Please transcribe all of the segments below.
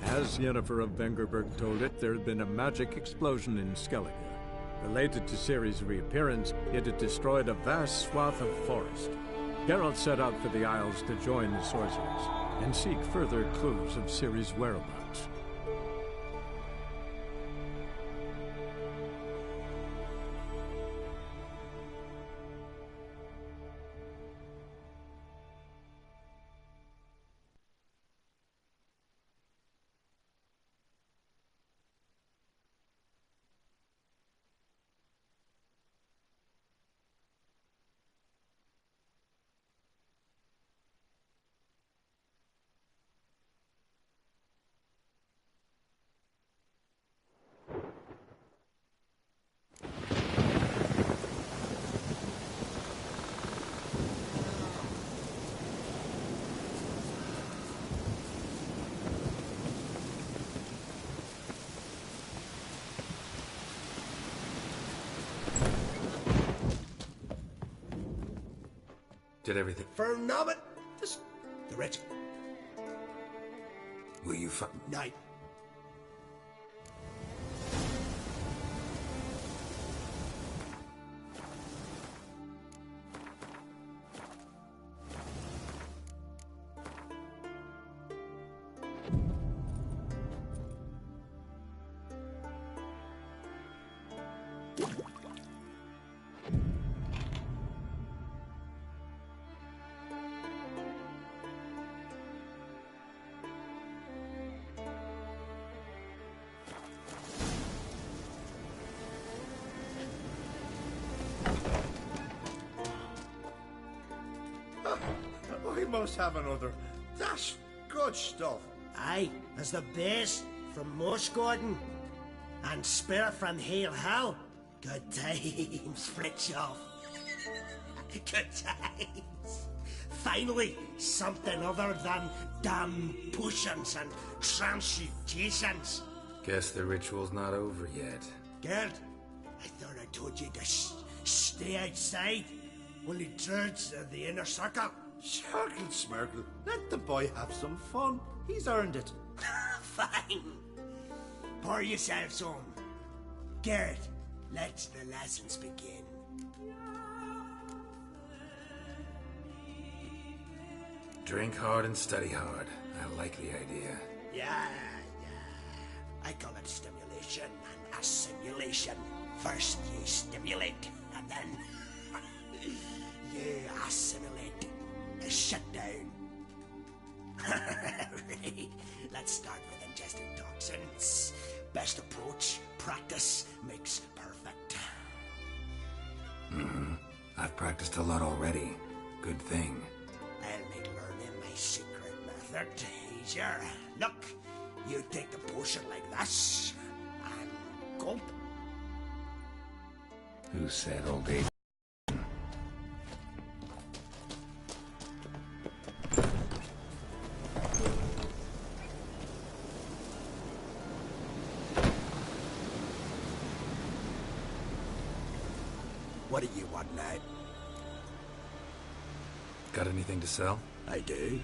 As Yennefer of Vengerberg told it, there had been a magic explosion in Skellige. Related to Ciri's reappearance, it had destroyed a vast swath of forest. Geralt set out for the Isles to join the sorcerers and seek further clues of Ciri's whereabouts. Did everything... For Nobbit, this... the rich... Will you Night. We must have another. That's good stuff. Aye, as the best from Moshgordon. And spare from Hale Hell. Good times, Fritjof. Good times. Finally, something other than damn potions and transmutations. Guess the ritual's not over yet. Gerd, I thought I told you to stay outside. Only dreads of the inner circle. Smirkle, Smirkle. Let the boy have some fun. He's earned it. Fine. Pour yourselves on. Gerd, let the lessons begin. Drink hard and study hard. I like the idea. Yeah. I call it stimulation and assimilation. First you stimulate, and then you assimilate. Shut down. Right. Let's start with ingesting toxins. Best approach, practice makes perfect. I've practiced a lot already. Good thing. I'll make learning my secret method easier. Look, you take the potion like this, and gulp. Who said old age? What do you want now? Got anything to sell? I do.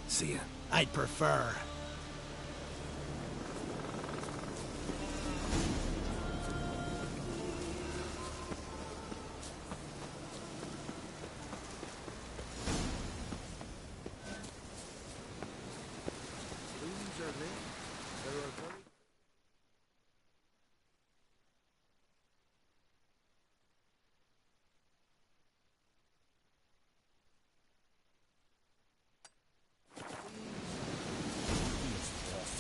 See ya. I'd prefer.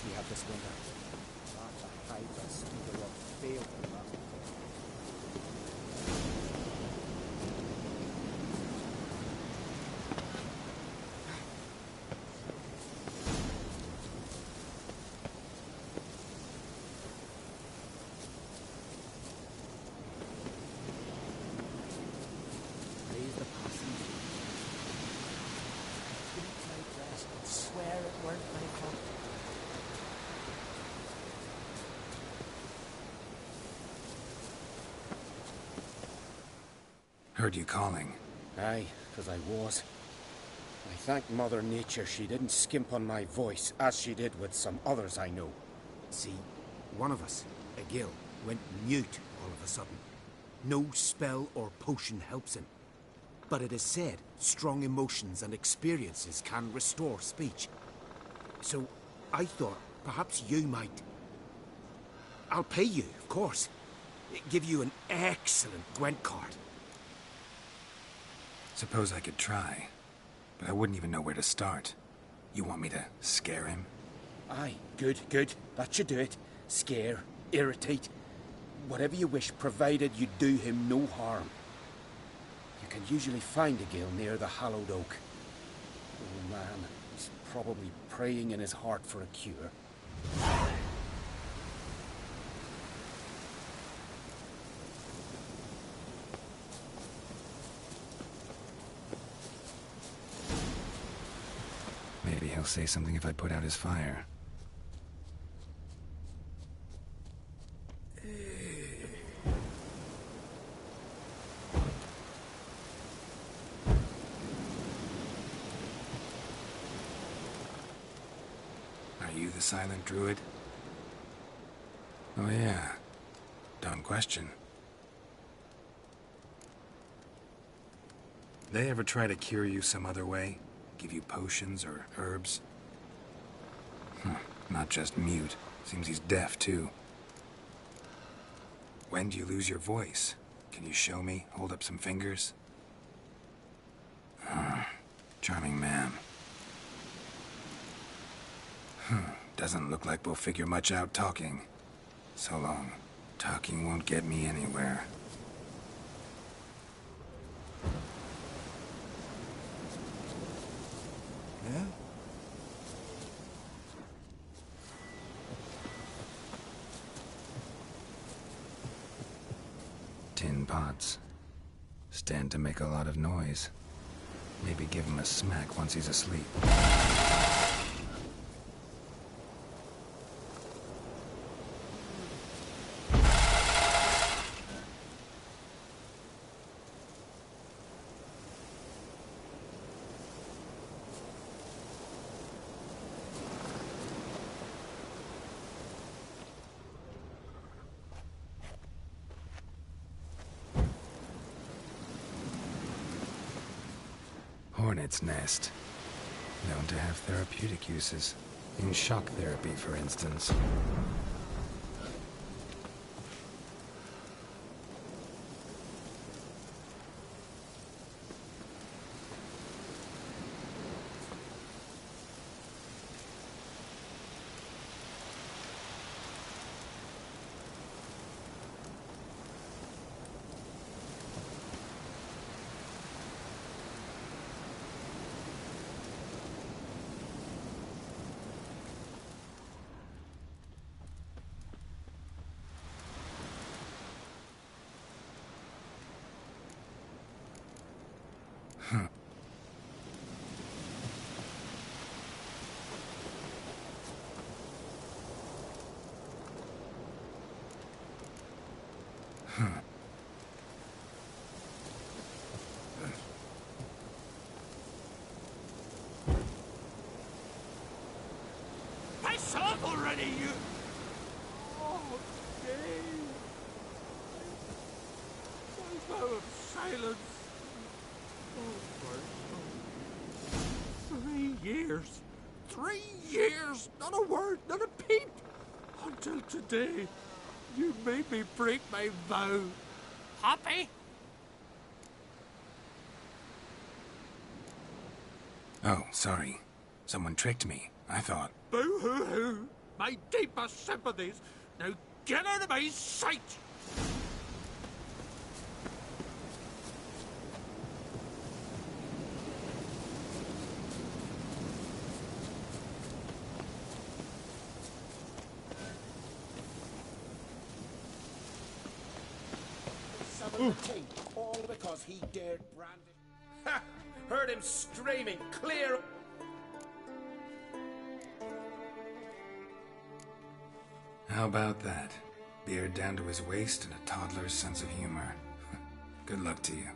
We have this window. Not to hide us, either of failed the last. Raise the passenger. Didn't take rest, but swear it weren't my fault. Heard you calling. Aye, 'cause I was. I thank Mother Nature she didn't skimp on my voice, as she did with some others I know. See, one of us, a gill, went mute all of a sudden. No spell or potion helps him. But it is said strong emotions and experiences can restore speech. So I thought perhaps you might. I'll pay you, of course. Give you an excellent Gwent card. Suppose I could try, but I wouldn't even know where to start. You want me to scare him? Aye, good, good. That should do it. Scare, irritate, whatever you wish, provided you do him no harm. You can usually find a gill near the Hallowed Oak. Oh man, he's probably praying in his heart for a cure. Maybe he'll say something if I put out his fire. Are you the silent druid? Oh yeah. Dumb question. They ever try to cure you some other way? Give you potions or herbs? Not just mute. Seems he's deaf, too. When do you lose your voice? Can you show me? Hold up some fingers? Charming man. Doesn't look like we'll figure much out talking. So long. Talking won't get me anywhere. Yeah? Tin pots. Stand to make a lot of noise. Maybe give him a smack once he's asleep. Hornet's nest. Known to have therapeutic uses. In shock therapy, for instance. bow of silence. Oh, 3 years. 3 years! Not a word, not a peep! Until today, you made me break my vow. Happy? Oh, sorry. Someone tricked me. I thought... Boo-hoo-hoo! My deepest sympathies. Now get out of my sight! All because he dared brandish. Ha! Heard him screaming clear. How about that? Beard down to his waist and a toddler's sense of humor. Good luck to you.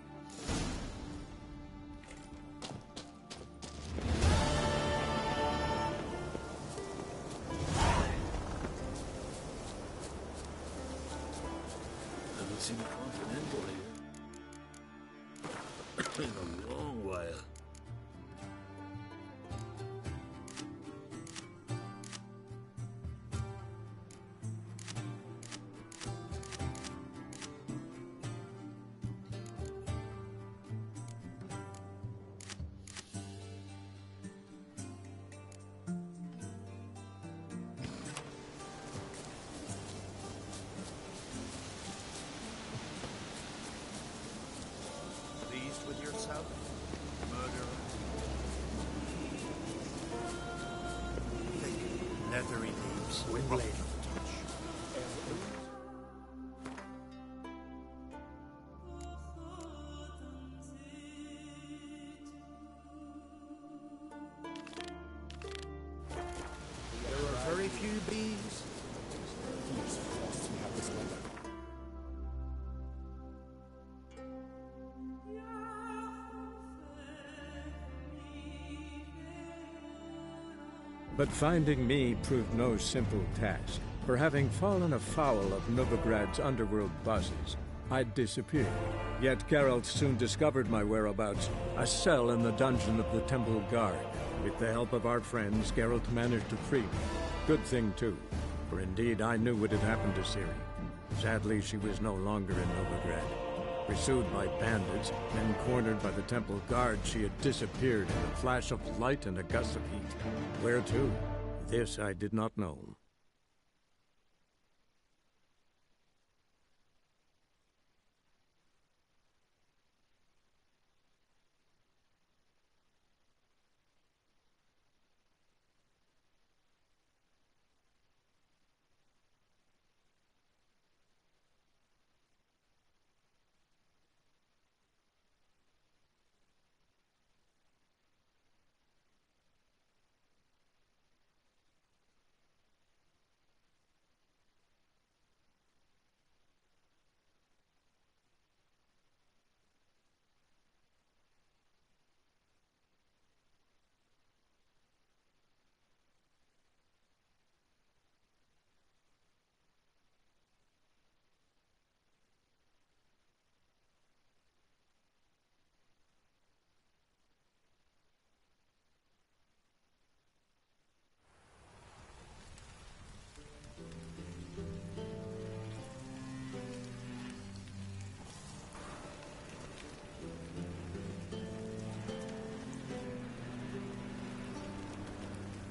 Haven't seen a Continental here. In a long while. Pleased with yourself, murderer? Thick, leathery leaves, rough to the touch. There are very few bees. Fingers crossed we have this weather. But finding me proved no simple task. For having fallen afoul of Novigrad's underworld bosses, I'd disappeared. Yet Geralt soon discovered my whereabouts, a cell in the dungeon of the Temple Guard. With the help of our friends, Geralt managed to free me. Good thing, too, for indeed I knew what had happened to Ciri. Sadly, she was no longer in Novigrad. Pursued by bandits, then cornered by the Temple Guard, she had disappeared in a flash of light and a gust of heat. Where to? This I did not know.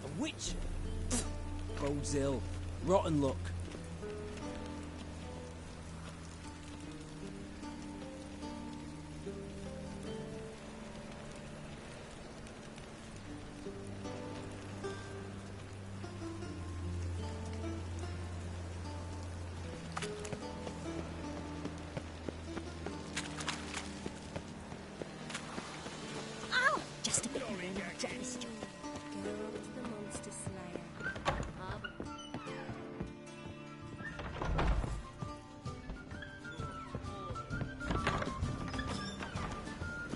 A witch? Bodes ill. Rotten luck. Just a bit more gesture. Go to the monster slayer.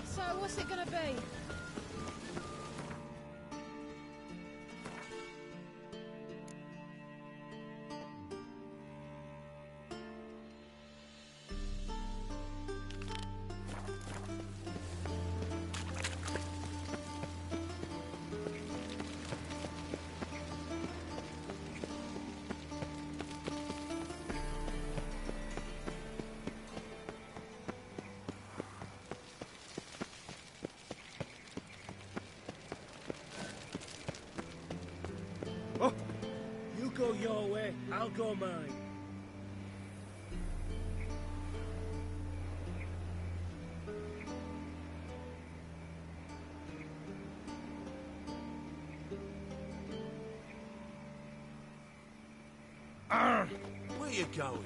So, what's it gonna be? way, I'll go mine. Where you going?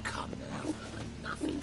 Come now, nothing.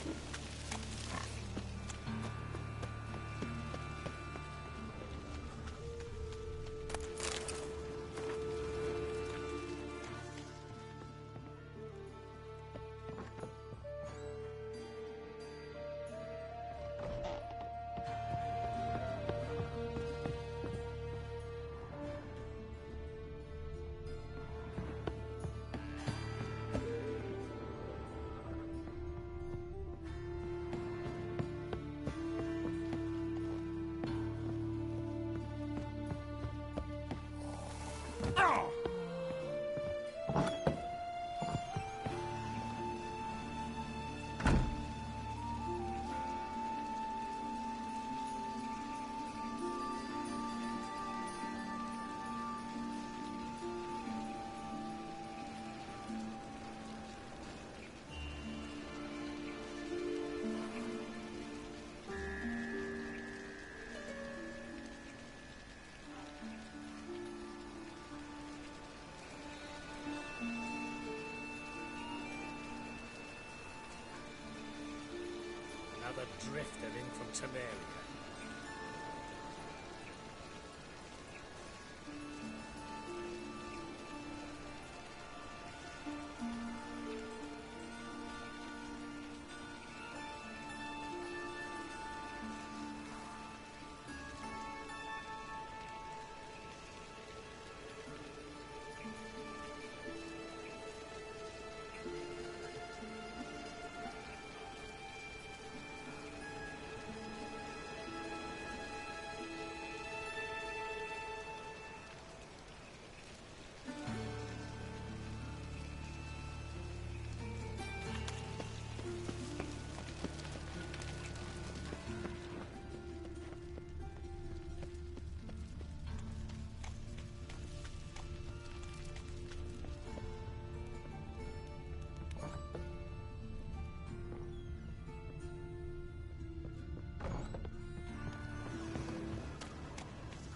Another drifter in from Temeria.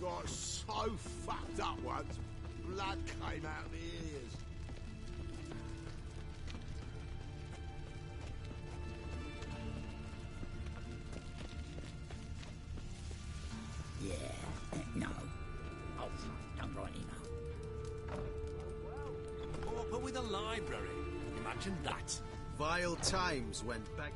Got so fucked up once, blood came out of my ears. Yeah, no. Oh, don't rightly know. Oh, but with a library. Imagine that. Vile times went back.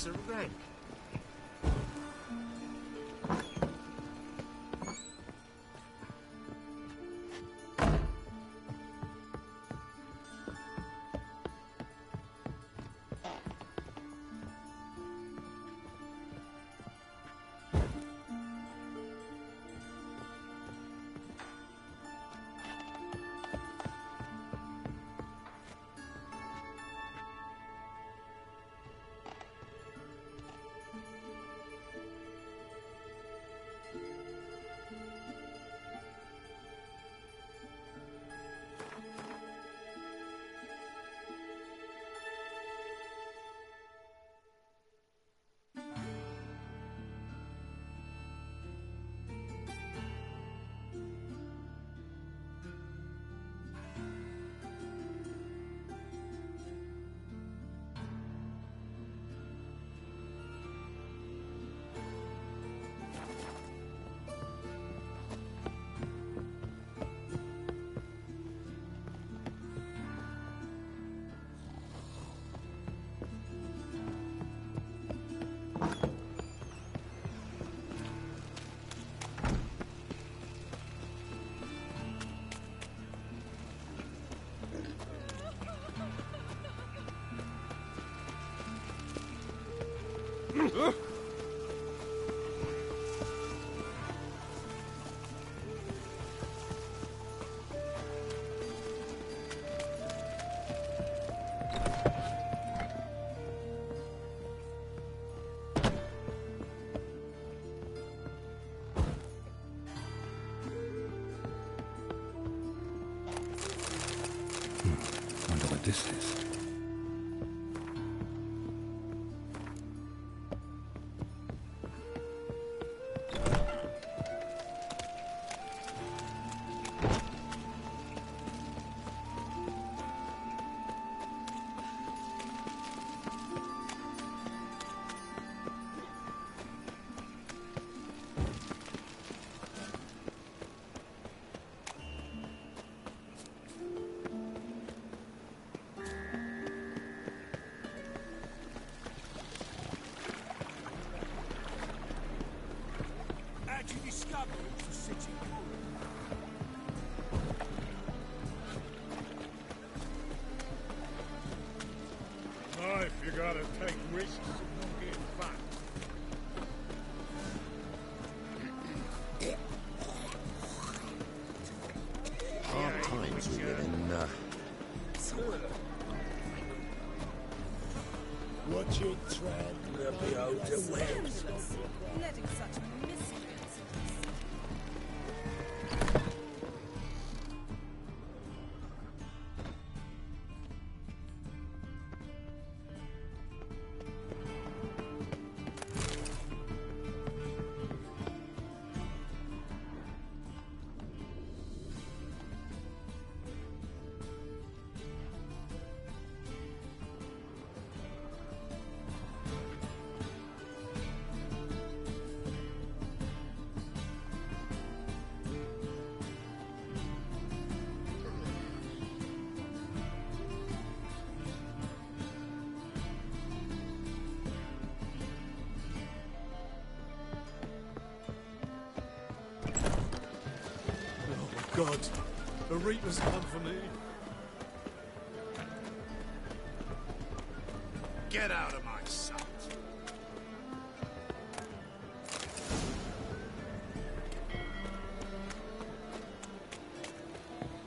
a rank. Wonder what this is. Life, you gotta take risks and not get fat. Hard times we live in, Watch your tread, we'll be out to webs. Letting such miscreants. God, the Reaper's come for me. Get out of my sight.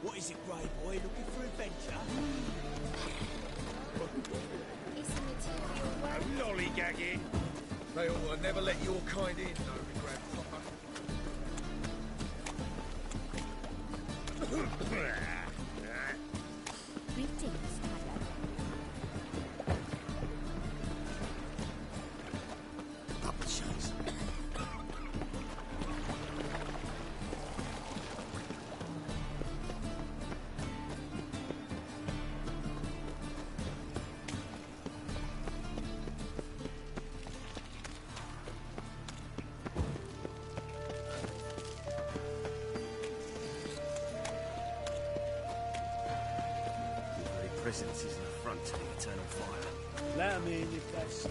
What is it, Grey Boy? Looking for adventure? Lollygagging. They ought to never let your kind in, no regret, Popper. Greetings, Tyler. Up the chase. Presence is an affront to the eternal fire. Let 'em in if that's so.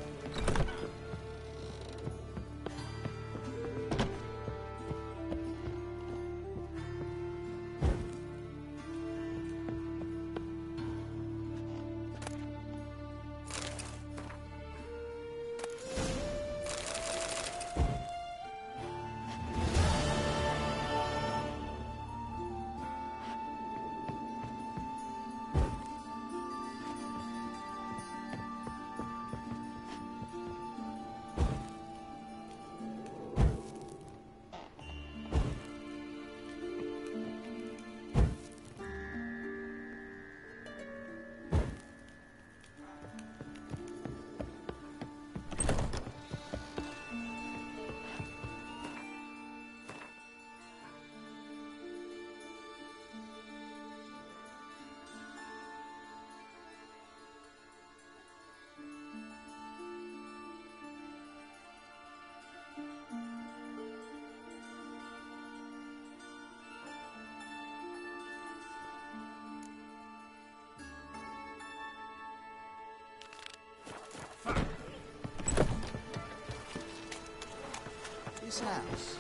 This house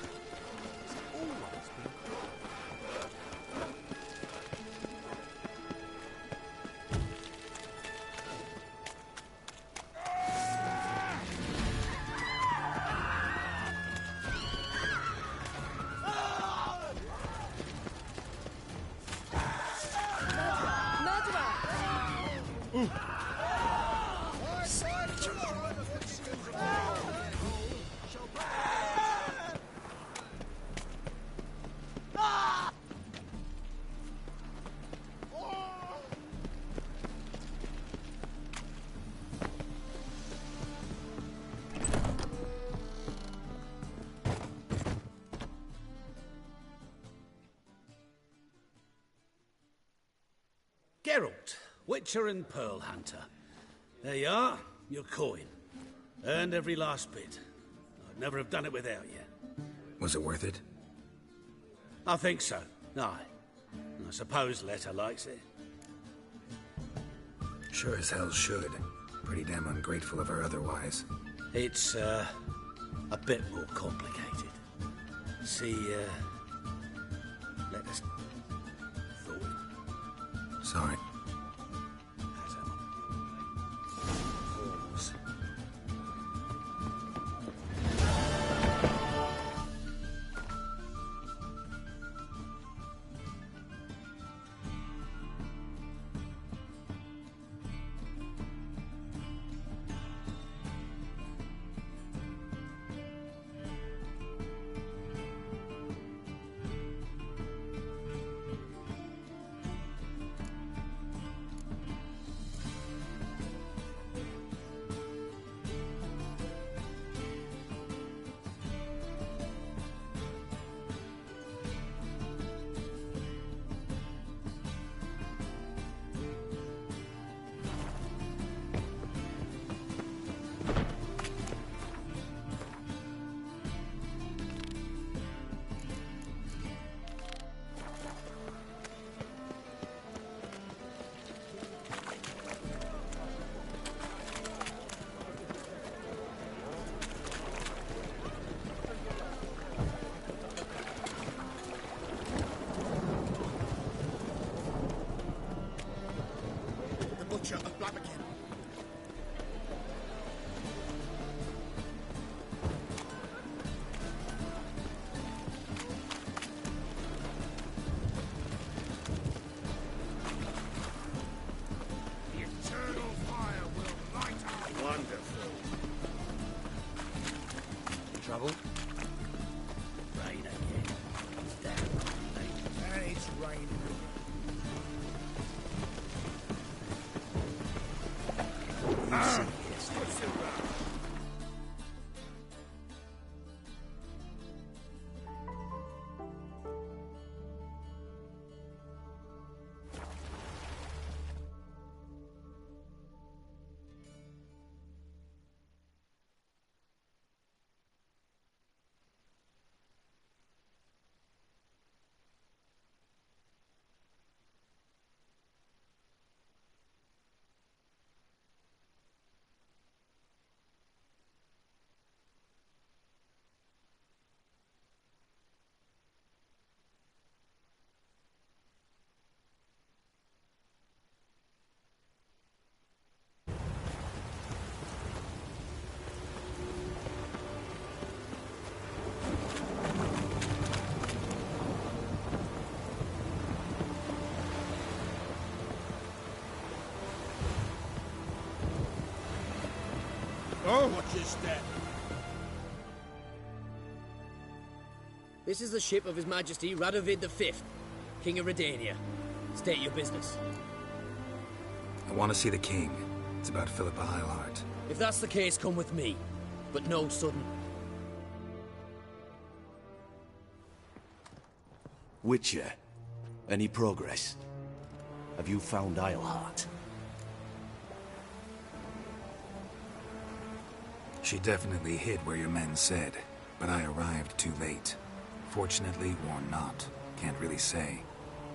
has always been Geralt, Witcher and Pearl Hunter. There you are, your coin. Earned every last bit. I'd never have done it without you. Was it worth it? I think so, aye. I suppose Letta likes it. Sure as hell should. Pretty damn ungrateful of her otherwise. It's, a bit more complicated. See, Letta's thought. Sorry. Pause. Butcher of Blaviken. The eternal fire will light up. Wonderful. Trouble? Rain again. Damn rain. And it's raining. Oh, watch your step. This is the ship of His Majesty Radovid V, King of Redania. State your business. I want to see the king. It's about Philippa Eilhart. If that's the case, come with me. But no sudden. Witcher, any progress? Have you found Eilhart? She definitely hid where your men said, but I arrived too late. Fortunately or not, can't really say.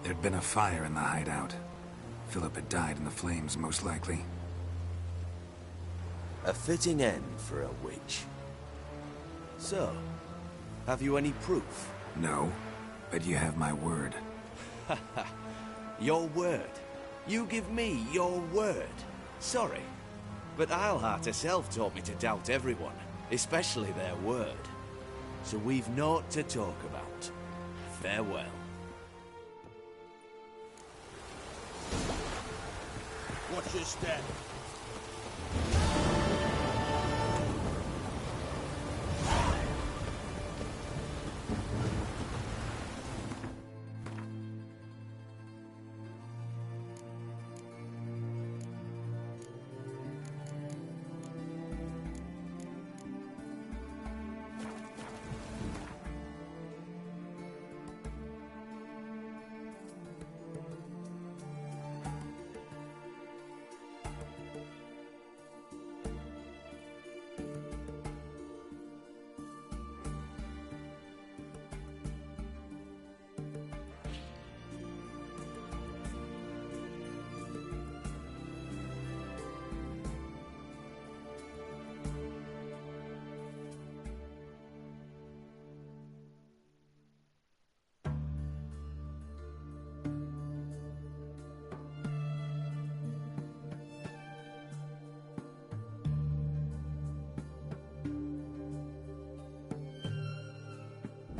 There'd been a fire in the hideout. Philip had died in the flames, most likely. A fitting end for a witch. So, have you any proof? No, but you have my word. Your word? You give me your word? Sorry, but Eilhart herself taught me to doubt everyone, especially their word. So we've naught to talk about. Farewell. Watch your step.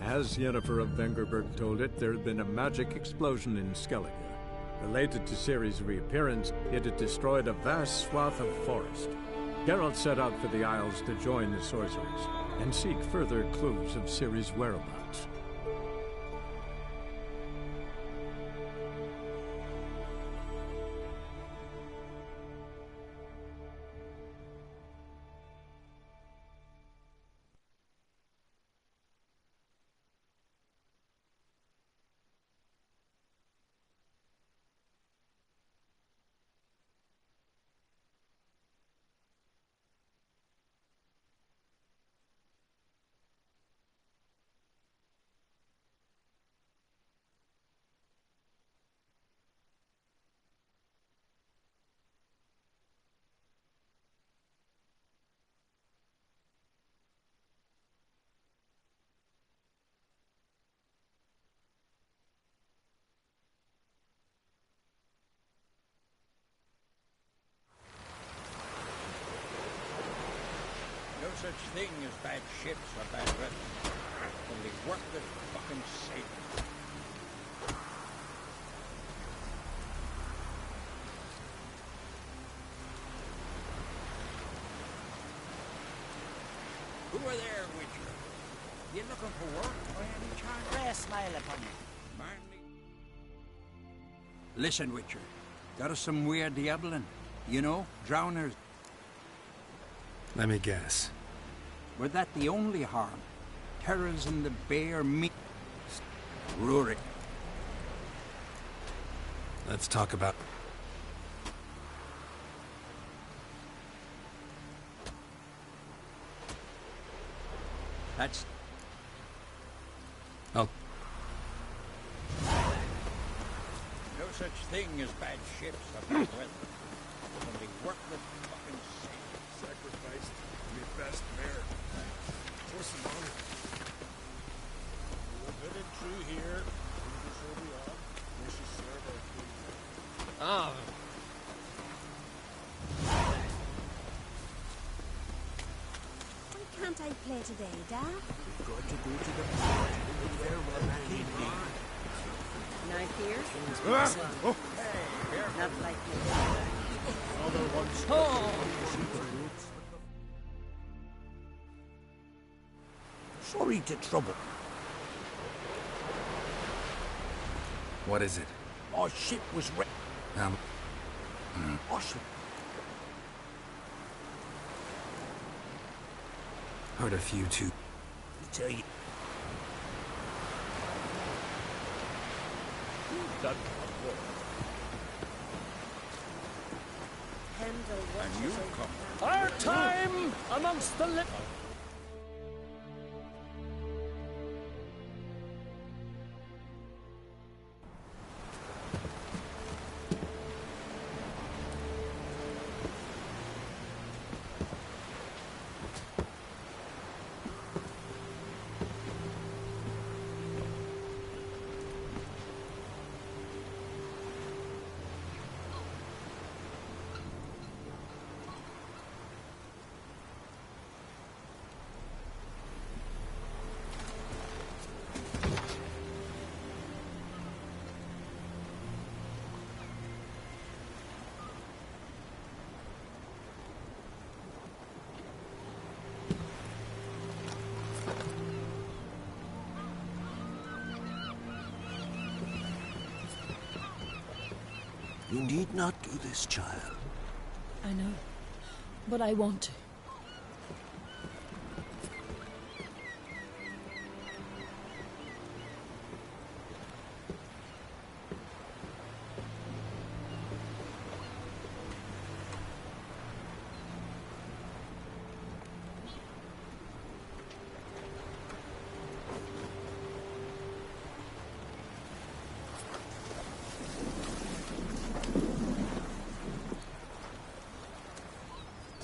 As Yennefer of Vengerberg told it, there had been a magic explosion in Skellige. Related to Ciri's reappearance, it had destroyed a vast swath of forest. Geralt set out for the Isles to join the sorcerers and seek further clues of Ciri's whereabouts. No such thing as bad ships or bad weather. Only worthless fucking sailors. Who are there, Witcher? You looking for work by any chance? Rare smile upon you. Listen, Witcher. Got us some weird diabling. You know, drowners. Let me guess. Were that the only harm? Terrors in the bare meat. Rurik. Let's talk about... That's... Oh. No such thing as bad ships or bad weather. Only worthless fucking sailors. Sacrificed your best mare. For some honor. We're good and true here. Things will be on. We should serve our king. Ah. Why can't I play today, Dad? We've got to go to the port. There will keep on. Knife here? Oh. Not like me. Other ones. Oh! Sorry to trouble. What is it? Our ship was wrecked. Awesome. Heard a few too. Tell you. And you come. Our time amongst the living. You need not do this, child. I know, but I want to.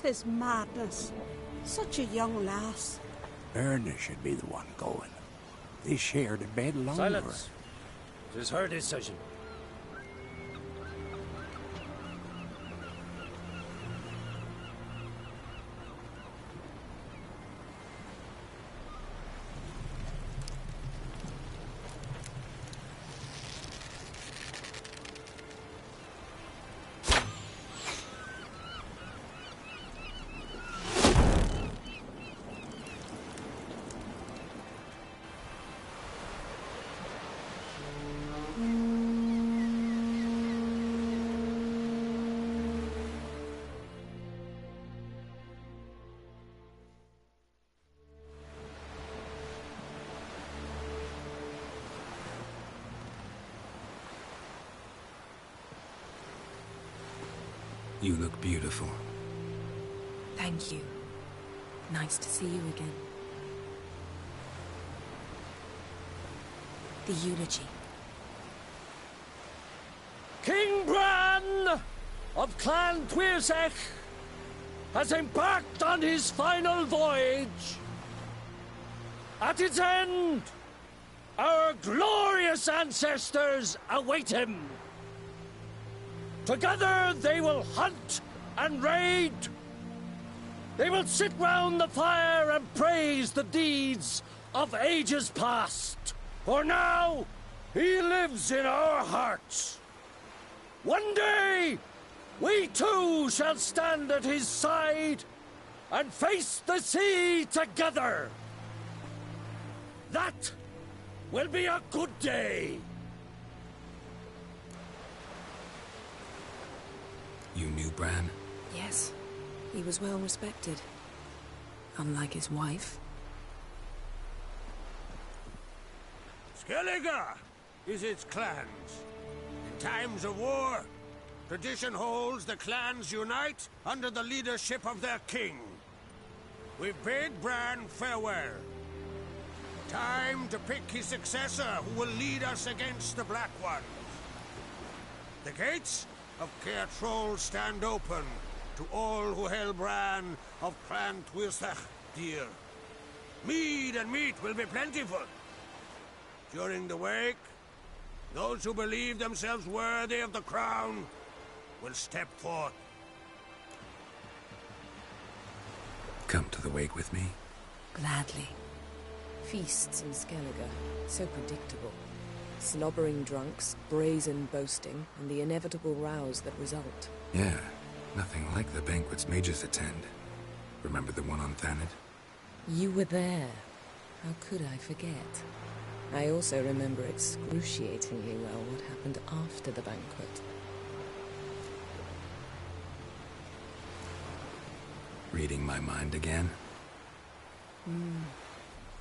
Tis madness. Such a young lass. Erna should be the one going. They shared a bed longer. Silence. It is her decision. You look beautiful. Thank you. Nice to see you again. The eulogy. King Bran of Clan Tuirsech has embarked on his final voyage. At its end, our glorious ancestors await him. Together they will hunt and raid. They will sit round the fire and praise the deeds of ages past. For now, he lives in our hearts. One day, we too shall stand at his side and face the sea together. That will be a good day. You knew Bran? Yes, he was well respected. Unlike his wife. Skellige is its clans. In times of war, tradition holds the clans unite under the leadership of their king. We've bade Bran farewell. Time to pick his successor who will lead us against the Black Ones. The gates of Caer Troll stand open to all who held Bran of Clan Tuirsech dear. Mead and meat will be plentiful. During the wake, those who believe themselves worthy of the crown will step forth. Come to the wake with me? Gladly. Feasts in Skellige, so predictable. Slobbering drunks, brazen boasting, and the inevitable rows that result. Yeah, nothing like the banquets mages attend. Remember the one on Thanedd? You were there. How could I forget? I also remember excruciatingly well what happened after the banquet. Reading my mind again?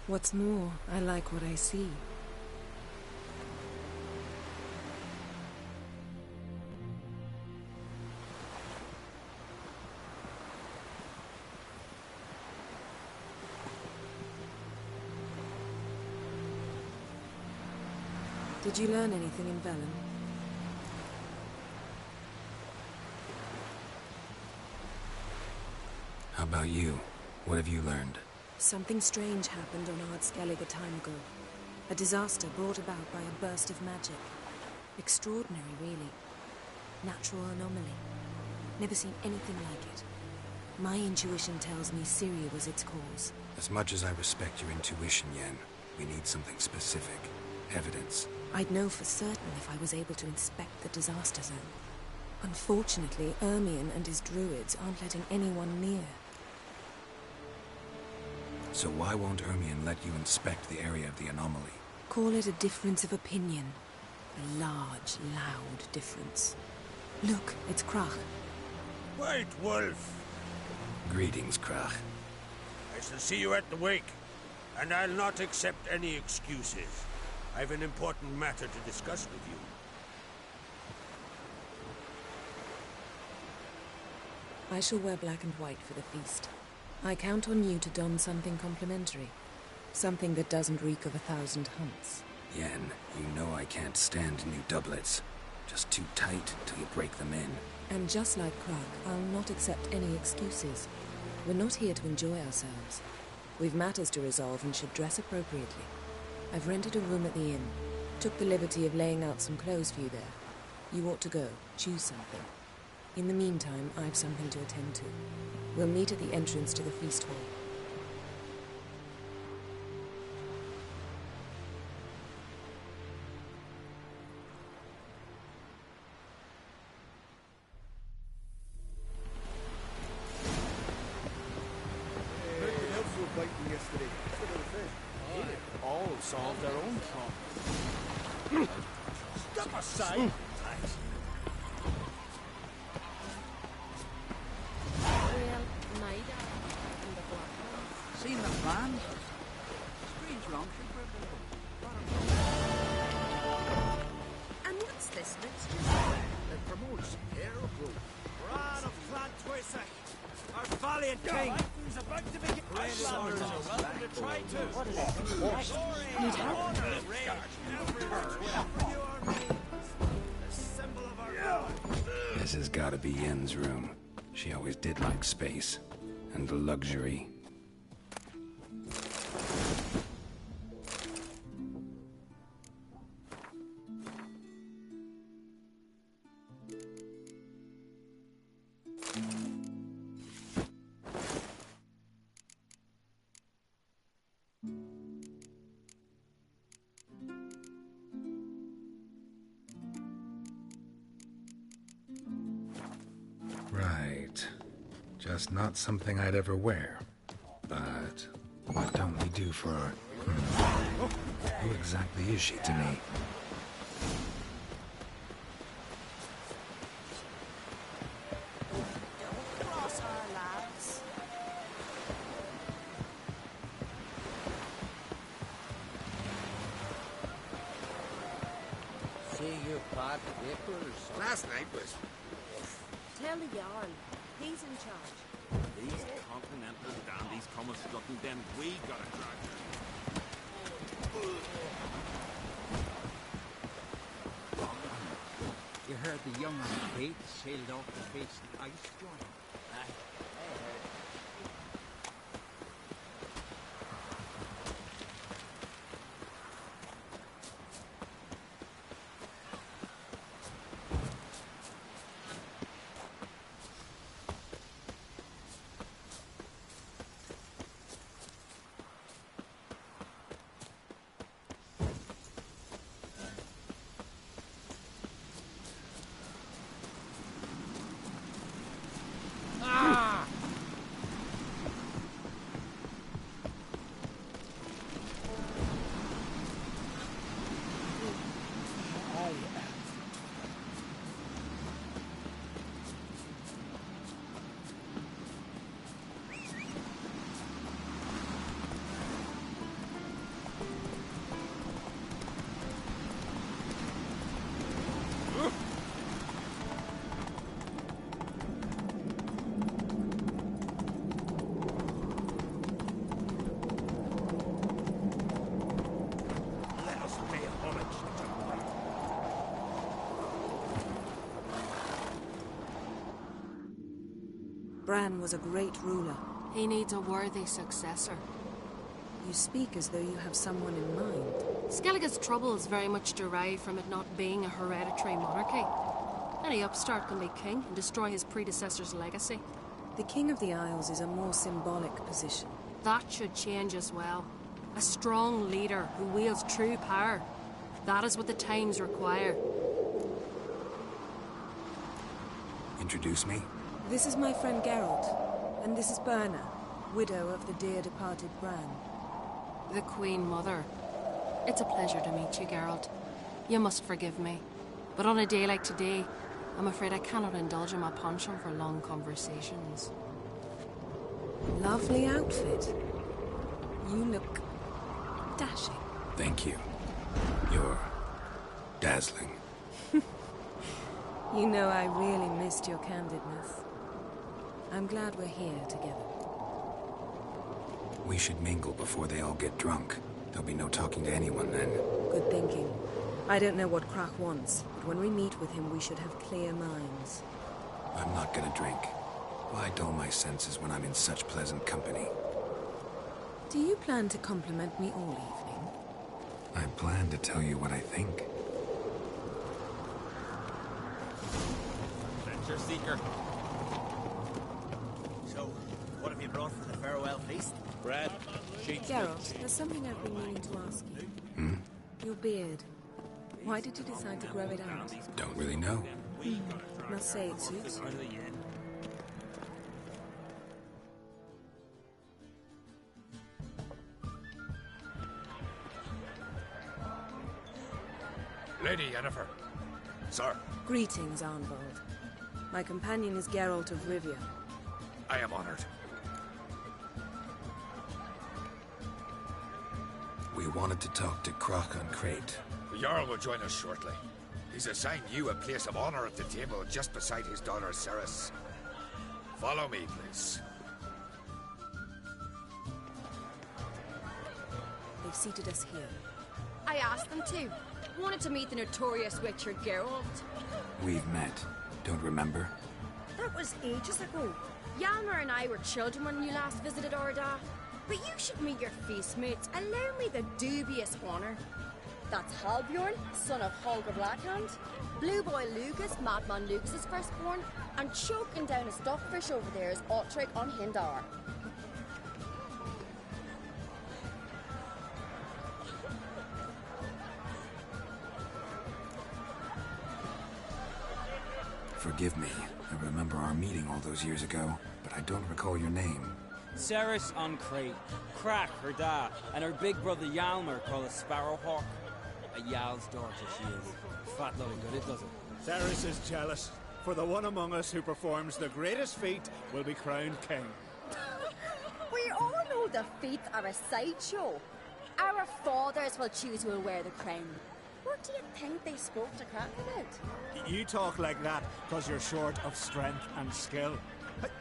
What's more, I like what I see. Did you learn anything in Velen? How about you? What have you learned? Something strange happened on Ard Skellige a time ago. A disaster brought about by a burst of magic. Extraordinary, really. Natural anomaly. Never seen anything like it. My intuition tells me Syria was its cause. As much as I respect your intuition, Yen, we need something specific. Evidence. I'd know for certain if I was able to inspect the disaster zone. Unfortunately, Ermion and his druids aren't letting anyone near. So why won't Ermion let you inspect the area of the anomaly? Call it a difference of opinion. A large, loud difference. Look, it's Krach. White Wolf! Greetings, Krach. I shall see you at the wake, and I'll not accept any excuses. I've an important matter to discuss with you. I shall wear black and white for the feast. I count on you to don something complimentary. Something that doesn't reek of 1,000 hunts. Yen, you know I can't stand new doublets. Just too tight till you break them in. And just like Krach, I'll not accept any excuses. We're not here to enjoy ourselves. We've matters to resolve and should dress appropriately. I've rented a room at the inn. Took the liberty of laying out some clothes for you there. You ought to go. Choose something. In the meantime, I've something to attend to. We'll meet at the entrance to the feast hall. All solved their own problem. Step aside! Seen the plan? Strange wrong. And what's this mixture? It promotes hair growth. Bran of Clan Twysa, our valiant king. He's about to begin. Highlanders are welcome to try too. What is it? Need help? This has got to be Yen's room. She always did like space. And luxury. Right. Just not something I'd ever wear. But what don't we do for our... Who exactly is she to me? Cross our lads. See you bad papers. Last night was... Tell the Jarl. He's in charge. These continental dandies come strutting, then we got a drag. You heard the young Kate sailed off to face the ice storm. Aye. Bran was a great ruler. He needs a worthy successor. You speak as though you have someone in mind. Skellige's troubles very much derive from it not being a hereditary monarchy. Any upstart can be king and destroy his predecessor's legacy. The King of the Isles is a more symbolic position. That should change as well. A strong leader who wields true power. That is what the times require. Introduce me? This is my friend Geralt, and this is Birna, widow of the dear departed Bran. The Queen Mother. It's a pleasure to meet you, Geralt. You must forgive me, but on a day like today, I'm afraid I cannot indulge in my penchant for long conversations. Lovely outfit. You look dashing. Thank you. You're dazzling. You know, I really missed your candidness. I'm glad we're here together. We should mingle before they all get drunk. There'll be no talking to anyone then. Good thinking. I don't know what Crach wants, but when we meet with him, we should have clear minds. I'm not gonna drink. Why dull my senses when I'm in such pleasant company? Do you plan to compliment me all evening? I plan to tell you what I think. Adventure seeker. So, what have you brought for the farewell feast? Bread, Geralt, there's something I've been meaning to ask you. Your beard. Why did you decide to grow it out? Don't really know. Must say it suits you. Lady Yennefer. Sir. Greetings, Arnvald. My companion is Geralt of Rivia. I am honored. We wanted to talk to Crach an Crate. The Jarl will join us shortly. He's assigned you a place of honor at the table just beside his daughter Cerys. Follow me, please. They've seated us here. I asked them to. Wanted to meet the notorious Witcher Geralt. We've met. Don't remember? That was ages ago. Hjalmar and I were children when you last visited Arda. But you should meet your feast mates. Allow me the dubious honor. That's Halbjorn, son of Holger Blackhand. Blue Boy Lucas, Madman Lucas's firstborn. And choking down a stockfish over there is Otrek on Hindar. Forgive me. I remember our meeting all those years ago, but I don't recall your name. Cerys an Crate, Crach her da, and her big brother Hjalmar called a Sparrowhawk. A Jarl's daughter she is. Fat lot of good it doesn't. Cerys is jealous, for the one among us who performs the greatest feat will be crowned king. We all know the feats are a sideshow. Our fathers will choose who will wear the crown. What do you think they spoke to Crach about? You talk like that because you're short of strength and skill.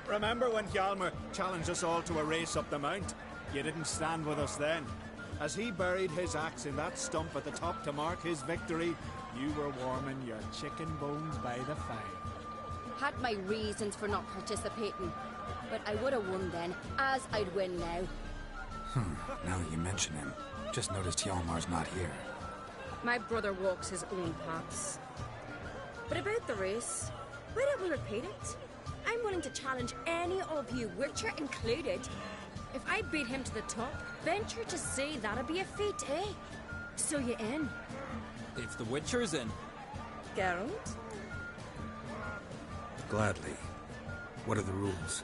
Remember when Hjalmar challenged us all to a race up the mount? You didn't stand with us then. As he buried his axe in that stump at the top to mark his victory, you were warming your chicken bones by the fire. Had my reasons for not participating, but I would have won then, as I'd win now. Now that you mention him, just noticed Hjalmar's not here. My brother walks his own paths. But about the race, why don't we repeat it? I'm willing to challenge any of you, Witcher included. If I beat him to the top, venture to say that'd be a feat, eh? So you in? If the Witcher's in. Geralt? Gladly. What are the rules?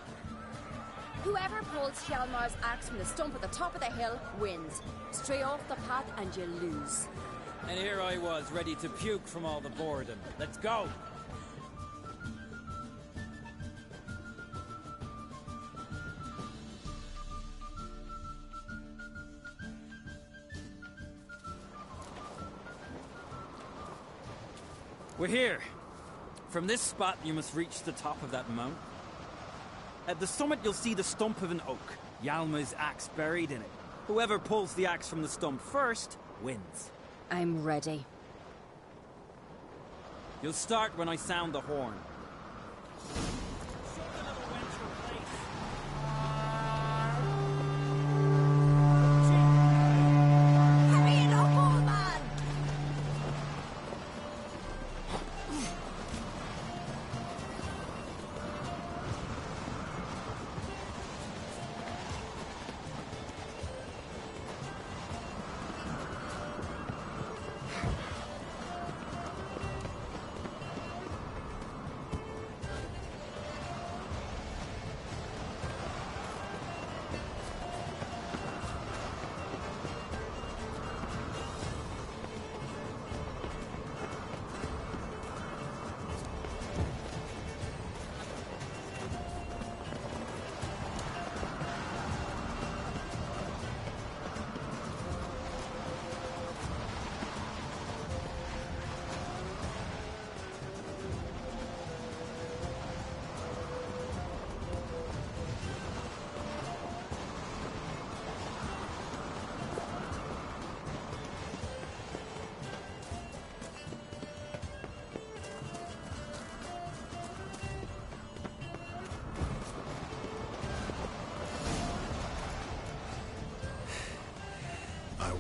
Whoever pulls Hjalmar's axe from the stump at the top of the hill wins. Stray off the path and you lose. And here I was, ready to puke from all the boredom. Let's go! We're here. From this spot, you must reach the top of that mount. At the summit, you'll see the stump of an oak. Hjalmar's axe buried in it. Whoever pulls the axe from the stump first, wins. I'm ready. You'll start when I sound the horn.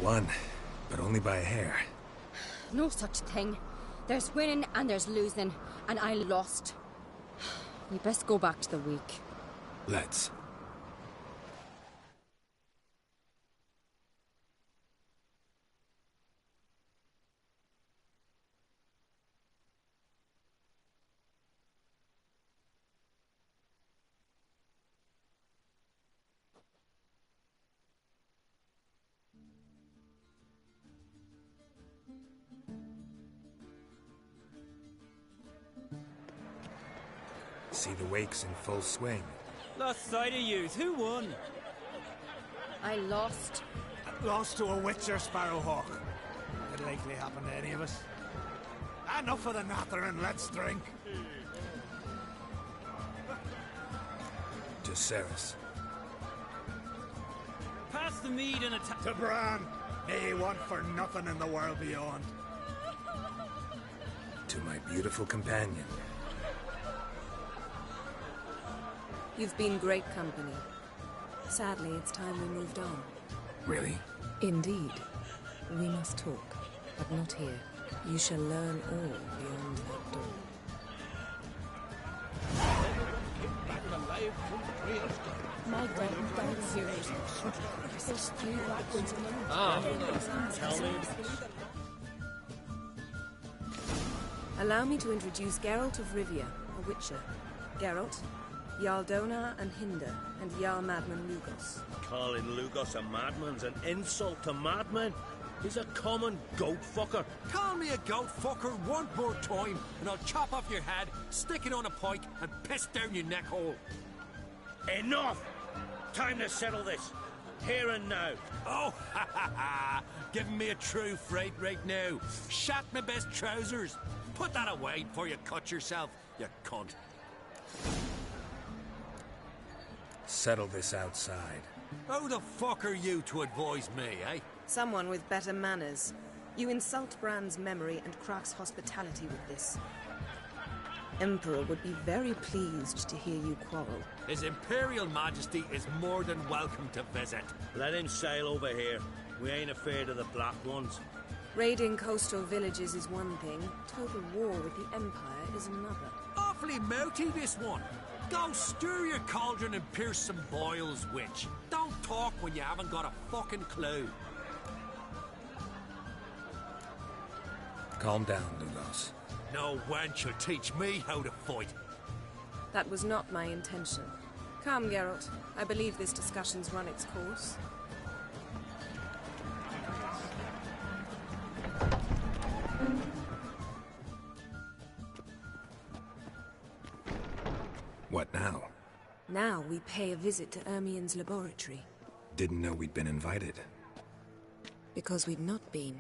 won, but only by a hair. No such thing. There's winning and there's losing, and I lost. We best go back to the week. Let's. See the wakes in full swing. Lost sight of yous. Who won? I lost. Lost to a Witcher, Sparrowhawk. Could likely happen to any of us. Enough of the nattering, let's drink. To Ceres. Pass the mead and a To Bran. He want for nothing in the world beyond. To my beautiful companion. You've been great company. Sadly, it's time we moved on. Really? Indeed. We must talk, but not here. You shall learn all beyond that door. My God, heroes. There's 3 backwards. Tell me. Allow me to introduce Geralt of Rivia, a Witcher. Geralt, Jarl Dona and Hinder, and Jarl Madman Lugos. Calling Lugos a madman's an insult to madmen. He's a common goat fucker. Call me a goat fucker one more time, and I'll chop off your head, stick it on a pike, and piss down your neck hole. Enough! Time to settle this. Here and now. Oh, ha ha ha! Giving me a true fright right now. Shat my best trousers. Put that away before you cut yourself, you cunt. Settle this outside. Who the fuck are you to advise me, eh? Someone with better manners. You insult Bran's memory and Krak's hospitality with this. Emperor would be very pleased to hear you quarrel. His Imperial Majesty is more than welcome to visit. Let him sail over here. We ain't afraid of the Black Ones. Raiding coastal villages is one thing. Total war with the Empire is another. Awfully mouty, this one. Go stir your cauldron and pierce some boils, witch. Don't talk when you haven't got a fucking clue. Calm down, Lugos. No wench will teach me how to fight. That was not my intention. Come, Geralt. I believe this discussion's run its course. What now? Now we pay a visit to Ermien's laboratory. Didn't know we'd been invited. Because we've not been.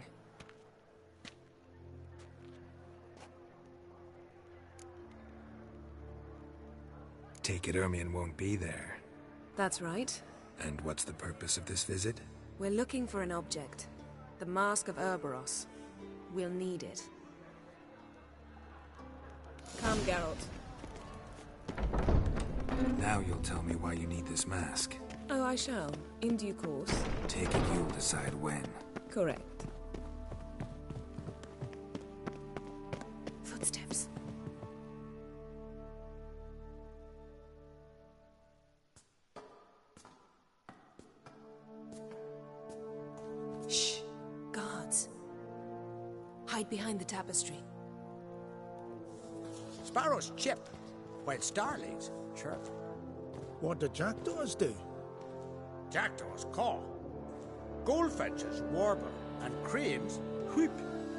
Take it Ermien won't be there. That's right. And what's the purpose of this visit? We're looking for an object. The Mask of Urboros. We'll need it. Come, Geralt. Now you'll tell me why you need this mask. Oh, I shall. In due course. Take it you'll decide when. Correct. Footsteps. Shh. Guards. Hide behind the tapestry. Sparrows chip, while starlings chirp. What do jackdaws do? Jackdaws caw. Goldfinches warble, and cranes whoop,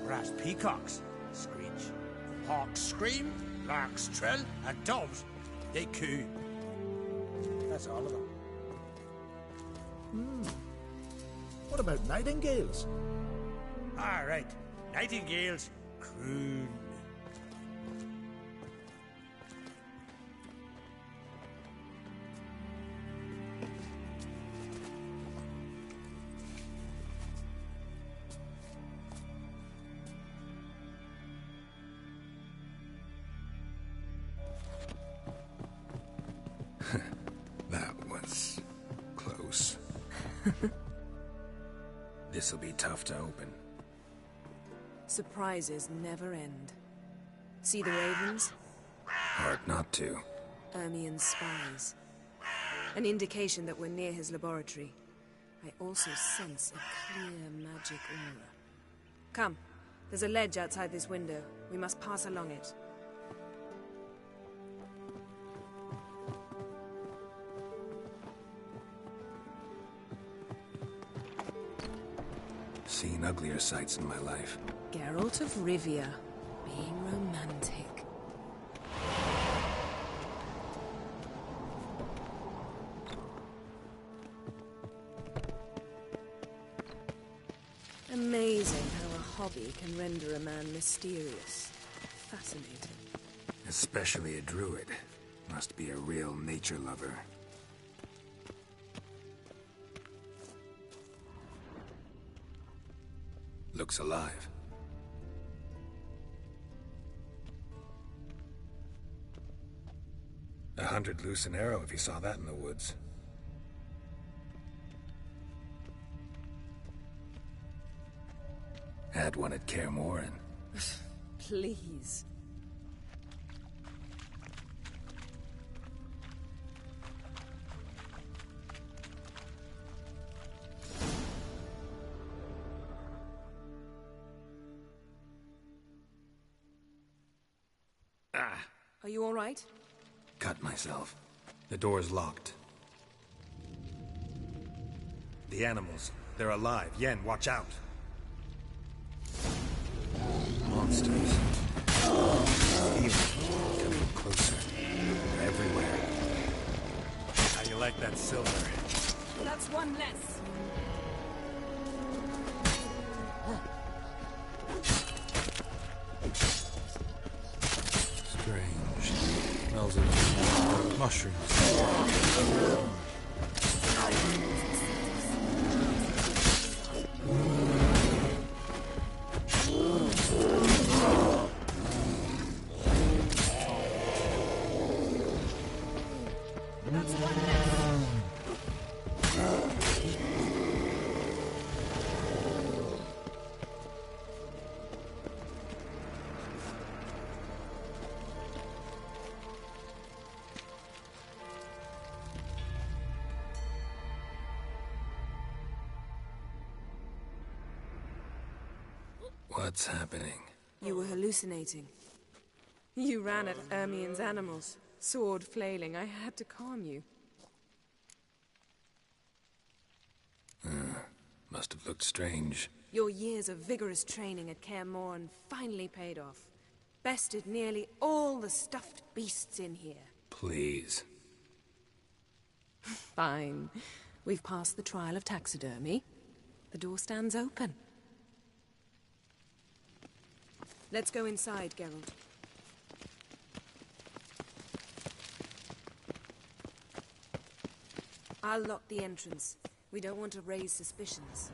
whereas peacocks screech. Hawks scream, larks trill, and doves, they coo. That's all of them. What about nightingales? All right, nightingales croon. That was close. This'll be tough to open. Surprises never end. See the ravens? Hard not to. Ermien's spies. An indication that we're near his laboratory. I also sense a clear magic aura. Come. There's a ledge outside this window. We must pass along it. Seen uglier sights in my life. Geralt of Rivia, being romantic. Amazing how a hobby can render a man mysterious. Fascinating. Especially a druid. Must be a real nature lover. Looks alive. $100 loose an arrow if you saw that in the woods. Had one at Kaer Morhen. Please. Are you all right? Cut myself. The door's locked. The animals. They're alive. Yen, watch out. Monsters. Evil. Coming closer. They're everywhere. How you like that silver? That's one less. Strange. Smells of mushrooms. What's happening? You were hallucinating. You ran at Ermien's animals, sword flailing. I had to calm you. Must have looked strange. Your years of vigorous training at Kaer Morhen finally paid off. Bested nearly all the stuffed beasts in here. Please. Fine. We've passed the trial of taxidermy. The door stands open. Let's go inside, Geralt. I'll lock the entrance. We don't want to raise suspicions.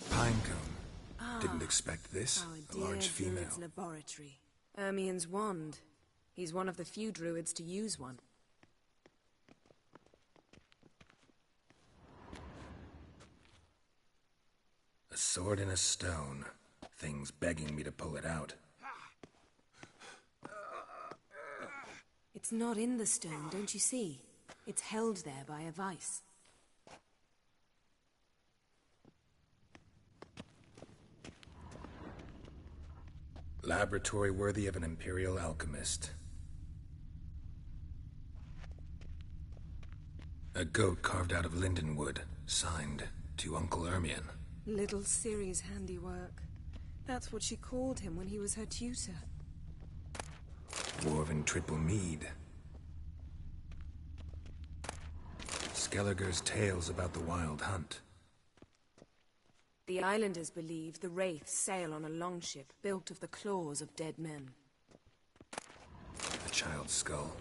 Pinecone. Didn't expect this. A large female. Druid's laboratory. Ermien's wand. He's one of the few druids to use one. A sword in a stone. Thing's begging me to pull it out. It's not in the stone, don't you see? It's held there by a vice. Laboratory worthy of an imperial alchemist. A goat carved out of lindenwood, signed to Uncle Ermien. Little Ciri's handiwork. That's what she called him when he was her tutor. Dwarven triple mead. Skellige's tales about the wild hunt. The islanders believe the wraiths sail on a longship built of the claws of dead men. A child's skull.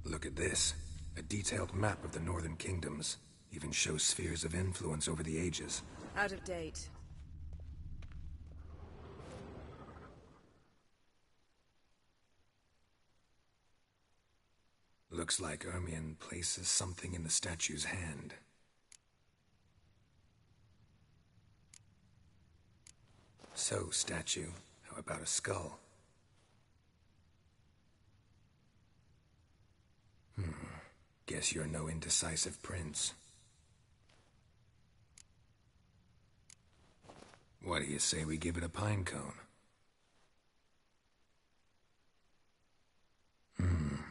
Look at this. A detailed map of the northern kingdoms. Even shows spheres of influence over the ages. Out of date. Look Looks like Ermion places something in the statue's hand. So, statue, how about a skull? Guess you're no indecisive prince. What do you say we give it a pine cone?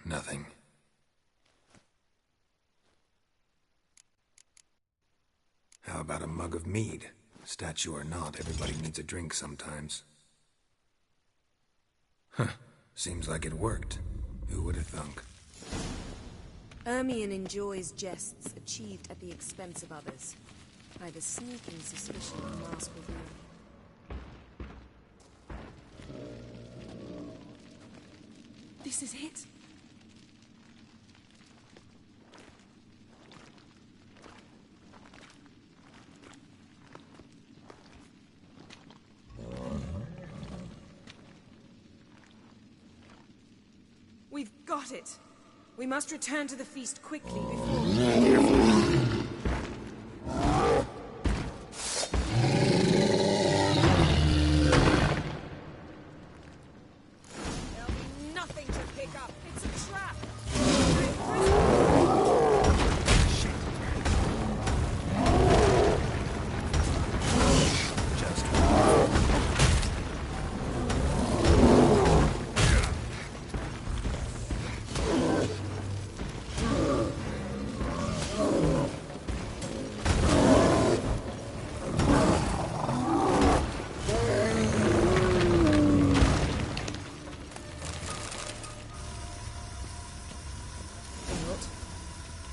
Nothing. How about a mug of mead? Statue or not, everybody needs a drink sometimes. Seems like it worked. Who would have thunk? Ermion enjoys jests achieved at the expense of others. I have a sneaking suspicion the mask will be. This is it. We've got it. We must return to the feast quickly before...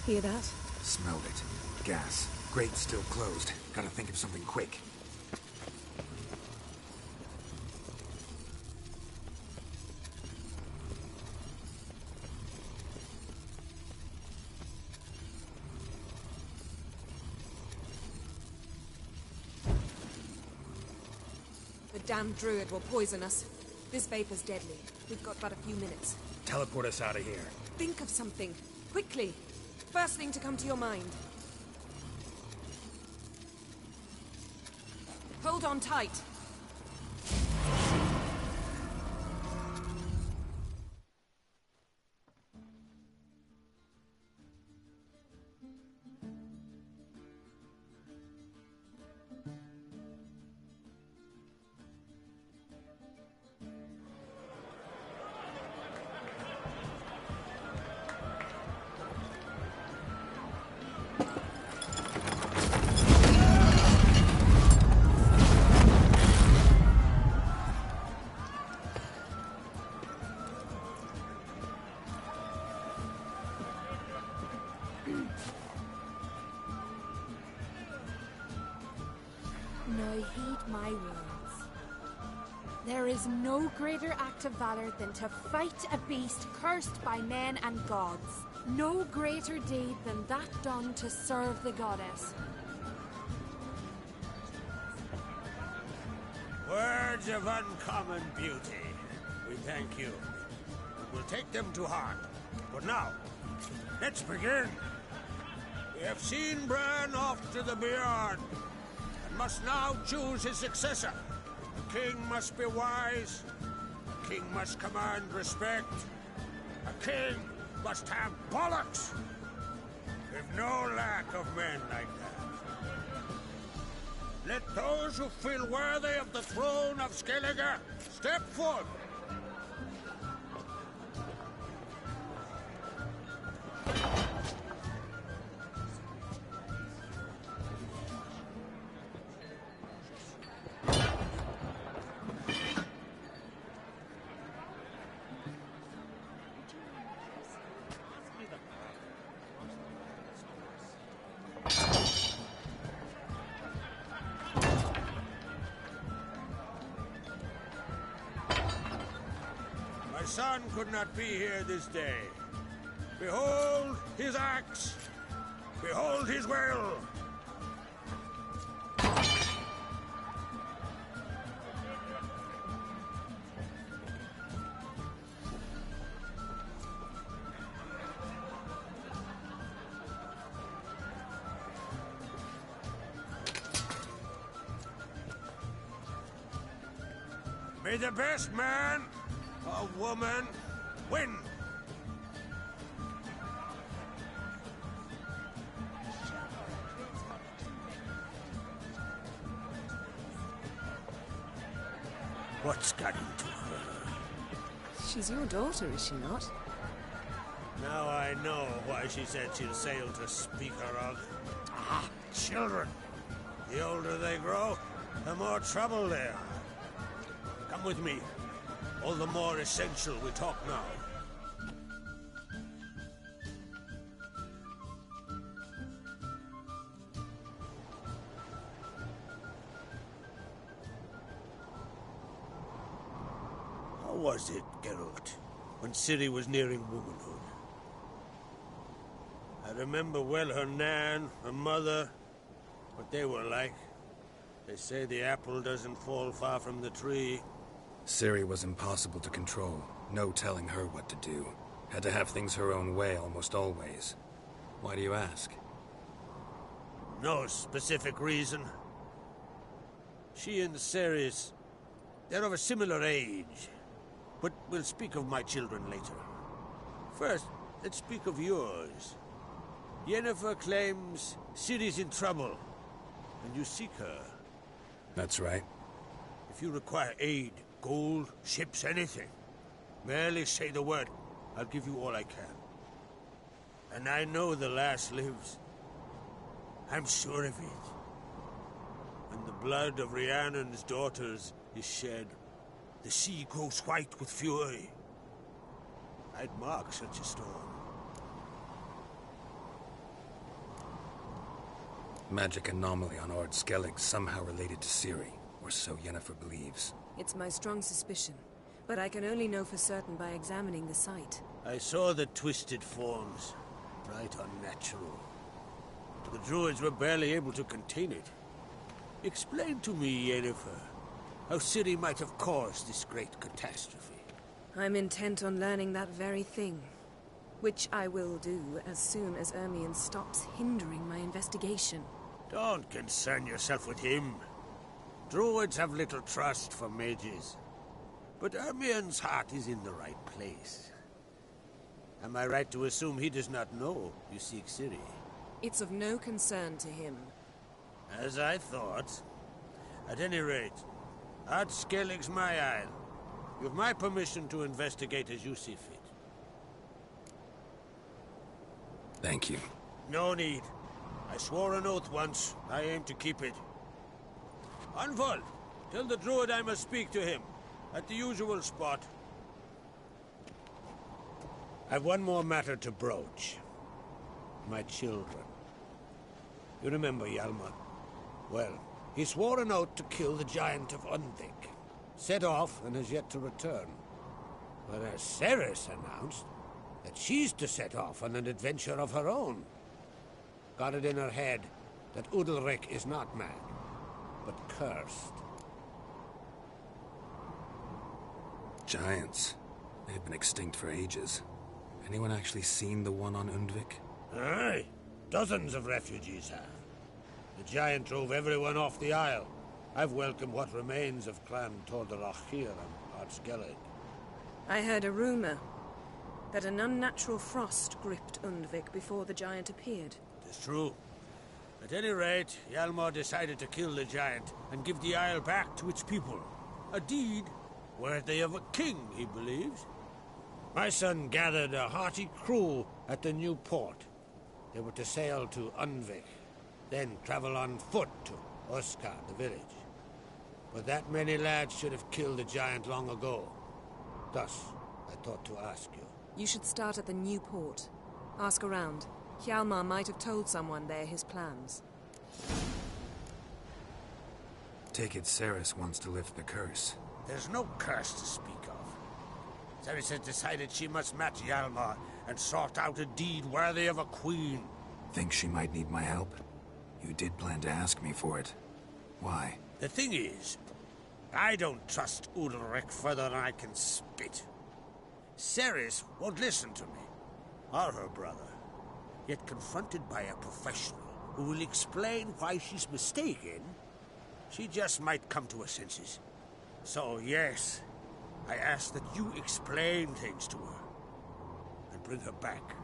Hear that? Smelled it. Gas. Grate still closed. Gotta think of something quick. The damned druid will poison us. This vapor's deadly. We've got but a few minutes. Teleport us out of here. Think of something. Quickly. First thing to come to your mind. Hold on tight. Now heed my words. There is no greater act of valor than to fight a beast cursed by men and gods. No greater deed than that done to serve the goddess. Words of uncommon beauty. We thank you. We'll take them to heart. But now, let's begin. We have seen Bran off to the Beyond, and must now choose his successor. The king must be wise. The king must command respect. A king must have bollocks. We've no lack of men like that. Let those who feel worthy of the throne of Skellige step forth. My son could not be here this day. Behold his axe. Behold his will. May the best man or woman win. What's got into her? She's your daughter, is she not? Now I know why she said she'll sail to speak her of. Ah, children. The older they grow, the more trouble they are. Come with me. All the more essential we talk now. How was it, Geralt, when Ciri was nearing womanhood? I remember well her nan, her mother, what they were like. They say the apple doesn't fall far from the tree. Ciri was impossible to control. No telling her what to do. Had to have things her own way almost always. Why do you ask? No specific reason. She and Ceres, they're of a similar age. But we'll speak of my children later. First, let's speak of yours. Yennefer claims Ciri's in trouble, and you seek her. That's right. If you require aid, gold, ships, anything, merely say the word. I'll give you all I can. And I know the lass lives. I'm sure of it. When the blood of Rhiannon's daughters is shed, the sea grows white with fury. I'd mark such a storm. Magic anomaly on Ord Skellig somehow related to Ciri, or so Yennefer believes. It's my strong suspicion, but I can only know for certain by examining the site. I saw the twisted forms. Right unnatural. The druids were barely able to contain it. Explain to me, Yennefer, how Ciri might have caused this great catastrophe. I'm intent on learning that very thing, which I will do as soon as Ermion stops hindering my investigation. Don't concern yourself with him. Druids have little trust for mages. But Ermion's heart is in the right place. Am I right to assume he does not know you seek Ciri? It's of no concern to him. As I thought. At any rate, Ard Skellig's my isle. You have my permission to investigate as you see fit. Thank you. No need. I swore an oath once. I aim to keep it. Anvald, tell the druid I must speak to him. At the usual spot. I've one more matter to broach. My children. You remember Hjalmar? Well, he swore an oath to kill the Giant of Undvik. Set off and has yet to return. Whereas Ceres announced that she's to set off on an adventure of her own. Got it in her head that Udalryk is not mad, but cursed. Giants. They've been extinct for ages. Anyone actually seen the one on Undvik? Aye. Dozens of refugees have. The giant drove everyone off the isle. I've welcomed what remains of Clan Tordarachir and Ard Skellig. I heard a rumor that an unnatural frost gripped Undvik before the giant appeared. It's true. At any rate, Hjalmar decided to kill the giant and give the isle back to its people. A deed worthy of a king, he believes. My son gathered a hearty crew at the new port. They were to sail to Undvik, then travel on foot to Oskar, the village. But that many lads should have killed the giant long ago. Thus, I thought to ask you. You should start at the new port. Ask around. Hjalmar might have told someone there his plans. Take it Ceres wants to lift the curse. There's no curse to speak of. Ceres has decided she must match Hjalmar and sort out a deed worthy of a queen. Think she might need my help? You did plan to ask me for it. Why? The thing is, I don't trust Udalryk further than I can spit. Ceres won't listen to me, or her brother. Yet confronted by a professional who will explain why she's mistaken, she just might come to her senses. So, yes, I ask that you explain things to her and bring her back.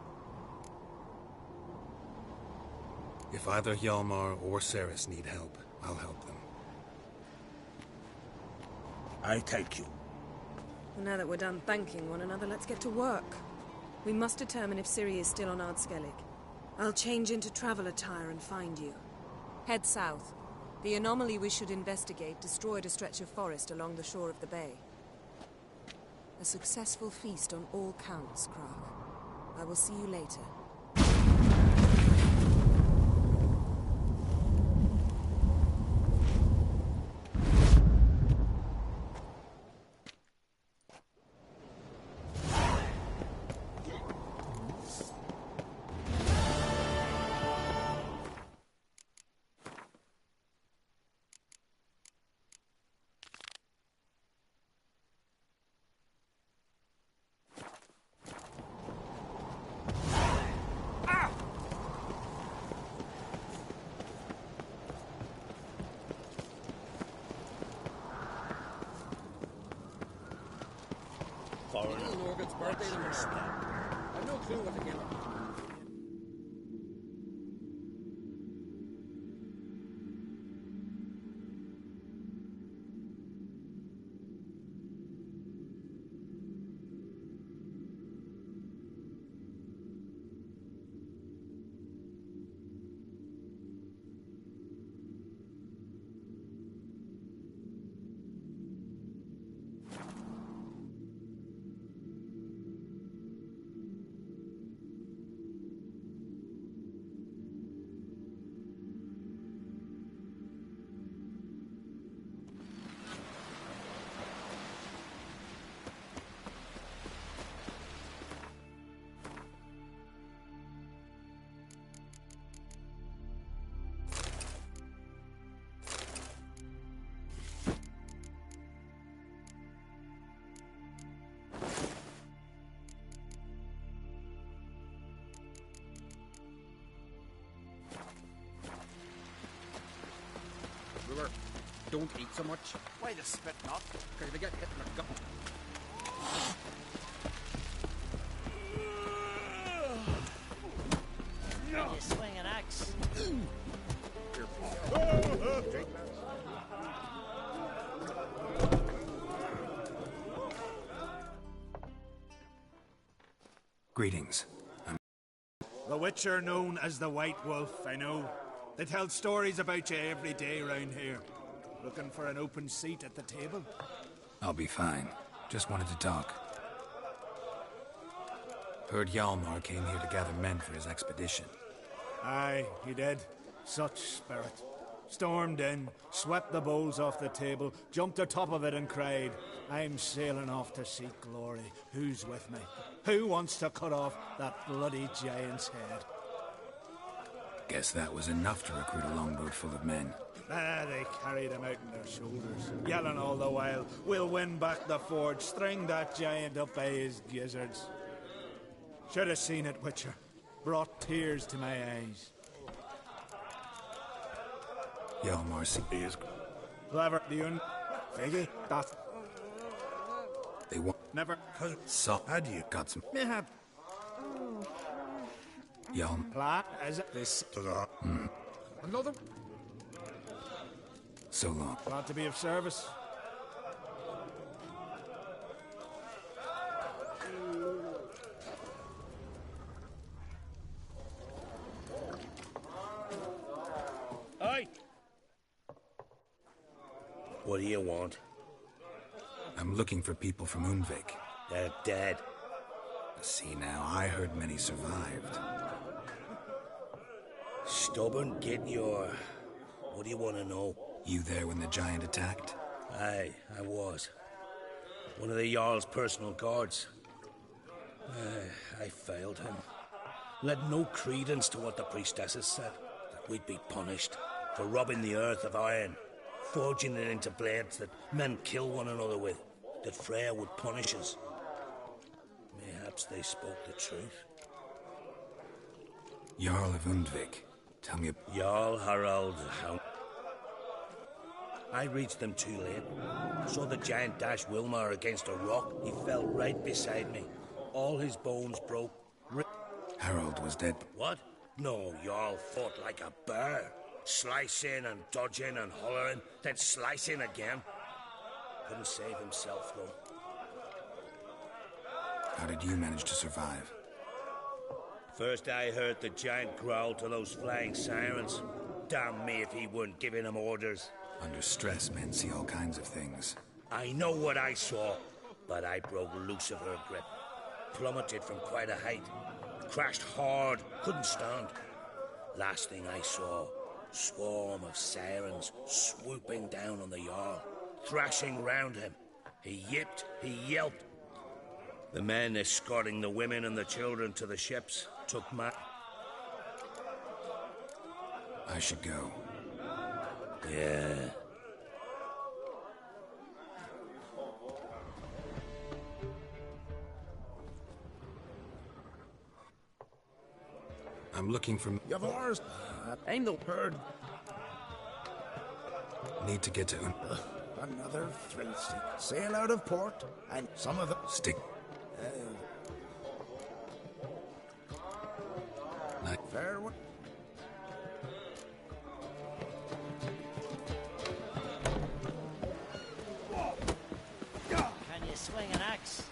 If either Hjalmar or Cerys need help, I'll help them. I thank you. Well, now that we're done thanking one another, let's get to work. We must determine if Ciri is still on Ard Skellig. I'll change into travel attire and find you. Head south. The anomaly we should investigate destroyed a stretch of forest along the shore of the bay. A successful feast on all counts, Crach. I will see you later. Morgan's birthday tomorrow. I've no clue what to give him. Don't eat so much. Why the spit not? Because they get hit in the gut. No. You swing an axe. Greetings. The Witcher known as the White Wolf, I know. They tell stories about you every day round here. Looking for an open seat at the table? I'll be fine. Just wanted to talk. Heard Hjalmar came here to gather men for his expedition. Aye, he did. Such spirit. Stormed in, swept the bowls off the table, jumped atop of it and cried, I'm sailing off to seek glory. Who's with me? Who wants to cut off that bloody giant's head? Guess that was enough to recruit a longboat full of men. They carried him out on their shoulders, yelling all the while, we'll win back the forge, string that giant up by his gizzards. Should have seen it, Witcher. Brought tears to my eyes. Hjalmar is clever, the Figgy, that. They want. Never. So, how do you got some? Mayhap. Hjalmar. Plat, is it? This. Another. So long. Glad to be of service. Aye. What do you want? I'm looking for people from Undvik. They're dead. See now, I heard many survived. Stubborn, get your... What do you want to know? You there when the giant attacked? Aye, I was. One of the Jarl's personal guards. I failed him. Led no credence to what the priestesses said. That we'd be punished for robbing the earth of iron, forging it into blades that men kill one another with. That Freya would punish us. Mayhaps they spoke the truth. Jarl of Undvik. Tell me... Jarl Harald... I reached them too late. Saw the giant dash Wilmar against a rock. He fell right beside me. All his bones broke. Harold was dead. What? No, Jarl fought like a bear. Slicing and dodging and hollering, then slicing again. Couldn't save himself, though. How did you manage to survive? First I heard the giant growl to those flying sirens. Damn me if he weren't giving them orders. Under stress, men see all kinds of things. I know what I saw, but I broke loose of her grip. Plummeted from quite a height. Crashed hard, couldn't stand. Last thing I saw, swarm of sirens swooping down on the Jarl, thrashing round him. He yipped, he yelped. The men escorting the women and the children to the ships took my... I should go. Yeah. I'm looking for... Yavars, I'm no herd. Need to get to... Another 3 stick. Sail out of port, and some of them... Stick. Fair one. Can you swing an axe?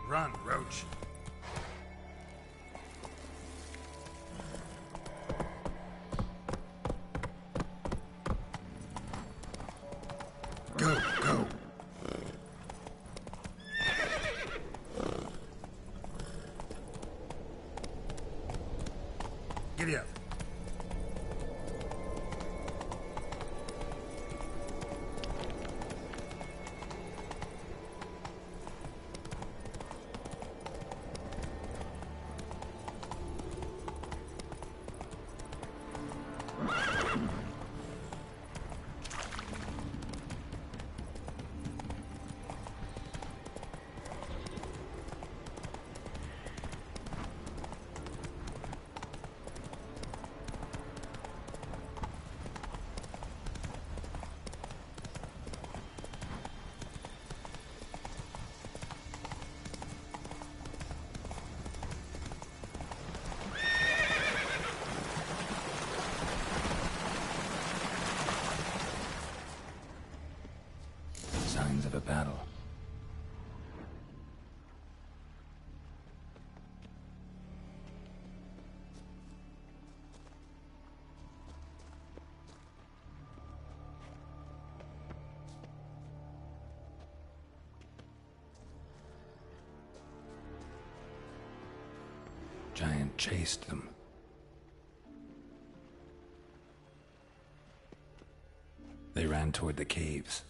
Run, Roach. Go, go. Giddy up. Signs of a battle. Giant chased them. They ran toward the caves.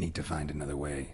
Need to find another way.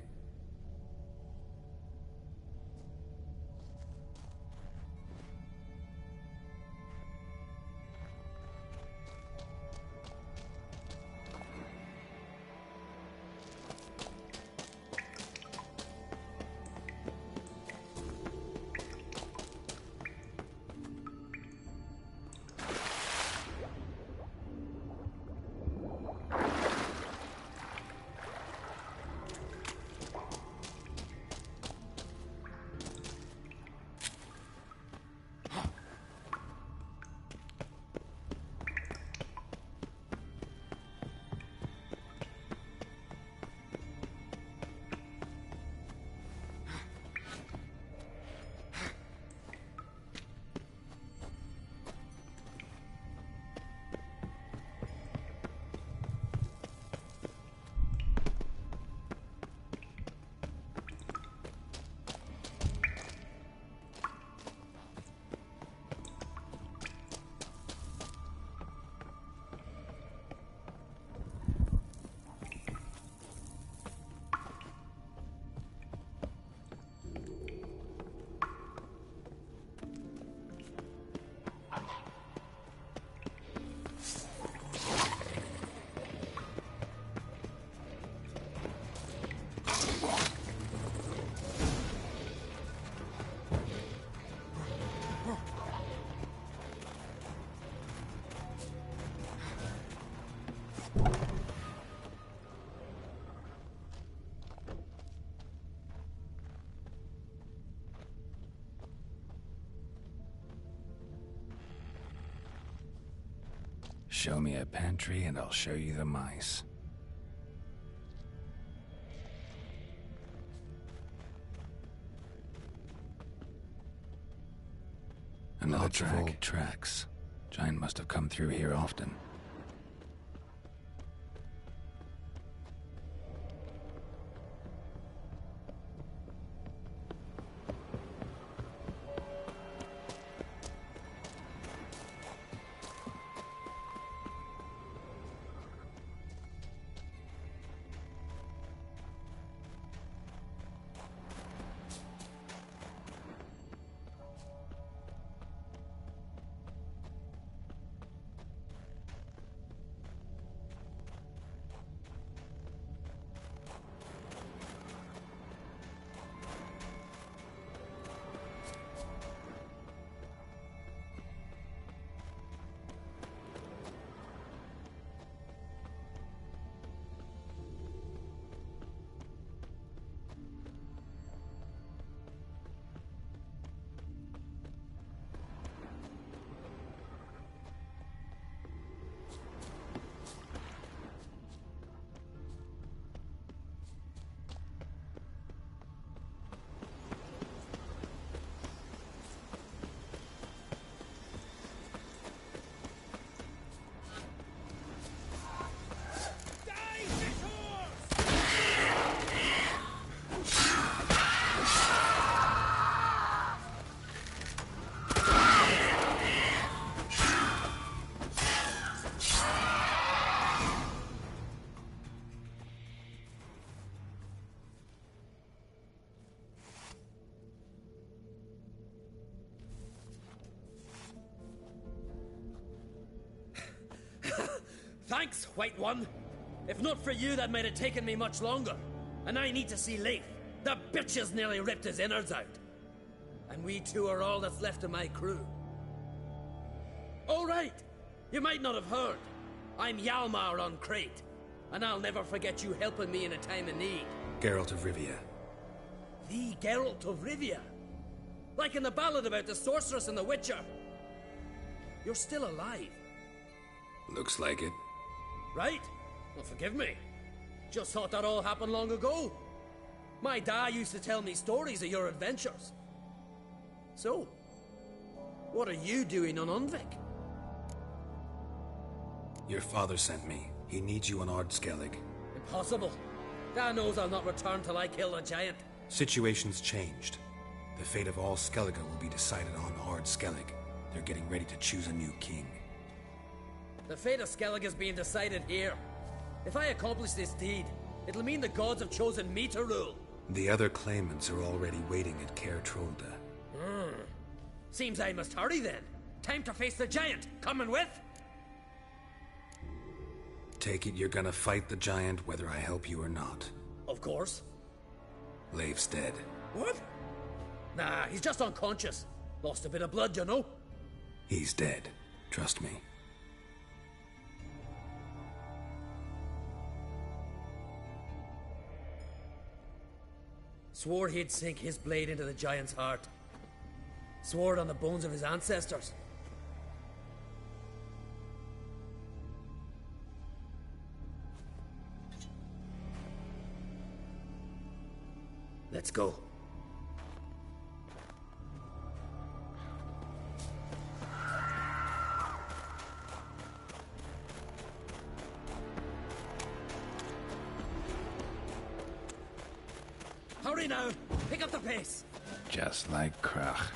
Show me a pantry and I'll show you the mice. Another track. Old tracks. Giant must have come through here often. Thanks, White One. If not for you, that might have taken me much longer. And I need to see Leif. The bitch has nearly ripped his innards out. And we two are all that's left of my crew. All right. You might not have heard. I'm Hjalmar on Crete. And I'll never forget you helping me in a time of need. Geralt of Rivia. The Geralt of Rivia? Like in the ballad about the sorceress and the witcher. You're still alive. Looks like it. Right? Well, forgive me. Just thought that all happened long ago. My dad used to tell me stories of your adventures. So, what are you doing on Unvik? Your father sent me. He needs you on Ard Skellig. Impossible. Dad knows I'll not return till I kill the giant. Situation's changed. The fate of all Skellige will be decided on Ard Skellig. They're getting ready to choose a new king. The fate of Skellig is being decided here. If I accomplish this deed, It'll mean the gods have chosen me to rule. The other claimants are already waiting at Caer Trolda. Seems I must hurry then. Time to face the giant. Coming with? Take it you're gonna fight the giant whether I help you or not. Of course. Leif's dead. What? Nah, he's just unconscious. Lost a bit of blood, you know. He's dead. Trust me. Swore he'd sink his blade into the giant's heart. Swore it on the bones of his ancestors. Let's go. Hurry now! Pick up the pace! Just like Krach.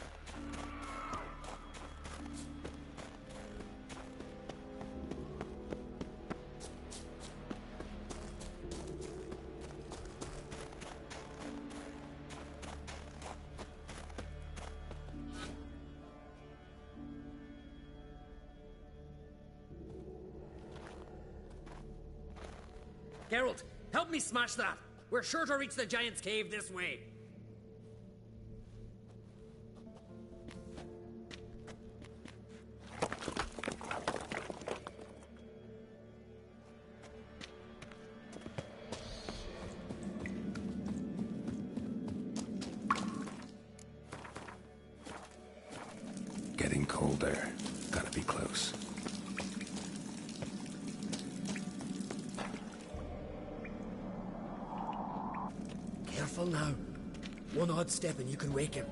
Geralt, help me smash that! We're sure to reach the giant's cave this way. Getting colder. Gotta be close. Careful now. One odd step and you can wake him.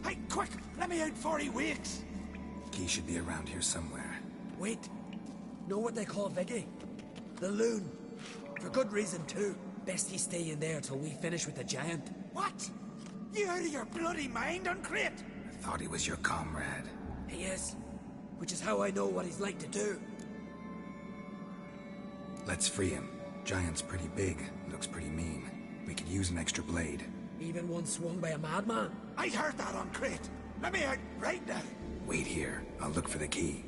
Hey, quick! Let me out before he wakes! Key should be around here somewhere. Wait. Know what they call Viggy? The loon. For good reason, too. Best he stay in there till we finish with the giant. What? You out of your bloody mind, Uncrate? I thought he was your comrade. He is. Which is how I know what he's like to do. Let's free him. Giant's pretty big. Looks pretty mean. We could use an extra blade. Even one swung by a madman. I heard that, Uncrate. Let me out right now. Wait here. I'll look for the key.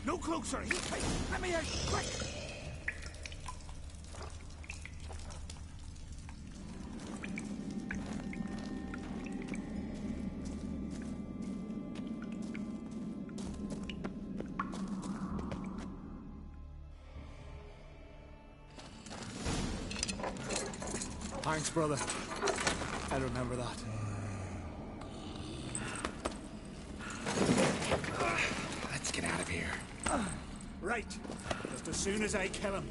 No closer, he's tight. Let me out, quick! Thanks, brother. I remember that. Let's get out of here. Right. Just as soon as I kill him.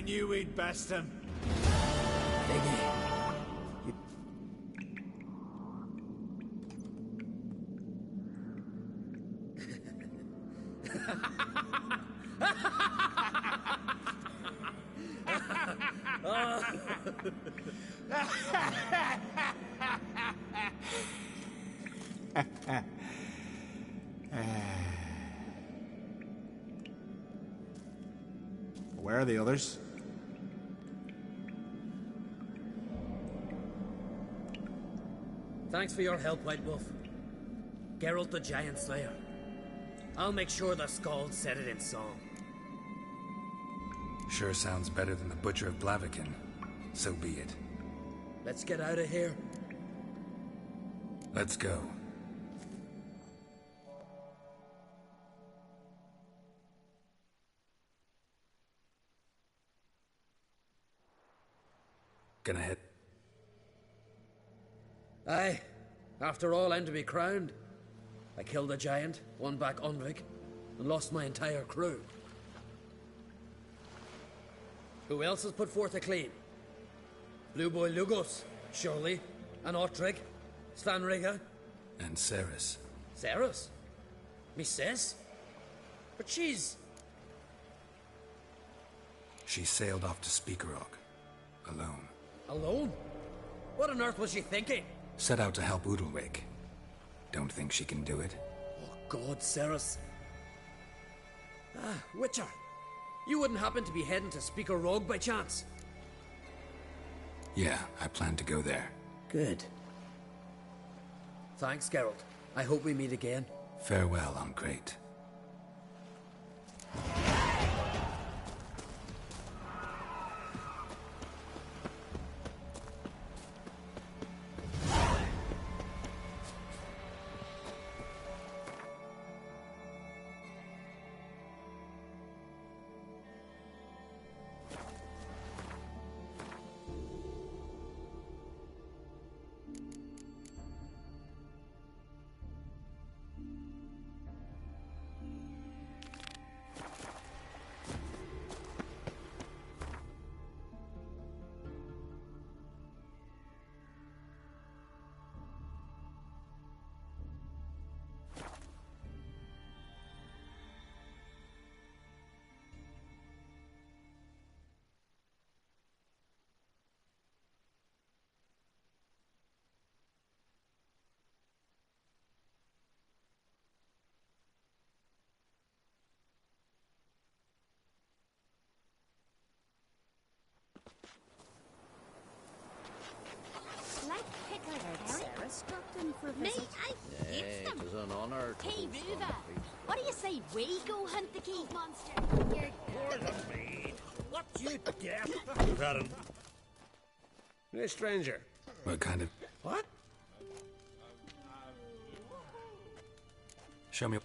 I knew we'd best him. Where are the others? Thanks for your help, White Wolf. Geralt the Giant Slayer. I'll make sure the Scald said it in song. Sure sounds better than the Butcher of Blaviken. So be it. Let's get out of here. Let's go. Gonna head. Aye. After all, I'm to be crowned. I killed a giant, won back Unrig, and lost my entire crew. Who else has put forth a claim? Blue Boy Lugos, surely, and Ottrig, Svanriga. And Ceres. Ceres? Me sis? But she's... She sailed off to Speakerog. Alone. Alone? What on earth was she thinking? Set out to help Udalrig. Don't think she can do it. Oh, God, Ceres. Ah, Witcher. You wouldn't happen to be heading to Speaker Rogue by chance? Yeah, I plan to go there. Good. Thanks, Geralt. I hope we meet again. Farewell, Uncrate. Mate, I hate them. It is an honor to Hey, host Ruva, on a feast. what do you say we go hunt the cave monster? Pardon me. What you get? You've had him. Hey, stranger. What kind of... What? Show me...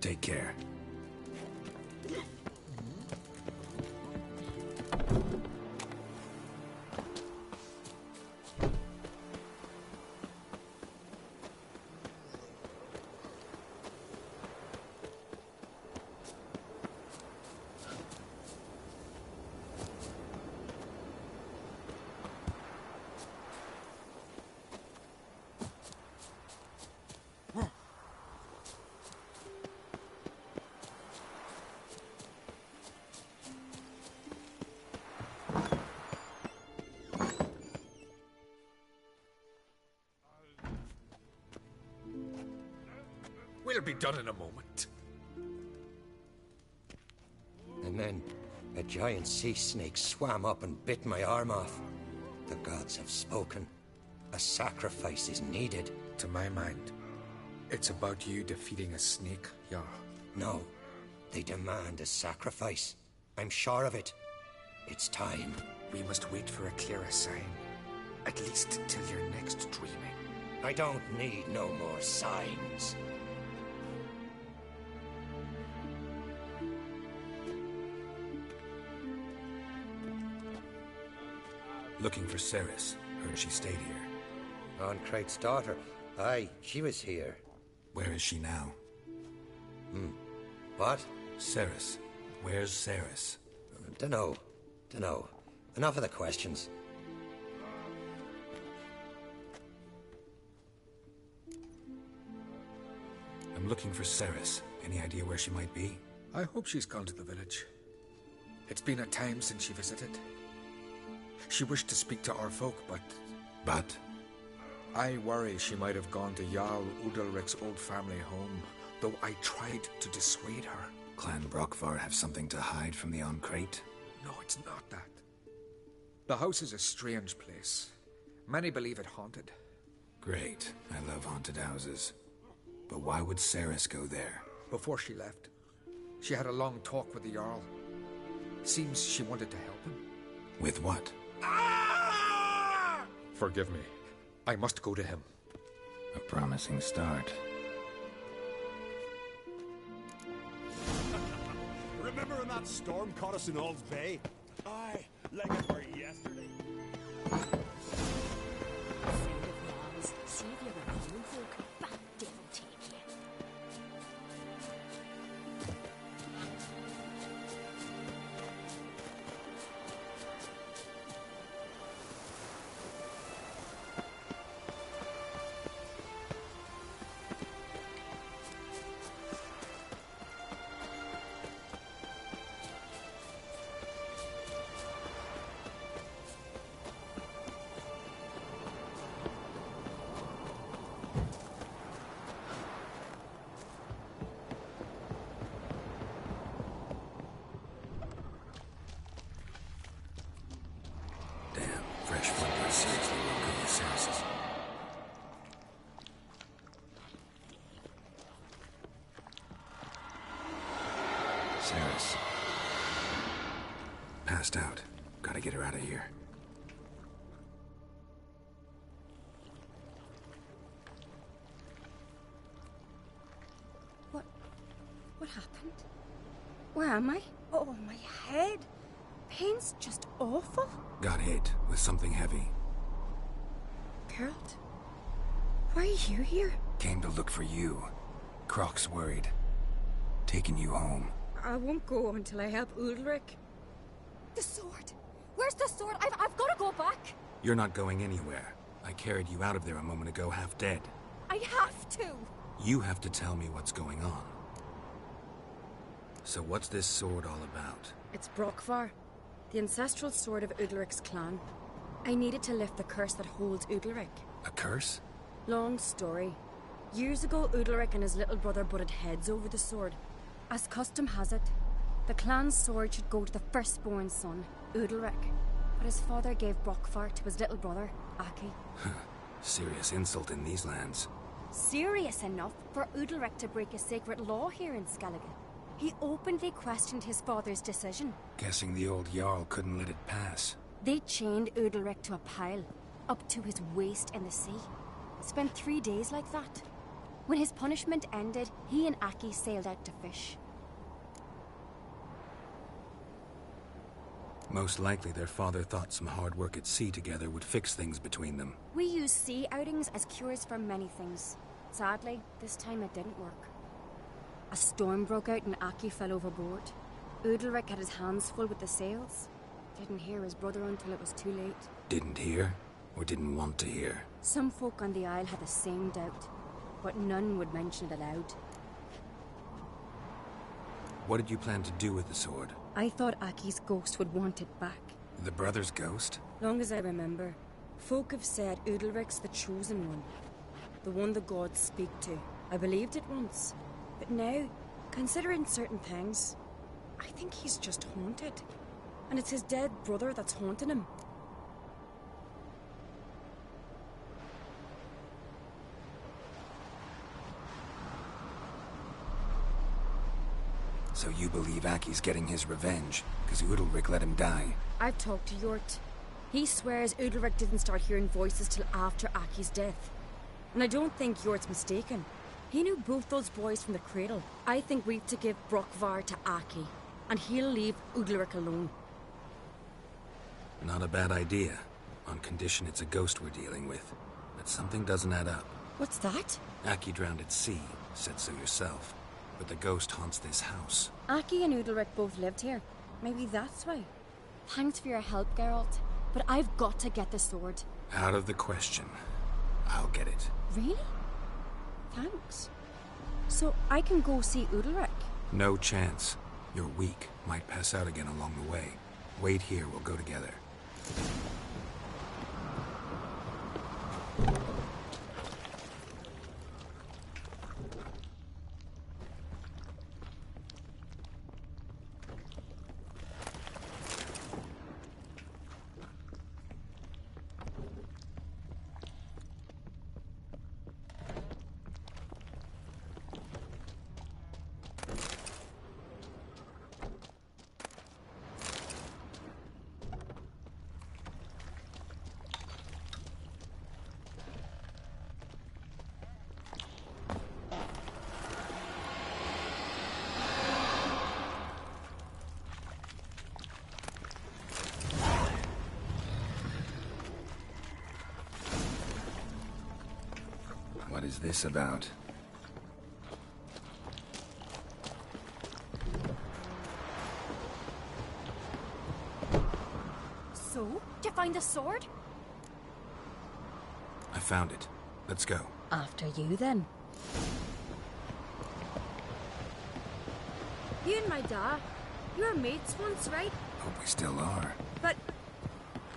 Take care. We'll be done in a moment. And then a giant sea snake swam up and bit my arm off. The gods have spoken. A sacrifice is needed. To my mind, it's about you defeating a snake, Jarl. No, they demand a sacrifice. I'm sure of it. It's time. We must wait for a clearer sign. At least till your next dreaming. I don't need no more signs. Looking for Ceres. Heard she stayed here. Oncrate's daughter. Aye, she was here. Where is she now? What? Ceres. Where's Ceres? Dunno. Enough of the questions. I'm looking for Ceres. Any idea where she might be? I hope she's gone to the village. It's been a time since she visited. She wished to speak to our folk, but... But? I worry she might have gone to Jarl Udalric's old family home, though I tried to dissuade her. Clan Brockvar have something to hide from the Oncrate? No, it's not that. The house is a strange place. Many believe it haunted. Great. I love haunted houses. But why would Ceres go there? Before she left, she had a long talk with the Jarl. Seems she wanted to help him. With what? Forgive me. I must go to him. A promising start. Remember when that storm caught us in Ald's Bay? Aye, like it were yesterday. Save you the common folk. Bad devil take you. Fresh footwear seriously won't go with Ceres's. Ceres. Passed out. Gotta get her out of here. What happened? Where am I? Oh, my head. Pain's just awful. Got hit with something heavy. Geralt? Why are you here? Came to look for you. Croc's worried. Taking you home. I won't go until I help Udalric. The sword! Where's the sword? I've got to go back! You're not going anywhere. I carried you out of there a moment ago half dead. I have to! You have to tell me what's going on. So what's this sword all about? It's Brockvar, the ancestral sword of Udalric's clan. I needed to lift the curse that holds Udalric. A curse? Long story. Years ago, Udalric and his little brother butted heads over the sword. As custom has it, the clan's sword should go to the firstborn son, Udalric. But his father gave Brockvar to his little brother, Aki. Serious insult in these lands. Serious enough for Udalric to break a sacred law here in Skellige. He openly questioned his father's decision. Guessing the old Jarl couldn't let it pass. They chained Udalric to a pile, up to his waist in the sea. Spent 3 days like that. When his punishment ended, he and Aki sailed out to fish. Most likely their father thought some hard work at sea together would fix things between them. We use sea outings as cures for many things. Sadly, this time it didn't work. A storm broke out and Aki fell overboard. Udalric had his hands full with the sails. Didn't hear his brother until it was too late. Didn't hear? Or didn't want to hear? Some folk on the Isle had the same doubt, but none would mention it aloud. What did you plan to do with the sword? I thought Aki's ghost would want it back. The brother's ghost? Long as I remember, folk have said Udalric's the chosen one. The one the gods speak to. I believed it once. But now, considering certain things, I think he's just haunted. And it's his dead brother that's haunting him. So you believe Aki's getting his revenge, because Udalric let him die? I've talked to Yort. He swears Udalric didn't start hearing voices till after Aki's death. And I don't think Yort's mistaken. He knew both those boys from the cradle. I think we've to give Brockvar to Aki, and he'll leave Udalric alone. Not a bad idea. on condition it's a ghost we're dealing with. But something doesn't add up. What's that? Aki drowned at sea, said so yourself. But the ghost haunts this house. Aki and Udalric both lived here. Maybe that's why. Thanks for your help, Geralt. But I've got to get the sword. Out of the question. I'll get it. Really? Thanks. So I can go see Udalric? No chance. You're weak. Might pass out again along the way. Wait here, we'll go together. What is this about? So, did you find the sword? I found it. Let's go. After you, then. You and my dad, you were mates once, right? Hope we still are. But,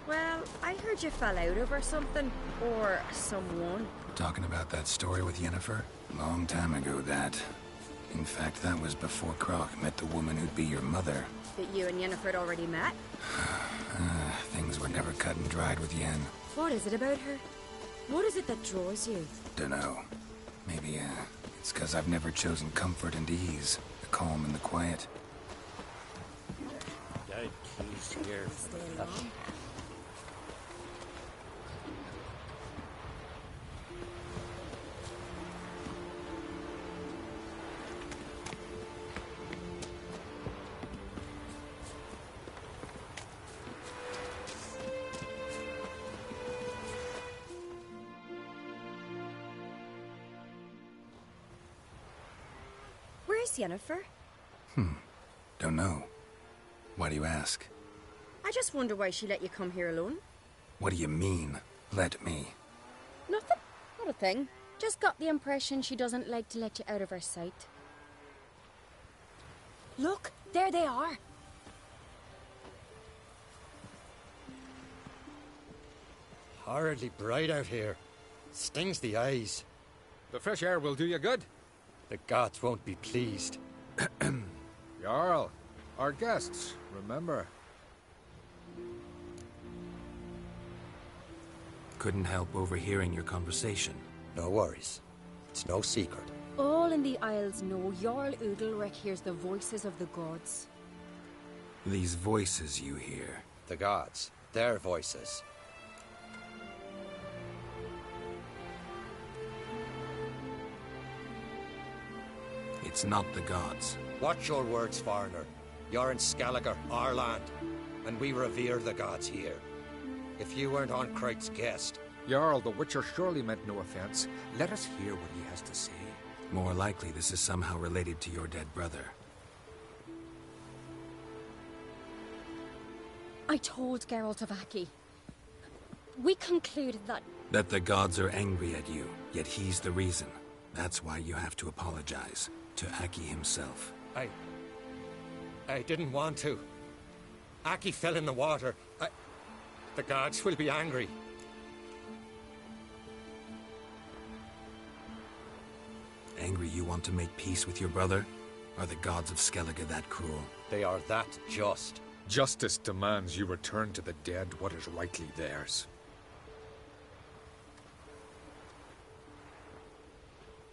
well, I heard you fell out over something. Or someone. Talking about that story with Yennefer? Long time ago, that. In fact, that was before Croc met the woman who'd be your mother. That you and Yennefer had already met? Things were never cut and dried with Yen. What is it about her? What is it that draws you? Dunno. Maybe, it's 'cause I've never chosen comfort and ease. The calm and the quiet. Dead keys here for the flush. Where's Yennefer? Don't know. Why do you ask? I just wonder why she let you come here alone. What do you mean, let me? Nothing. Not a thing. Just got the impression she doesn't like to let you out of her sight. Look, there they are. Horridly bright out here. Stings the eyes. The fresh air will do you good. The gods won't be pleased. Jarl, our guests, remember. Couldn't help overhearing your conversation. No worries. It's no secret. All in the Isles know Jarl Udalric hears the voices of the gods. These voices you hear. The gods. Their voices. It's not the gods. Watch your words, foreigner. You're in Skellige, our land, and we revere the gods here. If you weren't on Kright's guest... Jarl, the Witcher surely meant no offense. Let us hear what he has to say. More likely this is somehow related to your dead brother. I told Geralt of Aki. We concluded that... That the gods are angry at you, yet he's the reason. That's why you have to apologize. To Aki himself. I didn't want to. Aki fell in the water. The gods will be angry. Angry you want to make peace with your brother? Are the gods of Skellige that cruel? They are that just. Justice demands you return to the dead what is rightly theirs.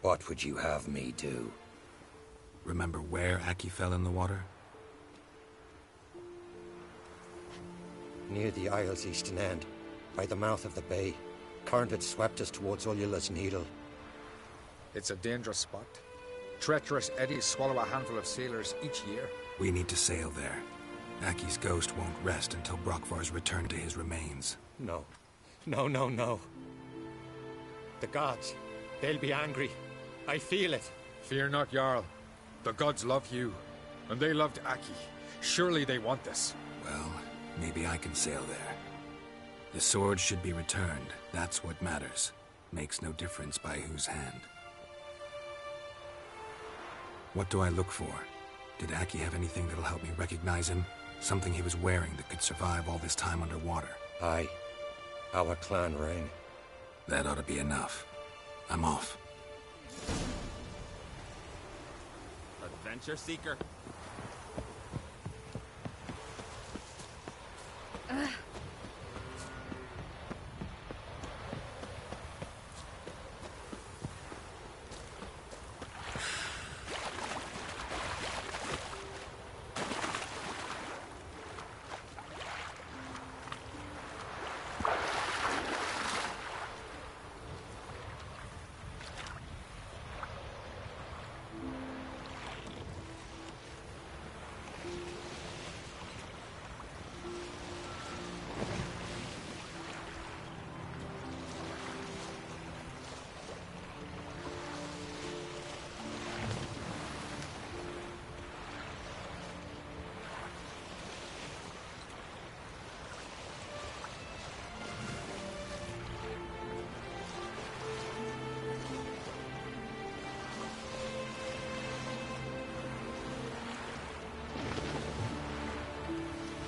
What would you have me do? Remember where Aki fell in the water? Near the Isle's eastern end, by the mouth of the bay. Current had swept us towards Ullula's Needle. It's a dangerous spot. Treacherous eddies swallow a handful of sailors each year. We need to sail there. Aki's ghost won't rest until Brokvar's returned to his remains. No. No, no, no. The gods, they'll be angry. I feel it. Fear not, Jarl. The gods love you, and they loved Aki. Surely they want this. Well, maybe I can sail there. The sword should be returned. That's what matters. Makes no difference by whose hand. What do I look for? Did Aki have anything that'll help me recognize him? Something he was wearing that could survive all this time underwater? Aye. Our clan ring. That ought to be enough. I'm off. Adventure seeker.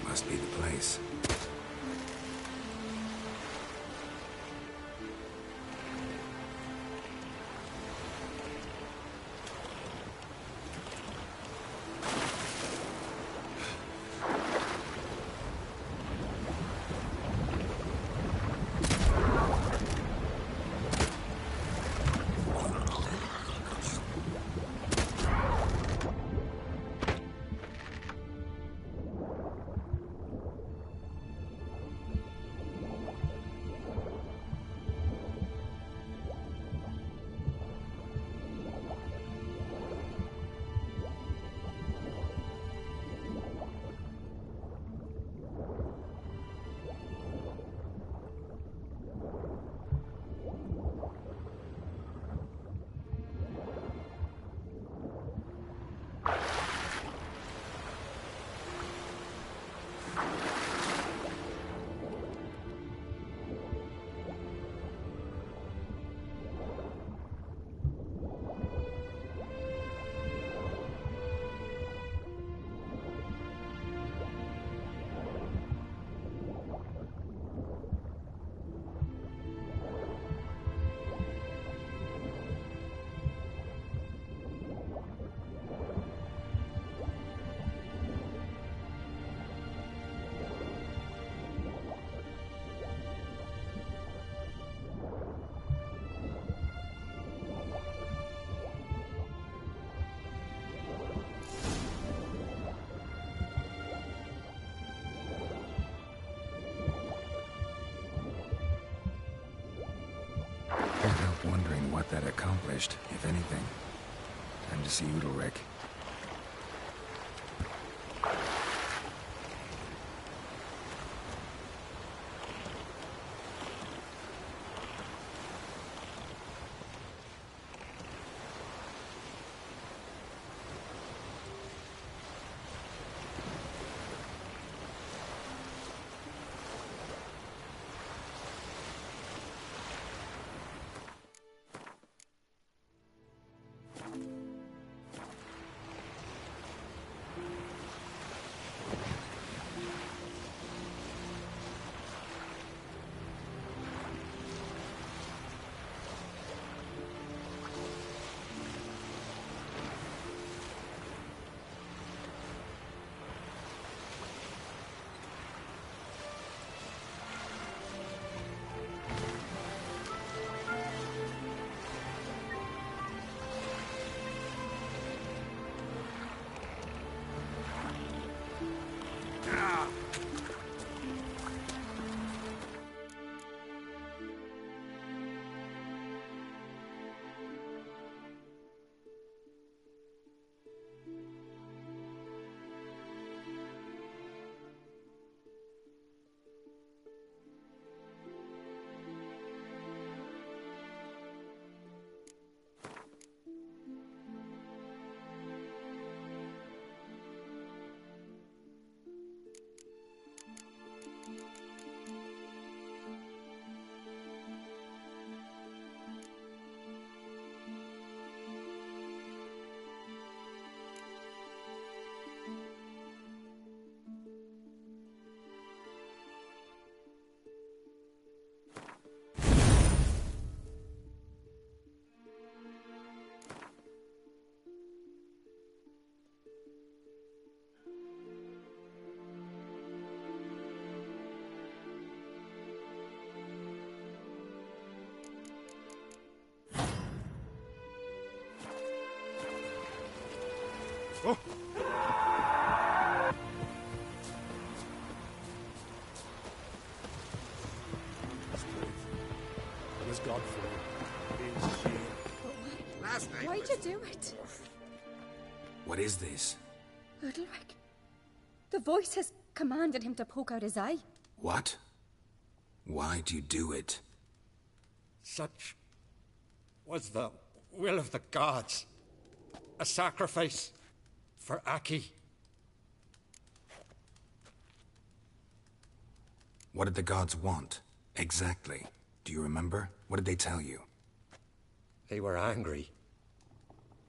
Must be the place. Can't help wondering what that accomplished, if anything. Time to see Udalryk. Oh. What is God for? Is she? Last night. Why'd you do it? What is this? Udalric. The voice has commanded him to poke out his eye. What? Why do you do it? Such was the will of the gods. A sacrifice for Aki. What did the gods want? Exactly. Do you remember? What did they tell you? They were angry.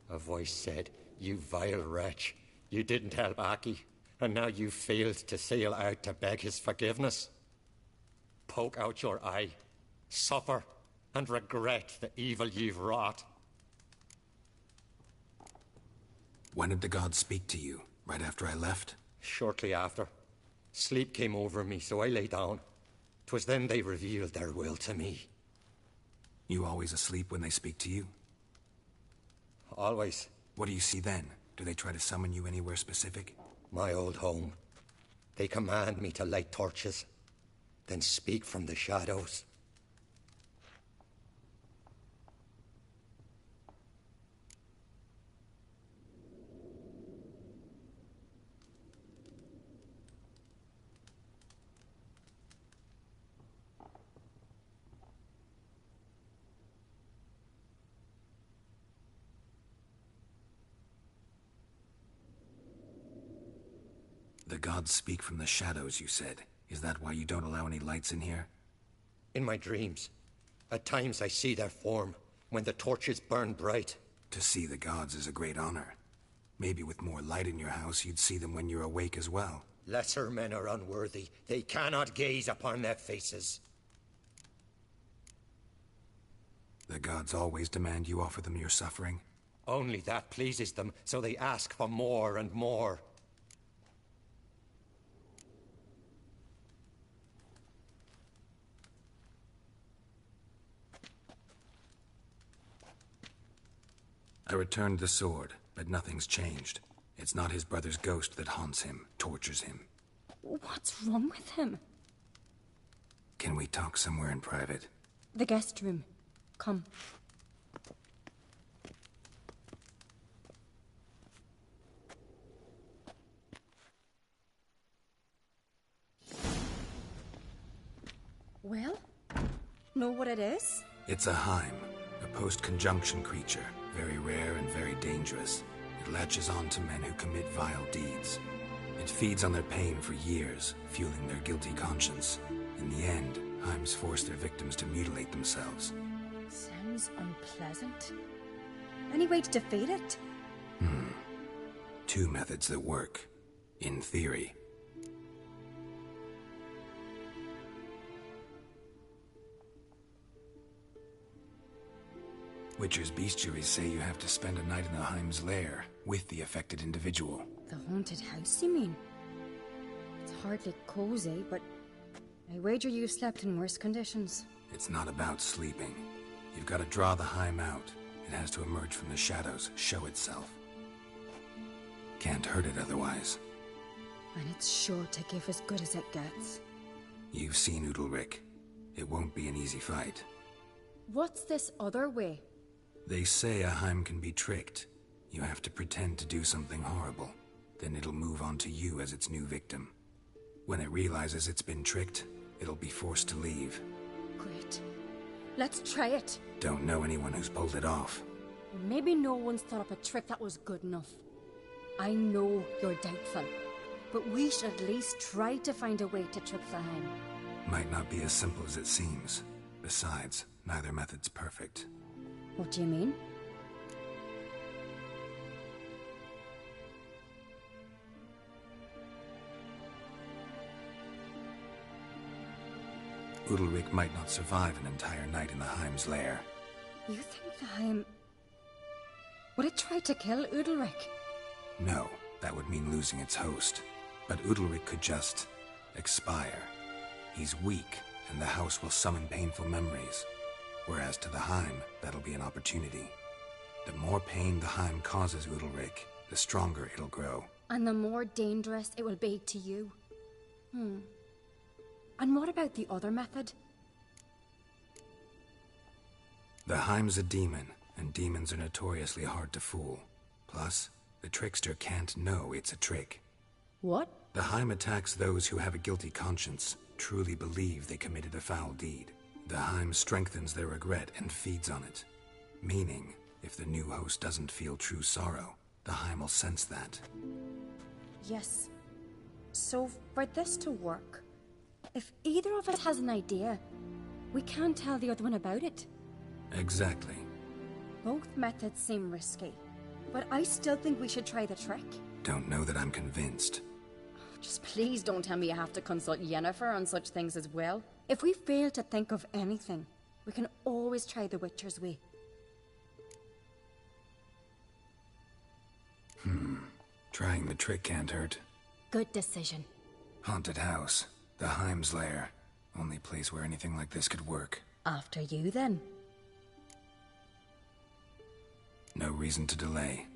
A voice said, "You vile wretch. You didn't help Aki, and now you failed to sail out to beg his forgiveness. Poke out your eye, suffer, and regret the evil you've wrought." When did the gods speak to you? Right after I left? Shortly after. Sleep came over me, so I lay down. 'Twas then they revealed their will to me. You always asleep when they speak to you? Always. What do you see then? Do they try to summon you anywhere specific? My old home. They command me to light torches, then speak from the shadows. The gods speak from the shadows, you said. Is that why you don't allow any lights in here? In my dreams, at times I see their form, when the torches burn bright. To see the gods is a great honor. Maybe with more light in your house, you'd see them when you're awake as well. Lesser men are unworthy. They cannot gaze upon their faces. The gods always demand you offer them your suffering? Only that pleases them, so they ask for more and more. I returned the sword, but nothing's changed. It's not his brother's ghost that haunts him, tortures him. What's wrong with him? Can we talk somewhere in private? The guest room. Come. Well, know what it is? It's a Heim, a post-conjunction creature. Very rare and very dangerous. It latches on to men who commit vile deeds. It feeds on their pain for years, fueling their guilty conscience. In the end, Heims force their victims to mutilate themselves. Sounds unpleasant. Any way to defeat it? Two methods that work. In theory. Witcher's bestiaries say you have to spend a night in the Heim's lair with the affected individual. The haunted house, you mean? It's hardly cozy, but I wager you've slept in worse conditions. It's not about sleeping. You've got to draw the Heim out. It has to emerge from the shadows, show itself. Can't hurt it otherwise. And it's sure to give as good as it gets. You've seen Udalric. It won't be an easy fight. What's this other way? They say a Heim can be tricked. You have to pretend to do something horrible. Then it'll move on to you as its new victim. When it realizes it's been tricked, it'll be forced to leave. Great. Let's try it. Don't know anyone who's pulled it off. Maybe no one's thought up a trick that was good enough. I know you're doubtful, but we should at least try to find a way to trick the Heim. Might not be as simple as it seems. Besides, neither method's perfect. What do you mean? Udalric might not survive an entire night in the Heim's lair. You think the Heim... would it try to kill Udalric? No, that would mean losing its host. But Udalric could just... expire. He's weak, and the house will summon painful memories. Whereas to the Heim, that'll be an opportunity. The more pain the Heim causes Udalric, the stronger it'll grow. And the more dangerous it will be to you. And what about the other method? The Heim's a demon, and demons are notoriously hard to fool. Plus, the trickster can't know it's a trick. What? The Heim attacks those who have a guilty conscience, truly believe they committed a foul deed. The Heim strengthens their regret and feeds on it. Meaning, if the new host doesn't feel true sorrow, the Heim will sense that. Yes. So, for this to work, if either of us has an idea, we can't tell the other one about it. Exactly. Both methods seem risky, but I still think we should try the trick. Don't know that I'm convinced. Just please don't tell me you have to consult Yennefer on such things as well. If we fail to think of anything, we can always try the Witcher's way. Trying the trick can't hurt. Good decision. Haunted house. The Heim's lair. Only place where anything like this could work. After you, then. No reason to delay.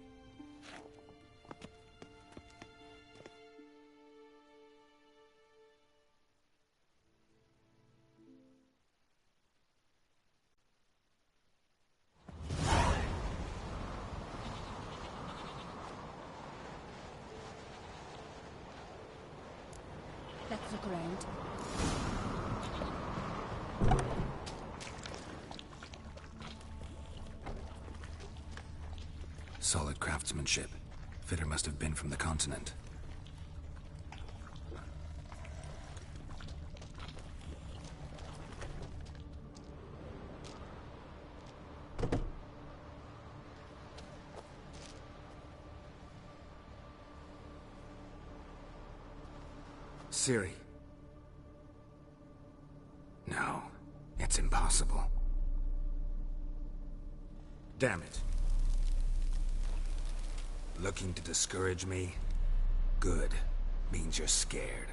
Let's look around. Solid craftsmanship. Fitter must have been from the continent. Ciri. No, it's impossible. Damn it. Looking to discourage me? Good. Means you're scared.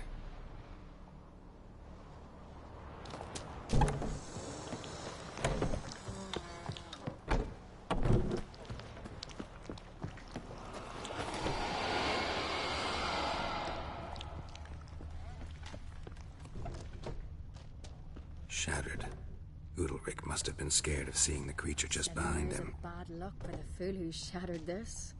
Shattered. Udalryk must have been scared of seeing the creature just behind him. Bad luck for the fool who shattered this.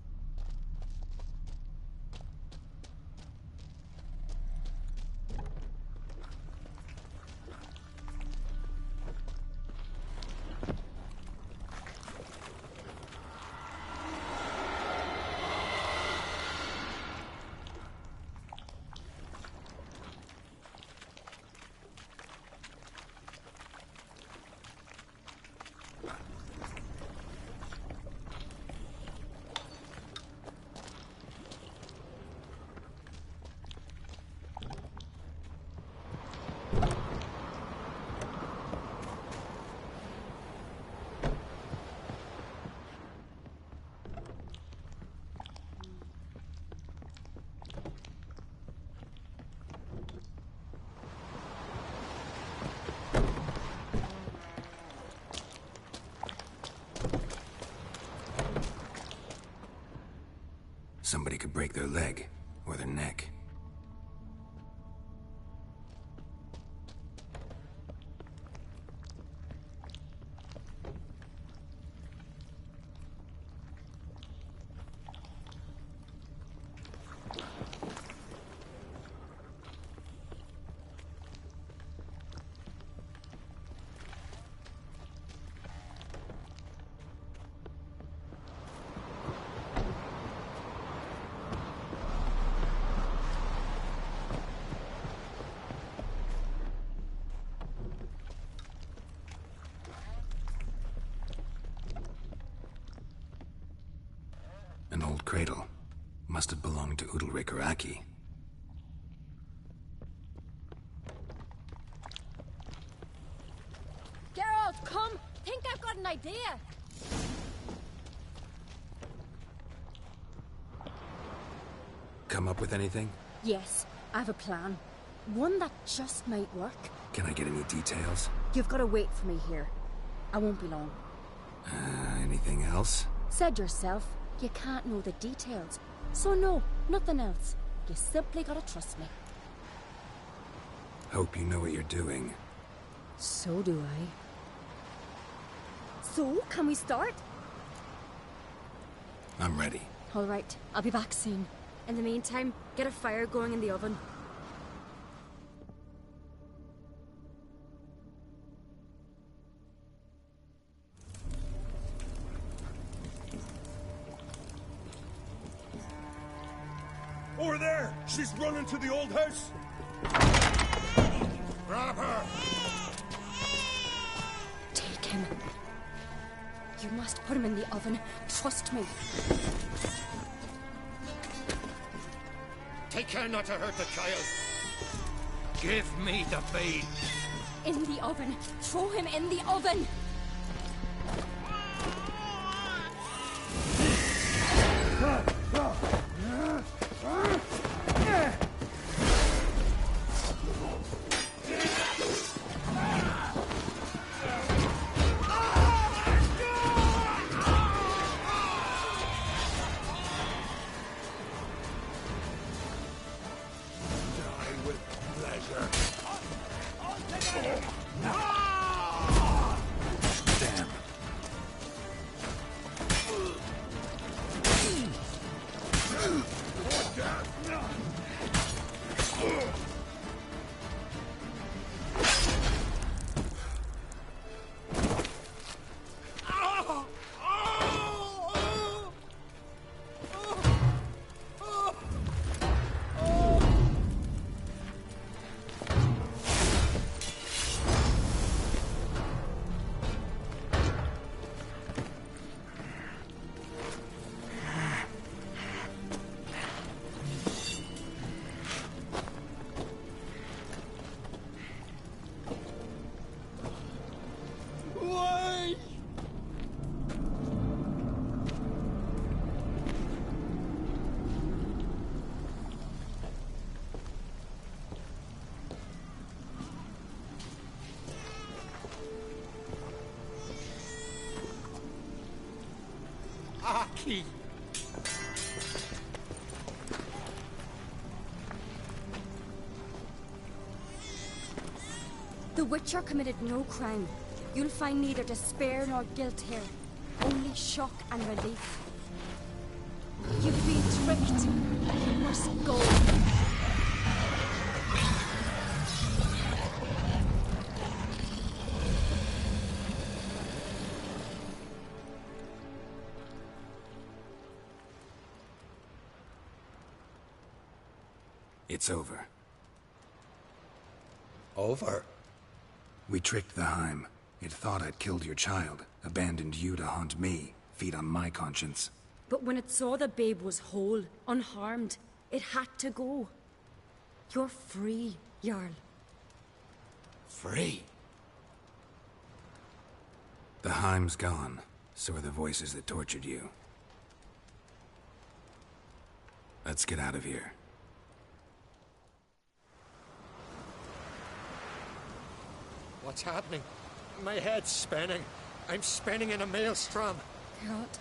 Somebody could break their leg, or their neck. An old cradle. Must have belonged to Udalryk or Aki. Geralt, come! Think I've got an idea! Come up with anything? Yes, I have a plan. One that just might work. Can I get any details? You've got to wait for me here. I won't be long. Anything else? Said yourself. You can't know the details. So no, nothing else. You simply gotta trust me. Hope you know what you're doing. So do I. So, can we start? I'm ready. All right, I'll be back soon. In the meantime, get a fire going in the oven. Over there! She's running to the old house! Grab her! Take him. You must put him in the oven. Trust me. Take care not to hurt the child. Give me the babe. In the oven. Throw him in the oven. Aki! The Witcher committed no crime. You'll find neither despair nor guilt here. Only shock and relief. You've been tricked. You must go. It's over. Over? We tricked the Heim. It thought I'd killed your child, abandoned you to haunt me, feed on my conscience. But when it saw the babe was whole, unharmed, it had to go. You're free, Jarl. Free? The Heim's gone, so are the voices that tortured you. Let's get out of here. What's happening? My head's spinning. I'm spinning in a maelstrom. Geralt,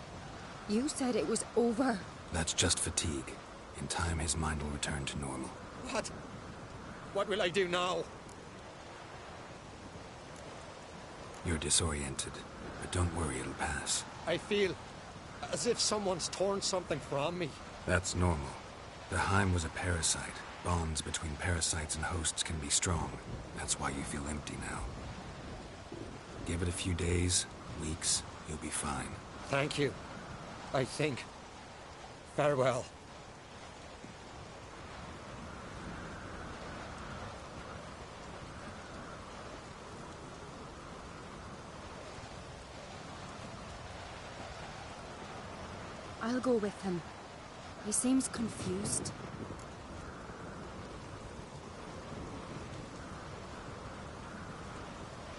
you said it was over. That's just fatigue. In time, his mind will return to normal. What? What will I do now? You're disoriented, but don't worry, it'll pass. I feel as if someone's torn something from me. That's normal. The Heim was a parasite. Bonds between parasites and hosts can be strong. That's why you feel empty now. Give it a few days, weeks, you'll be fine. Thank you. I think. Farewell. I'll go with him. He seems confused.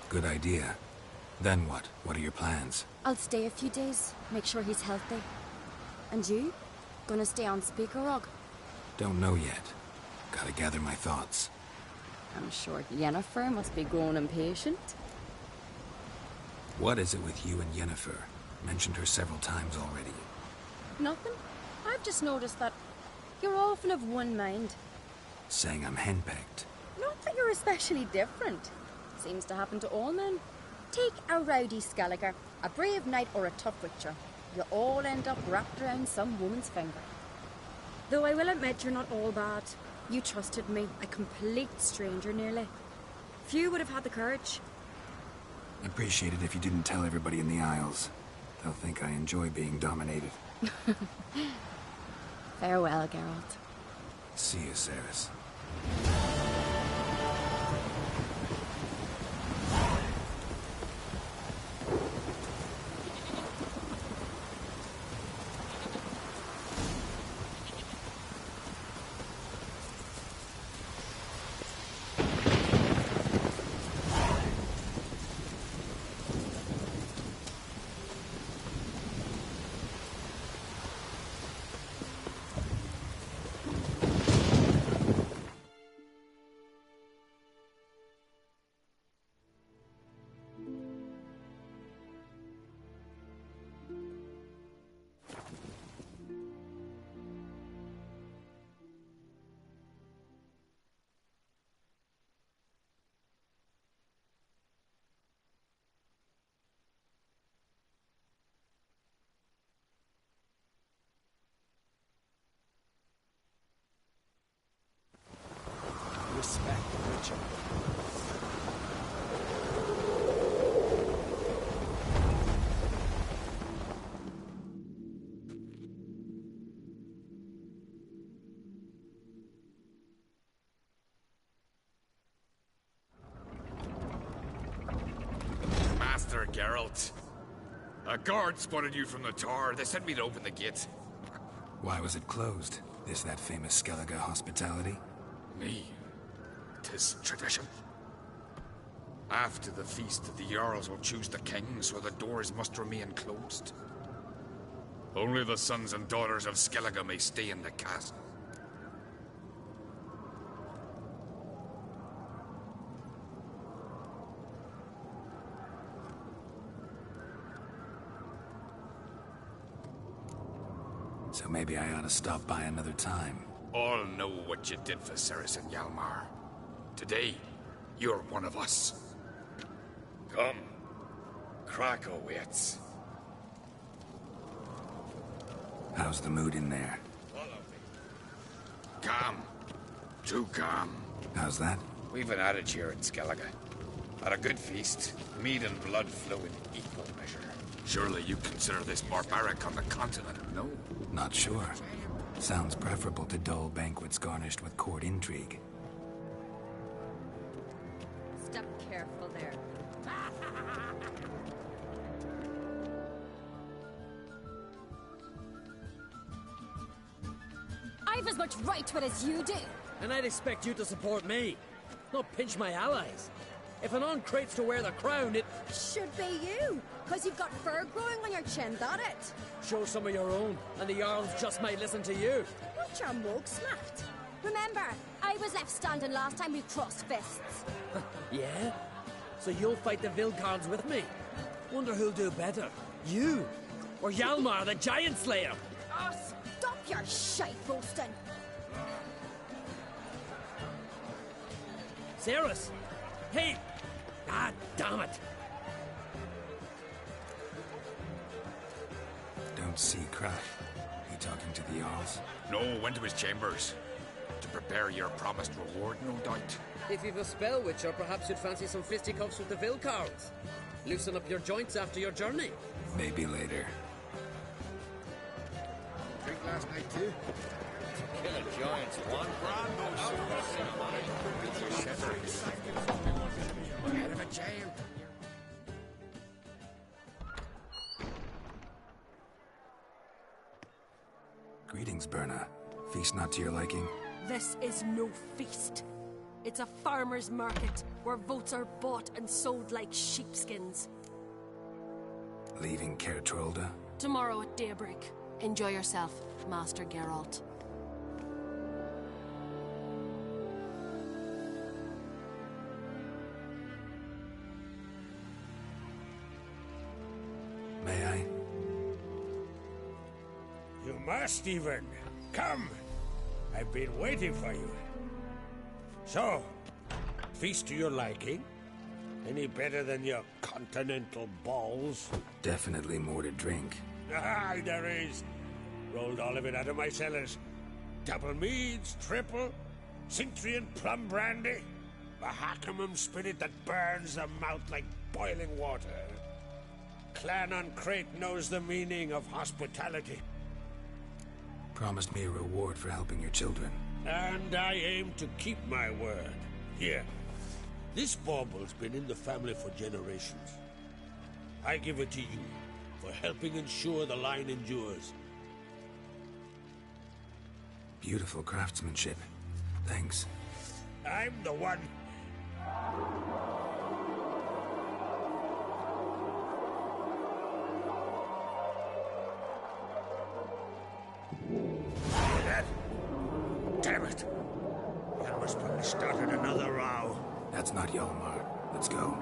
Good idea. Then what? What are your plans? I'll stay a few days, make sure he's healthy. And you? Gonna stay on Speakerog? Don't know yet. Gotta gather my thoughts. I'm sure Yennefer must be growing impatient. What is it with you and Yennefer? Mentioned her several times already. Nothing. I've just noticed that you're often of one mind. Saying I'm henpecked. Not that you're especially different. Seems to happen to all men. Take a rowdy Skelliger, a brave knight or a tough witcher. You all end up wrapped around some woman's finger. Though I will admit you're not all bad. You trusted me, a complete stranger nearly. Few would have had the courage. Appreciate it if you didn't tell everybody in the Isles. They'll think I enjoy being dominated. Farewell, Geralt. See you, Cerys. Respect the Witcher. Master Geralt. A guard spotted you from the tower. They sent me to open the gate. Why was it closed? Is that famous Skellige hospitality? Me? 'Tis tradition. After the feast, the Jarls will choose the king, so the doors must remain closed. Only the sons and daughters of Skellige may stay in the castle. So maybe I ought to stop by another time. All know what you did for Cerys and Hjalmar. Today, you're one of us. Come. Krakow waits. How's the mood in there? Calm. Too calm. How's that? We've an adage here in Skellige. At a good feast, mead and blood flow in equal measure. Surely you consider this barbaric on the continent, no? Not sure. Sounds preferable to dull banquets garnished with court intrigue. Step careful there. I've as much right to it as you do. And I'd expect you to support me, not pinch my allies. If an uncrate's to wear the crown, it should be you, because you've got fur growing on your chin, that it? Show some of your own, and the Jarls just might listen to you. What your mug smacked? Remember, I was left standing last time we crossed fists. Yeah? So you'll fight the Vilcards with me? Wonder who'll do better, you or Hjalmar the Giant Slayer? Oh, stop your shite boasting! Cerys! Hey! Ah, damn it! Don't see Kraft. He talking to the Jarls? No, went to his chambers. To prepare your promised reward, no doubt. If you've a spell, Witcher, perhaps you'd fancy some fisticuffs with the Vilcards. Loosen up your joints after your journey. Maybe later. Drink last night, too? Kill a giant's one. Head of a giant. Greetings, Berna. Feast not to your liking? This is no feast. It's a farmer's market where votes are bought and sold like sheepskins. Leaving Caer Trolda? Tomorrow at daybreak. Enjoy yourself, Master Geralt. May I? You huh, Stephen? Come. I've been waiting for you. So, feast to your liking? Any better than your continental balls? Definitely more to drink. Ah, there is. Rolled all of it out of my cellars. Double meads, triple, Cintrian plum brandy, a Hackamum spirit that burns the mouth like boiling water. Clan on Crate knows the meaning of hospitality. Promised me a reward for helping your children. And I aim to keep my word. Here. This bauble's been in the family for generations. I give it to you for helping ensure the line endures. Beautiful craftsmanship. Thanks. I'm the one. Hear that? Damn it! Hjalmar's probably started another row. That's not Hjalmar. Let's go.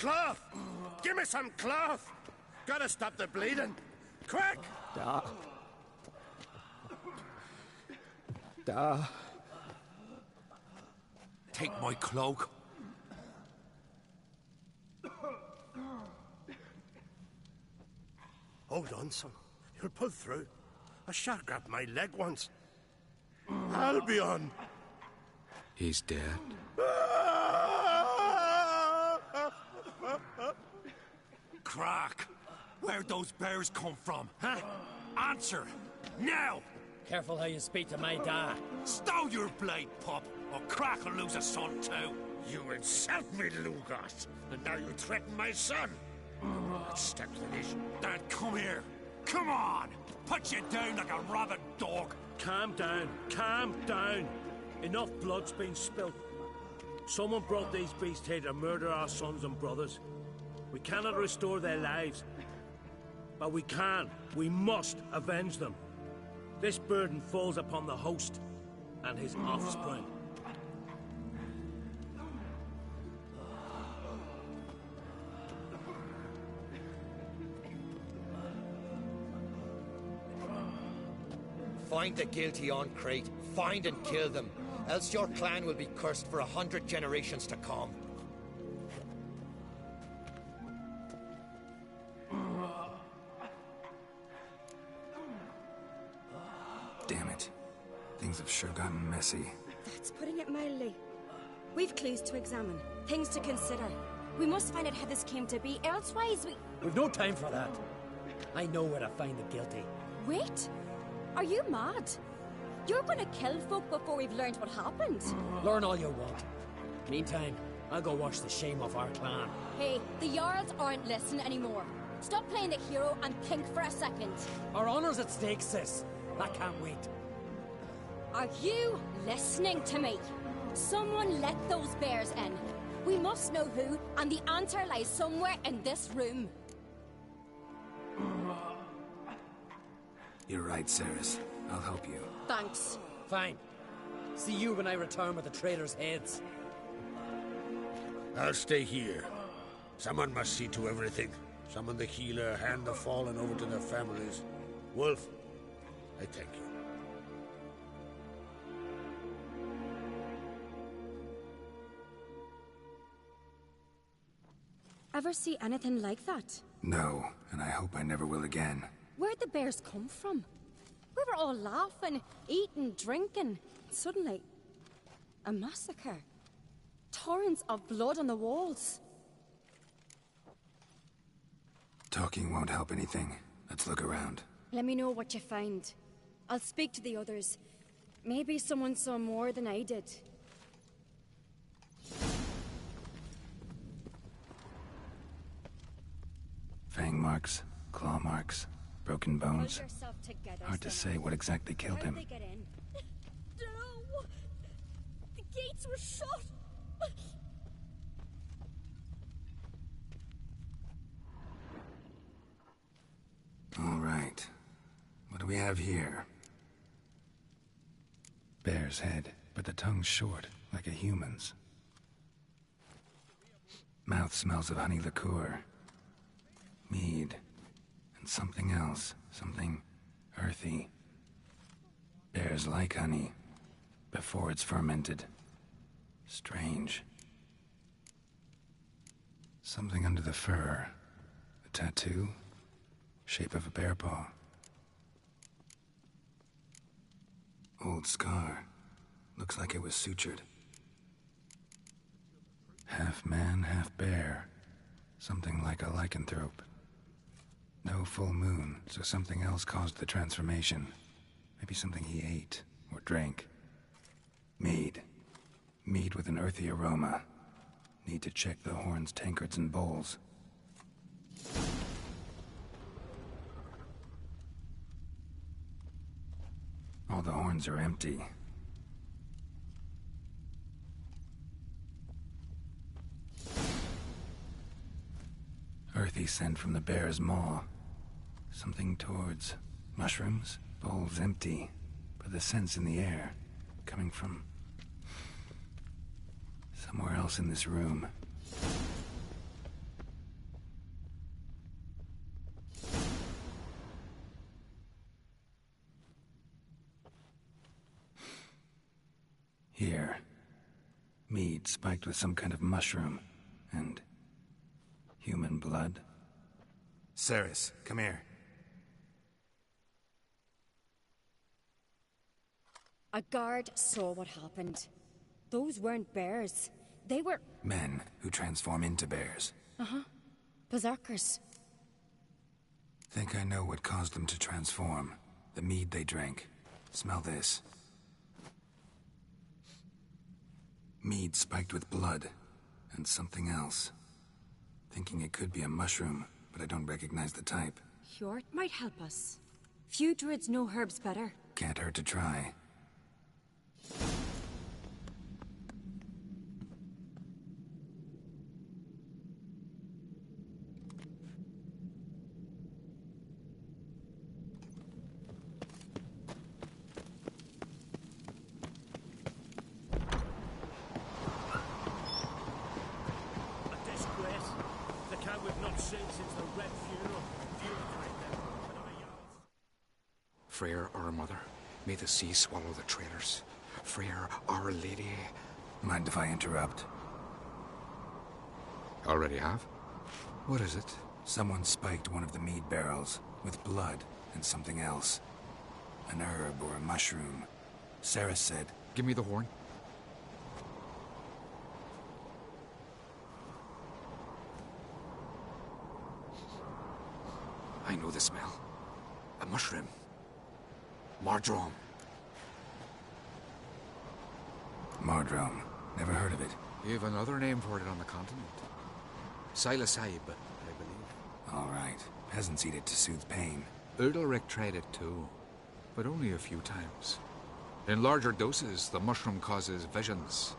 Cloth! Give me some cloth! Gotta stop the bleeding! Quick! Take my cloak. Hold on, son. You'll pull through. A shark grabbed my leg once. Albion! He's dead. Crack! Where'd those bears come from? Huh? Answer! Now! Careful how you speak to my dad. Stow your blade, pup, or Crack will lose a son too. You insult me, Lugot, and now you threaten my son. Let's step to this. Dad, come here. Come on! Put you down like a rabid dog. Calm down. Calm down. Enough blood's been spilt. Someone brought these beasts here to murder our sons and brothers. We cannot restore their lives. But we can. We must avenge them. This burden falls upon the host and his offspring. Find the guilty on Crate. Find and kill them. Else your clan will be cursed for 100 generations to come. Damn it. Things have sure gotten messy. That's putting it mildly. We've clues to examine, things to consider. We must find out how this came to be, elsewise We've no time for that. I know where to find the guilty. Wait! Are you mad? You're gonna kill folk before we've learned what happened? Learn all you want. Meantime, I'll go wash the shame off our clan. Hey, the Jarls aren't listening anymore. Stop playing the hero and think for a second. Our honor's at stake, sis. That can't wait. Are you listening to me? Someone let those bears in. We must know who, and the answer lies somewhere in this room. You're right, Cerys. I'll help you. Thanks. Fine. See you when I return with the traitors' heads. I'll stay here. Someone must see to everything. Summon the healer, hand the fallen over to their families. Wolf, I thank you. Ever see anything like that? No, and I hope I never will again. Where'd the bears come from? We were all laughing, eating, drinking. Suddenly, a massacre. Torrents of blood on the walls. Talking won't help anything. Let's look around. Let me know what you find. I'll speak to the others. Maybe someone saw more than I did. Fang marks, claw marks, broken bones. Pull yourself together, Hard to say what exactly killed How'd him. they get in? No! The gates were shut! All right. What do we have here? Bear's head, but the tongue's short, like a human's. Mouth smells of honey liqueur. Mead. And something else. Something earthy. Bears like honey. Before it's fermented. Strange. Something under the fur. A tattoo? Shape of a bear paw. Old scar. Looks like it was sutured. Half man, half bear. Something like a lycanthrope. No full moon, so something else caused the transformation. Maybe something he ate or drank. Mead. Mead with an earthy aroma. Need to check the horns, tankards, and bowls. All the horns are empty. Earthy scent from the bear's maw. Something towards mushrooms. Bowls empty, but the scent's in the air. Coming from somewhere else in this room. Here. Mead spiked with some kind of mushroom. And human blood. Ceres, come here. A guard saw what happened. Those weren't bears. They were... Men who transform into bears. Uh-huh. Berserkers. Think I know what caused them to transform. The mead they drank. Smell this. Mead spiked with blood. And something else. Thinking it could be a mushroom, but I don't recognize the type. Hjort might help us. Few druids know herbs better. Can't hurt to try. Freyr, our mother, may the sea swallow the traitors. Freyr, our lady. Mind if I interrupt? Already have? What is it? Someone spiked one of the mead barrels with blood and something else. An herb or a mushroom. Ceres said... Give me the horn. I know the smell. A mushroom. Mardrome. Mardrome. Never heard of it. You have another name for it on the continent. Psilocybe, I believe. All right. Peasants eat it to soothe pain. Udalric tried it too, but only a few times. In larger doses, the mushroom causes visions,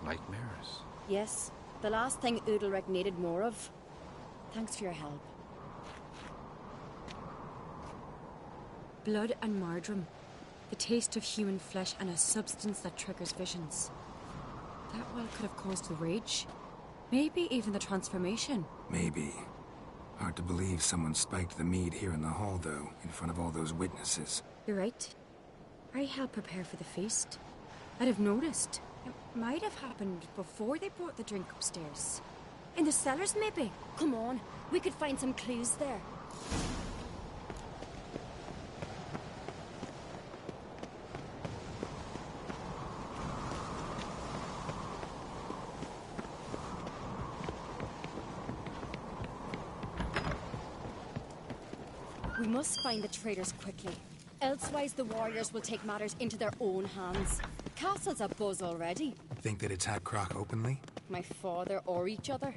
nightmares. Yes, the last thing Udalric needed more of. Thanks for your help. Blood and Mardrome. The taste of human flesh and a substance that triggers visions. That well could have caused the rage. Maybe even the transformation. Maybe. Hard to believe someone spiked the mead here in the hall, though, in front of all those witnesses. You're right. I helped prepare for the feast. I'd have noticed. It might have happened before they brought the drink upstairs. In the cellars, maybe? Come on, we could find some clues there. We must find the traitors quickly. Elsewise, the warriors will take matters into their own hands. Castle's abuzz already. Think that attack Croc openly? My father or each other.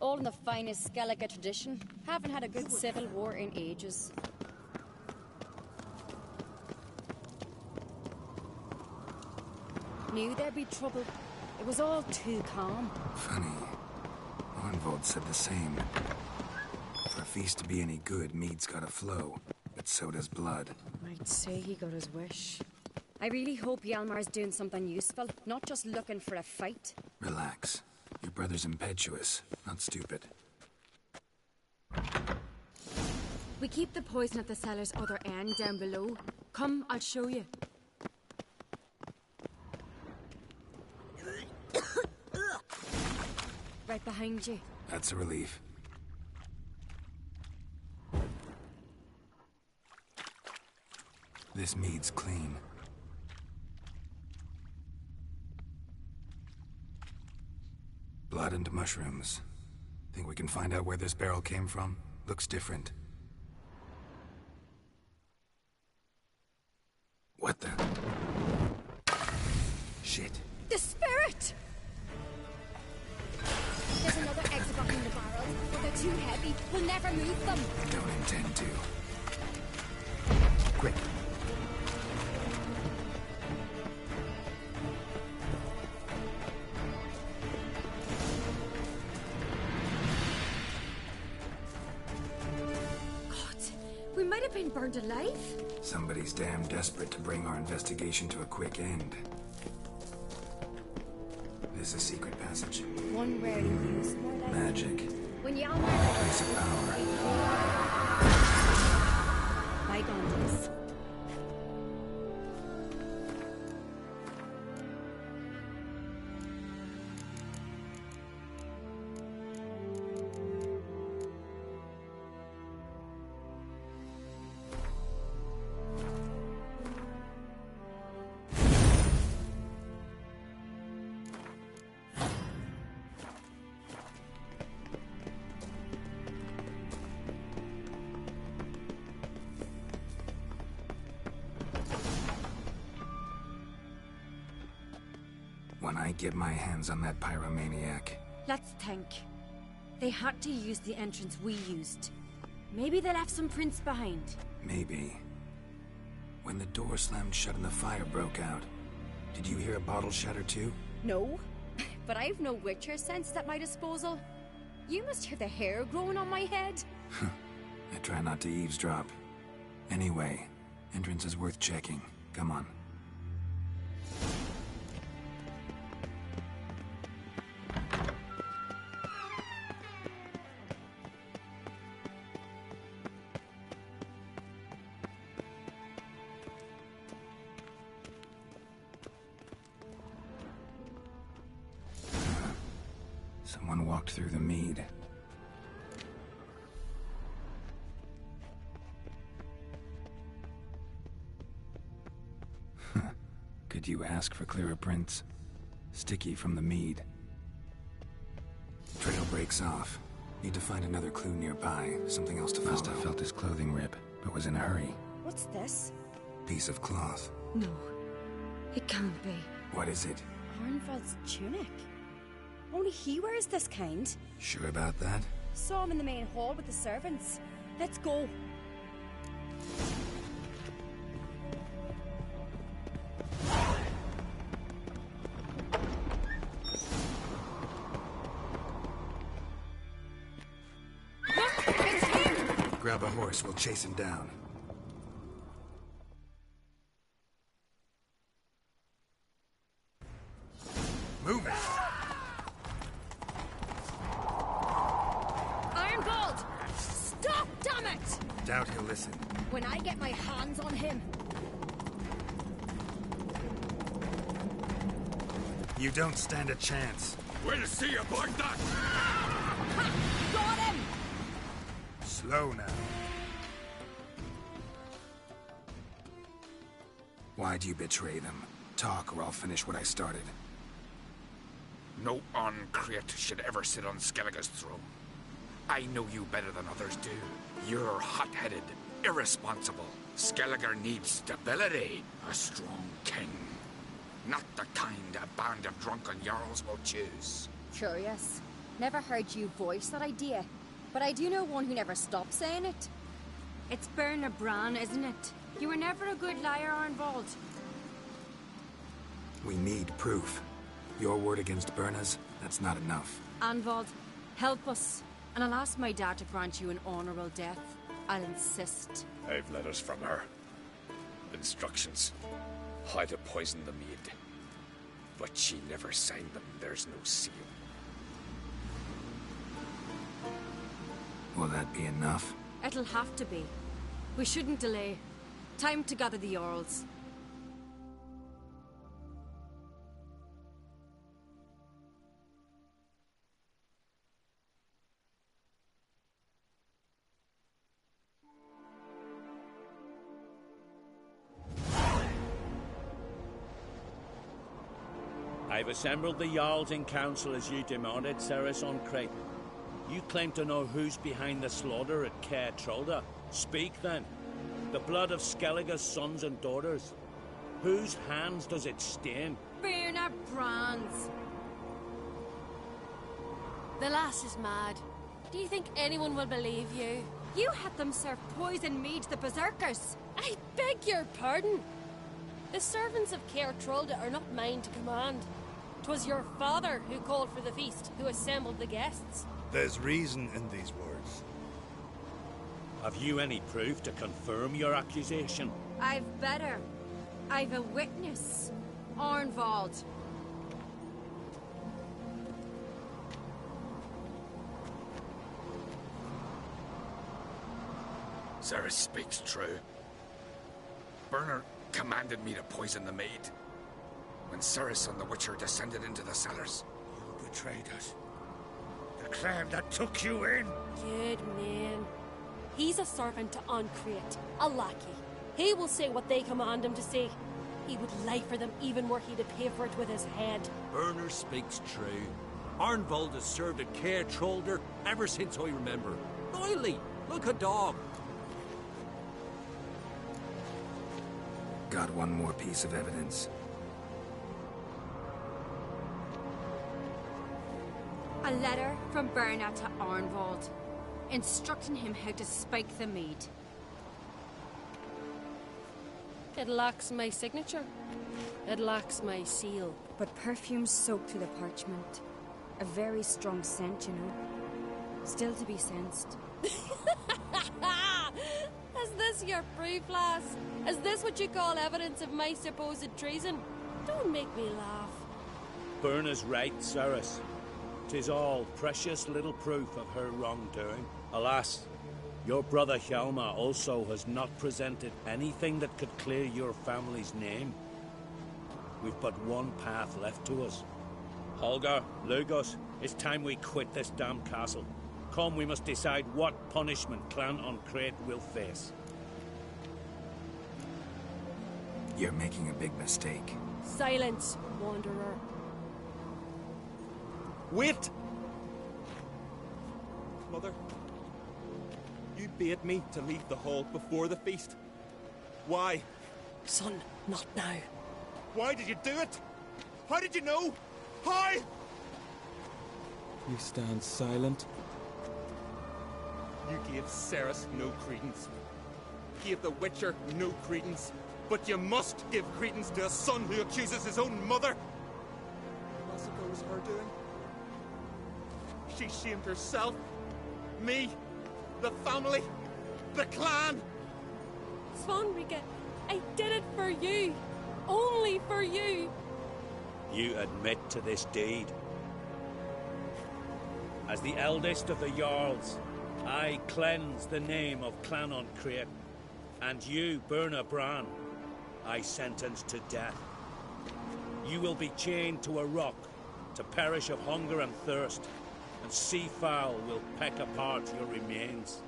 All in the finest Skellige tradition. Haven't had a good civil war in ages. Knew there'd be trouble. It was all too calm. Funny. Arnvold said the same. For a feast to be any good, mead's gotta flow. But so does blood. I'd say he got his wish. I really hope Hjalmar's doing something useful, not just looking for a fight. Relax. Your brother's impetuous, not stupid. We keep the poison at the cellar's other end down below. Come, I'll show you. Right behind you. That's a relief. This mead's clean. Blood and mushrooms. Think we can find out where this barrel came from? Looks different. What the? Shit. The spirit! There's another exit behind the barrels, but they're too heavy. We'll never move them. Don't intend to. Quick. We might have been burned alive. Somebody's damn desperate to bring our investigation to a quick end. This is a secret passage. One rarely used, more like Magic. when Hjalmar... Place of power. Bygone days. When I get my hands on that pyromaniac. Let's think. They had to use the entrance we used. Maybe they left some prints behind. Maybe. When the door slammed shut and the fire broke out, did you hear a bottle shatter too? No, but I've no Witcher sense at my disposal. You must hear the hair growing on my head. I try not to eavesdrop. Anyway, entrance is worth checking. Come on. Someone walked through the mead. Could you ask for clearer prints? Sticky from the mead. Trail breaks off. Need to find another clue nearby. Something else to follow. Must have felt his clothing rip, but was in a hurry. What's this? Piece of cloth. No, it can't be. What is it? Arnvald's tunic. Only he wears this kind. Sure about that? Saw him in the main hall with the servants. Let's go. Look, it's him! Grab a horse, we'll chase him down. Move it! Ironbolt! Stop, damn it! Doubt he'll listen. When I get my hands on him. You don't stand a chance. We'll see about that! Ha! Got him! Slow now. Why'd you betray them? Talk, or I'll finish what I started. No Ahn'Creat should ever sit on Skellige's throne. I know you better than others do. You're hot-headed, irresponsible. Skellige needs stability, a strong king. Not the kind a band of drunken jarls will choose. Curious. Never heard you voice that idea. But I do know one who never stops saying it. It's Berna Bran, isn't it? You were never a good liar, Arnvald. We need proof. Your word against Berna's, that's not enough. Arnvald, help us. And I'll ask my dad to grant you an honorable death. I'll insist. I've letters from her. Instructions. How to poison the maid. But she never signed them. There's no seal. Will that be enough? It'll have to be. We shouldn't delay. Time to gather the Jarls. I've assembled the Jarls in council as you demanded, Cerys Ahn'Creat. You claim to know who's behind the slaughter at Caer Trolda. Speak then. The blood of Skellige's sons and daughters. Whose hands does it stain? Berna Bran's. The lass is mad. Do you think anyone will believe you? You had them serve poison mead to the berserkers. I beg your pardon. The servants of Caer Trolda are not mine to command. 'Twas your father who called for the feast, who assembled the guests. There's reason in these words. Have you any proof to confirm your accusation? I've better. I've a witness. Arnvald. Cerys speaks true. Berna commanded me to poison the maid. When Cerys and the Witcher descended into the cellars. You betrayed us. The clan that took you in. Good man. He's a servant to Ahn'Creat, a lackey. He will say what they command him to say. He would lie for them even were he to pay for it with his head. Berner speaks true. Arnvald has served at Caer Trolda ever since I remember. Loyally, like a dog. Got one more piece of evidence. A letter from Berna to Arnvald, instructing him how to spike the mead. It lacks my signature. It lacks my seal. But perfume soaked through the parchment. A very strong scent, you know. Still to be sensed. Is this your proof, lass? Is this what you call evidence of my supposed treason? Don't make me laugh. Berna's right, Cerys. 'Tis all precious little proof of her wrongdoing. Alas, your brother Hjalmar also has not presented anything that could clear your family's name. We've but one path left to us. Holger, Lugos, it's time we quit this damn castle. Come, we must decide what punishment Clan Ahn'Creat will face. You're making a big mistake. Silence, Wanderer. Wait! Mother, you bade me to leave the hall before the feast. Why? Son, not now. Why did you do it? How did you know? How? You stand silent. You gave Cerys no credence. Gave the Witcher no credence. But you must give credence to a son who accuses his own mother. Massacre was her doing. She shamed herself, me, the family, the clan. Svanrige, I did it for you. Only for you. you admit to this deed. As the eldest of the Jarls, I cleanse the name of Clan on Crete, and you, Burna Bran, I sentence to death. You will be chained to a rock to perish of hunger and thirst, and sea fowl will peck apart your remains.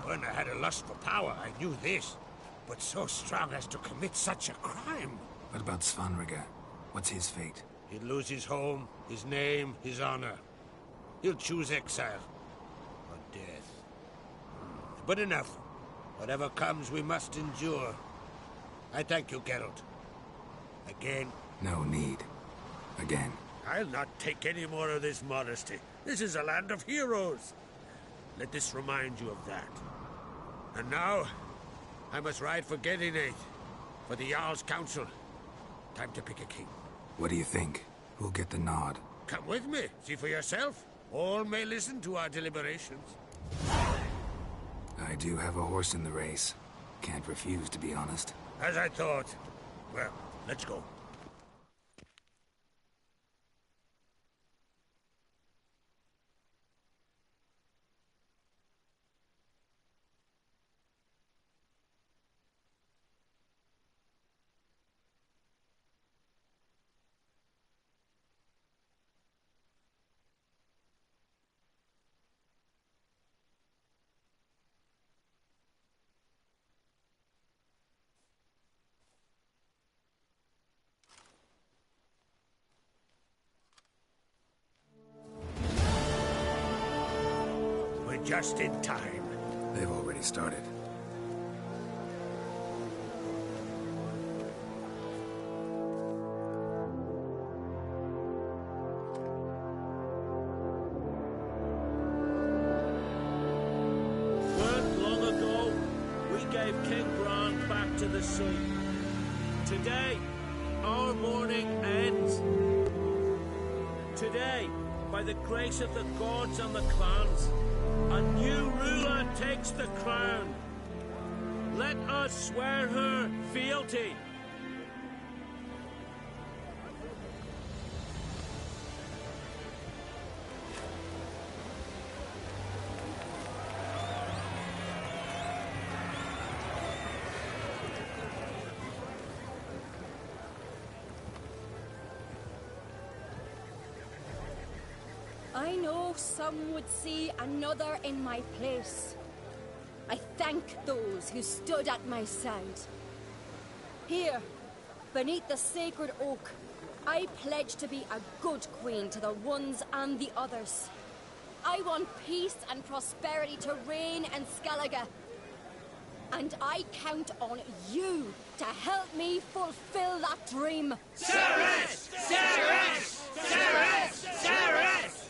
When I had a lust for power, I knew this. But so strong as to commit such a crime. What about Svanrige? What's his fate? He'll lose his home, his name, his honor. He'll choose exile. Or death. But enough. Whatever comes, we must endure. I thank you, Geralt. Again. No need. Again. I'll not take any more of this modesty. This is a land of heroes. Let this remind you of that. And now, I must ride for Gedinate, for the Jarl's Council. Time to pick a king. What do you think? Who'll get the nod? Come with me, see for yourself. All may listen to our deliberations. I do have a horse in the race. Can't refuse, to be honest. As I thought. Well, let's go. Just in time. They've already started. Weren't long ago, we gave King Bran back to the sea. Today, our mourning ends. Today, by the grace of the gods and the clans, a new ruler takes the crown. Let us swear her fealty. I know some would see another in my place. I thank those who stood at my side. Here, beneath the sacred oak, I pledge to be a good queen to the ones and the others. I want peace and prosperity to reign in Skellige. And I count on you to help me fulfill that dream. Cerys! Cerys! Cerys! Cerys!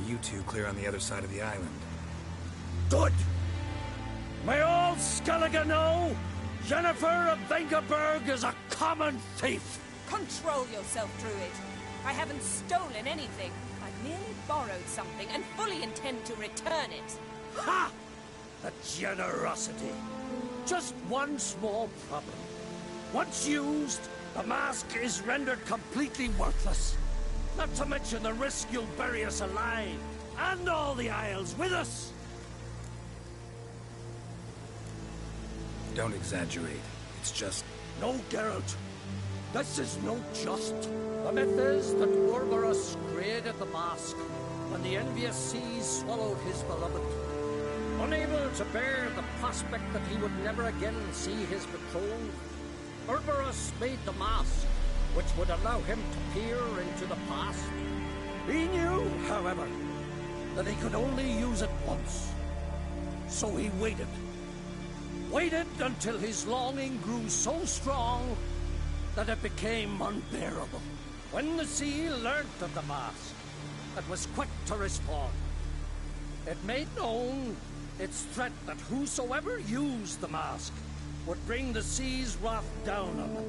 you two clear on the other side of the island. Good! May all Skellige know Jennifer of Vengerberg is a common thief! Control yourself, Druid. I haven't stolen anything. I've merely borrowed something and fully intend to return it. Ha! The generosity. Just one small problem. Once used, the mask is rendered completely worthless. Not to mention the risk you'll bury us alive, and all the Isles with us. Don't exaggerate. It's just... No, Geralt. This is no just. The myth is that Ouroboros created the mask when the envious seas swallowed his beloved. Unable to bear the prospect that he would never again see his betrothed, Ouroboros made the mask, which would allow him to peer into the past. He knew, however, that he could only use it once. So he waited. Waited until his longing grew so strong that it became unbearable. When the sea learnt of the mask, it was quick to respond. It made known its threat that whosoever used the mask would bring the sea's wrath down on them.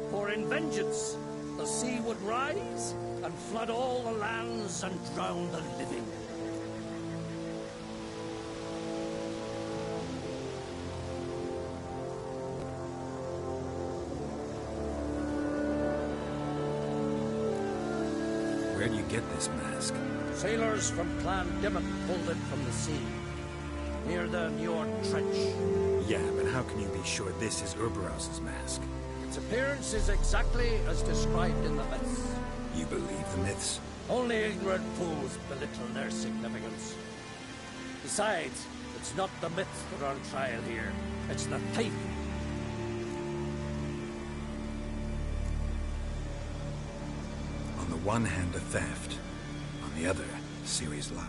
For in vengeance, the sea would rise and flood all the lands and drown the living. Where do you get this mask? Sailors from Clan Dimmock pulled it from the sea, near the Njord Trench. Yeah, but how can you be sure this is Ouroboros' mask? Its appearance is exactly as described in the myths. You believe the myths? Only ignorant fools belittle their significance. Besides, it's not the myths that are on trial here. It's the thief. On the one hand, a theft. On the other, Ciri's lie.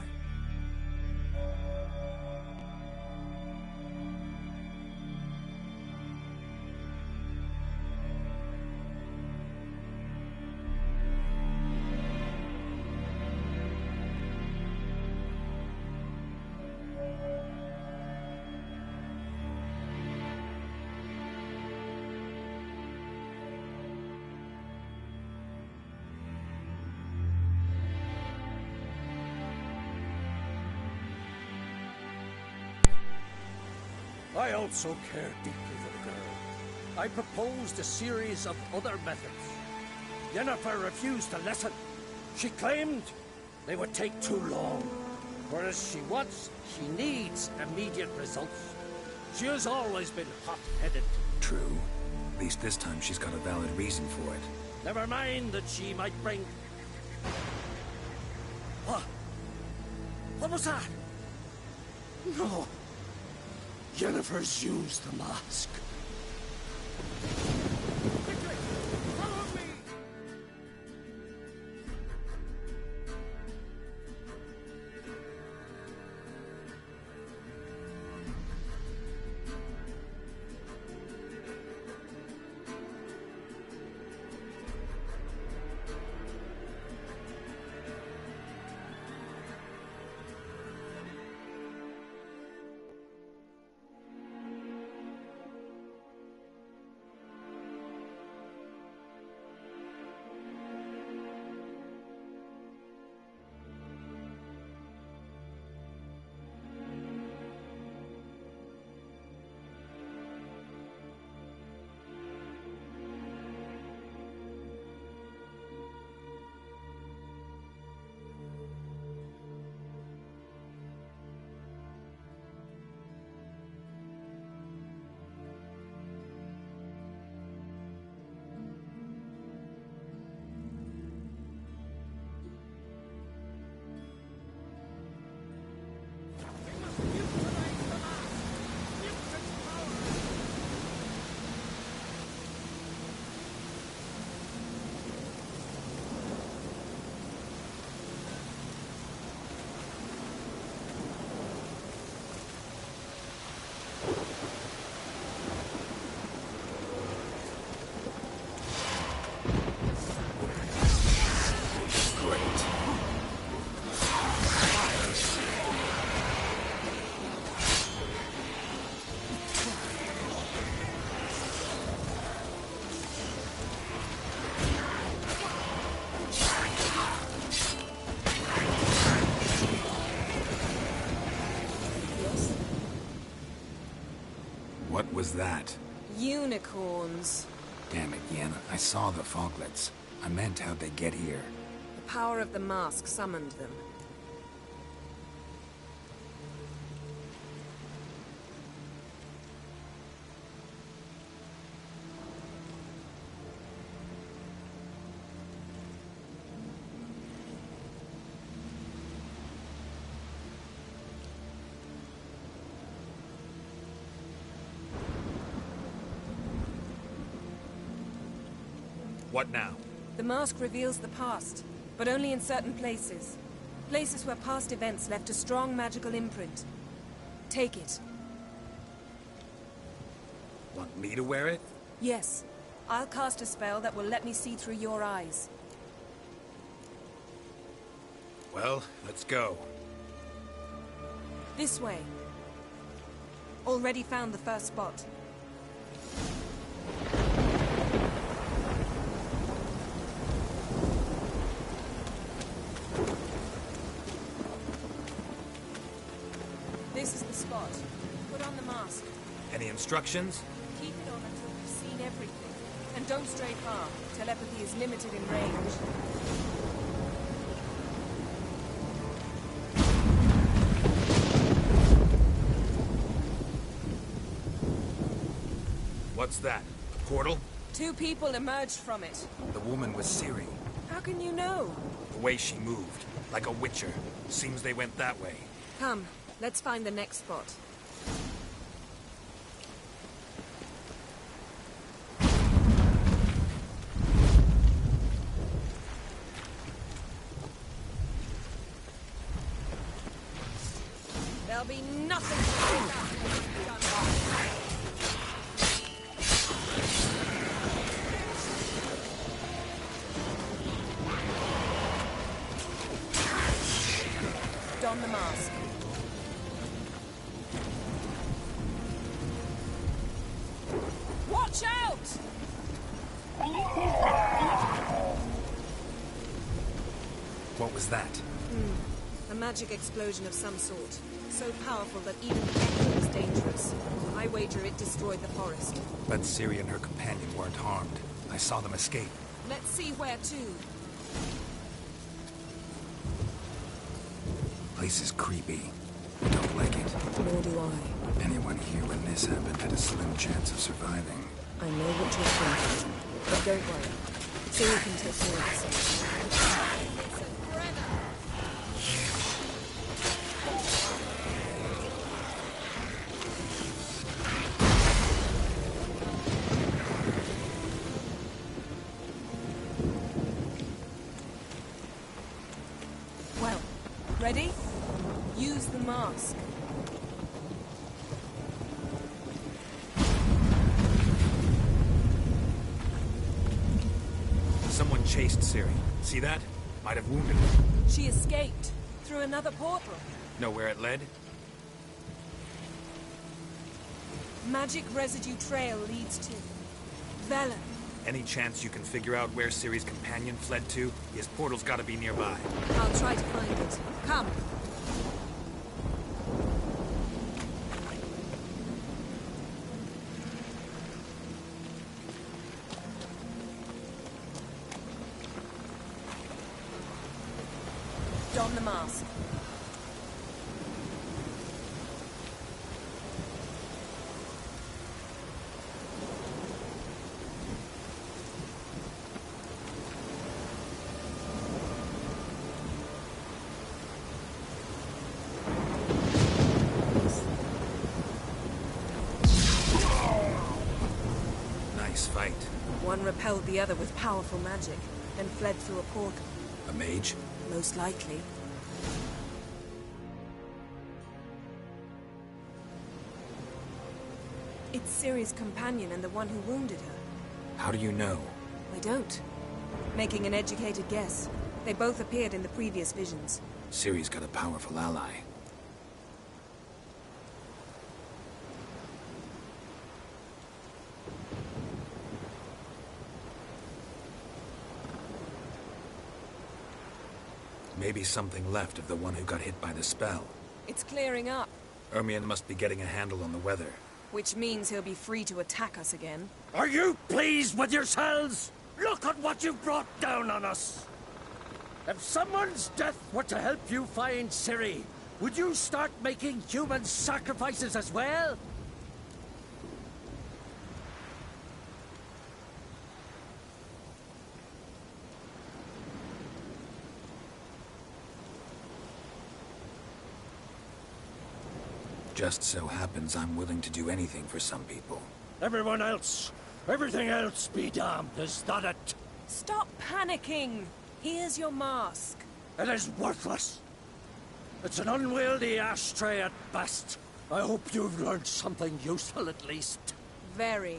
I also care deeply for the girl. I proposed a series of other methods. Yennefer refused to listen. She claimed they would take too long. Whereas she needs immediate results. She has always been hot-headed. True. At least this time she's got a valid reason for it. Never mind that she might bring... What? What was that? No. Yennefer's used the mask. Quickly! Follow me! What was that? Unicorns. Damn it, Yen. I saw the foglets. I meant how'd they get here. The power of the mask summoned them. What now? The mask reveals the past, but only in certain places. Places where past events left a strong magical imprint. Take it. Want me to wear it? Yes. I'll cast a spell that will let me see through your eyes. Well, let's go. This way. Already found the first spot. This is the spot. Put on the mask. Any instructions? Keep it on until we've seen everything. And don't stray far. Telepathy is limited in range. What's that? A portal? 2 people emerged from it. The woman was Ciri. How can you know? The way she moved. Like a witcher. Seems they went that way. Come, let's find the next spot. There'll be nothing to pick up when you've done that. Don the mask. Watch out! What was that? A magic explosion of some sort. So powerful that even the echo is dangerous. I wager it destroyed the forest. But Ciri and her companion weren't harmed. I saw them escape. Let's see where to. Place is creepy. I don't like it. Nor do I. Anyone here when this happened had a slim chance of surviving. I know what you're thinking. But don't worry. Ciri can take care of herself. Well, ready? Use the mask. Someone chased Ciri. See that? Might have wounded her. She escaped through another portal. Know where it led? Magic residue trail leads to Velen. Any chance you can figure out where Ciri's companion fled to? His portal's gotta be nearby. I'll try to find it. Come. Don the mask. Nice fight. One repelled the other with powerful magic, then fled through a portal. A mage? Most likely. It's Ciri's companion and the one who wounded her. How do you know? I don't. Making an educated guess. They both appeared in the previous visions. Ciri's got a powerful ally. Maybe something left of the one who got hit by the spell. It's clearing up. Ermion must be getting a handle on the weather. Which means he'll be free to attack us again. Are you pleased with yourselves? Look at what you've brought down on us! If someone's death were to help you find Ciri, would you start making human sacrifices as well? Just so happens I'm willing to do anything for some people. Everyone else, everything else be damned, is that it? Stop panicking! Here's your mask. It is worthless. It's an unwieldy ashtray at best. I hope you've learned something useful at least. Very.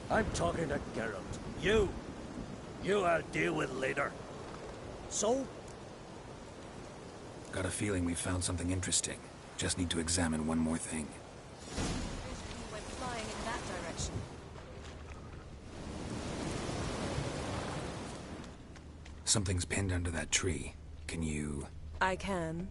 I'm talking to Geralt. You I'll deal with later. So? Got a feeling we found something interesting. Just need to examine one more thing. Went flying in that direction. Something's pinned under that tree. Can you... I can.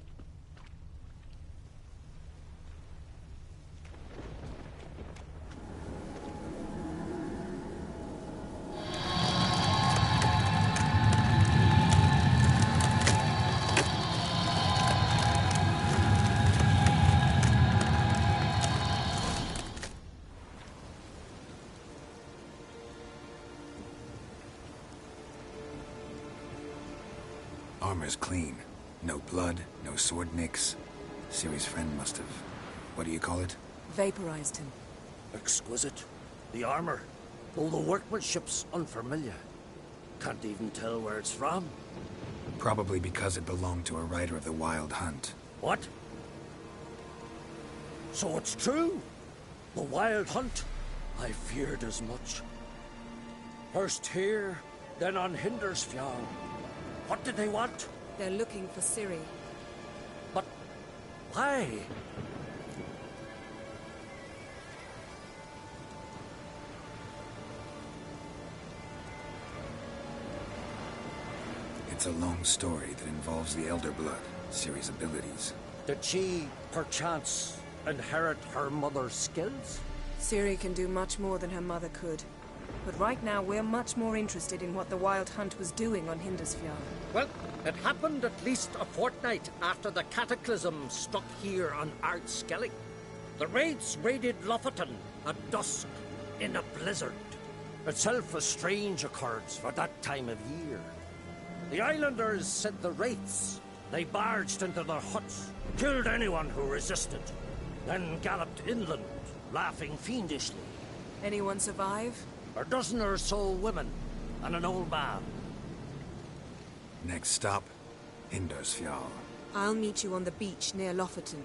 Armor's clean. No blood, no sword nicks. Ciri's friend must have... what do you call it? Vaporized him. Exquisite. The armor, though the workmanship's unfamiliar. Can't even tell where it's from. Probably because it belonged to a rider of the Wild Hunt. What? So it's true? The Wild Hunt? I feared as much. First here, then on Hindersfjall. What did they want? They're looking for Ciri. But why? It's a long story that involves the Elder Blood, Ciri's abilities. Did she, perchance, inherit her mother's skills? Ciri can do much more than her mother could. But right now, we're much more interested in what the Wild Hunt was doing on Hindersfjall. Well, it happened at least a fortnight after the cataclysm struck here on Ard Skellig. The raids raided Lofoten at dusk in a blizzard. Itself a strange occurrence for that time of year. The islanders sent the wraiths. They barged into their huts, killed anyone who resisted, then galloped inland, laughing fiendishly. Anyone survive? A dozen or so women, and an old man. Next stop, Hindersfjall. I'll meet you on the beach near Lofoten.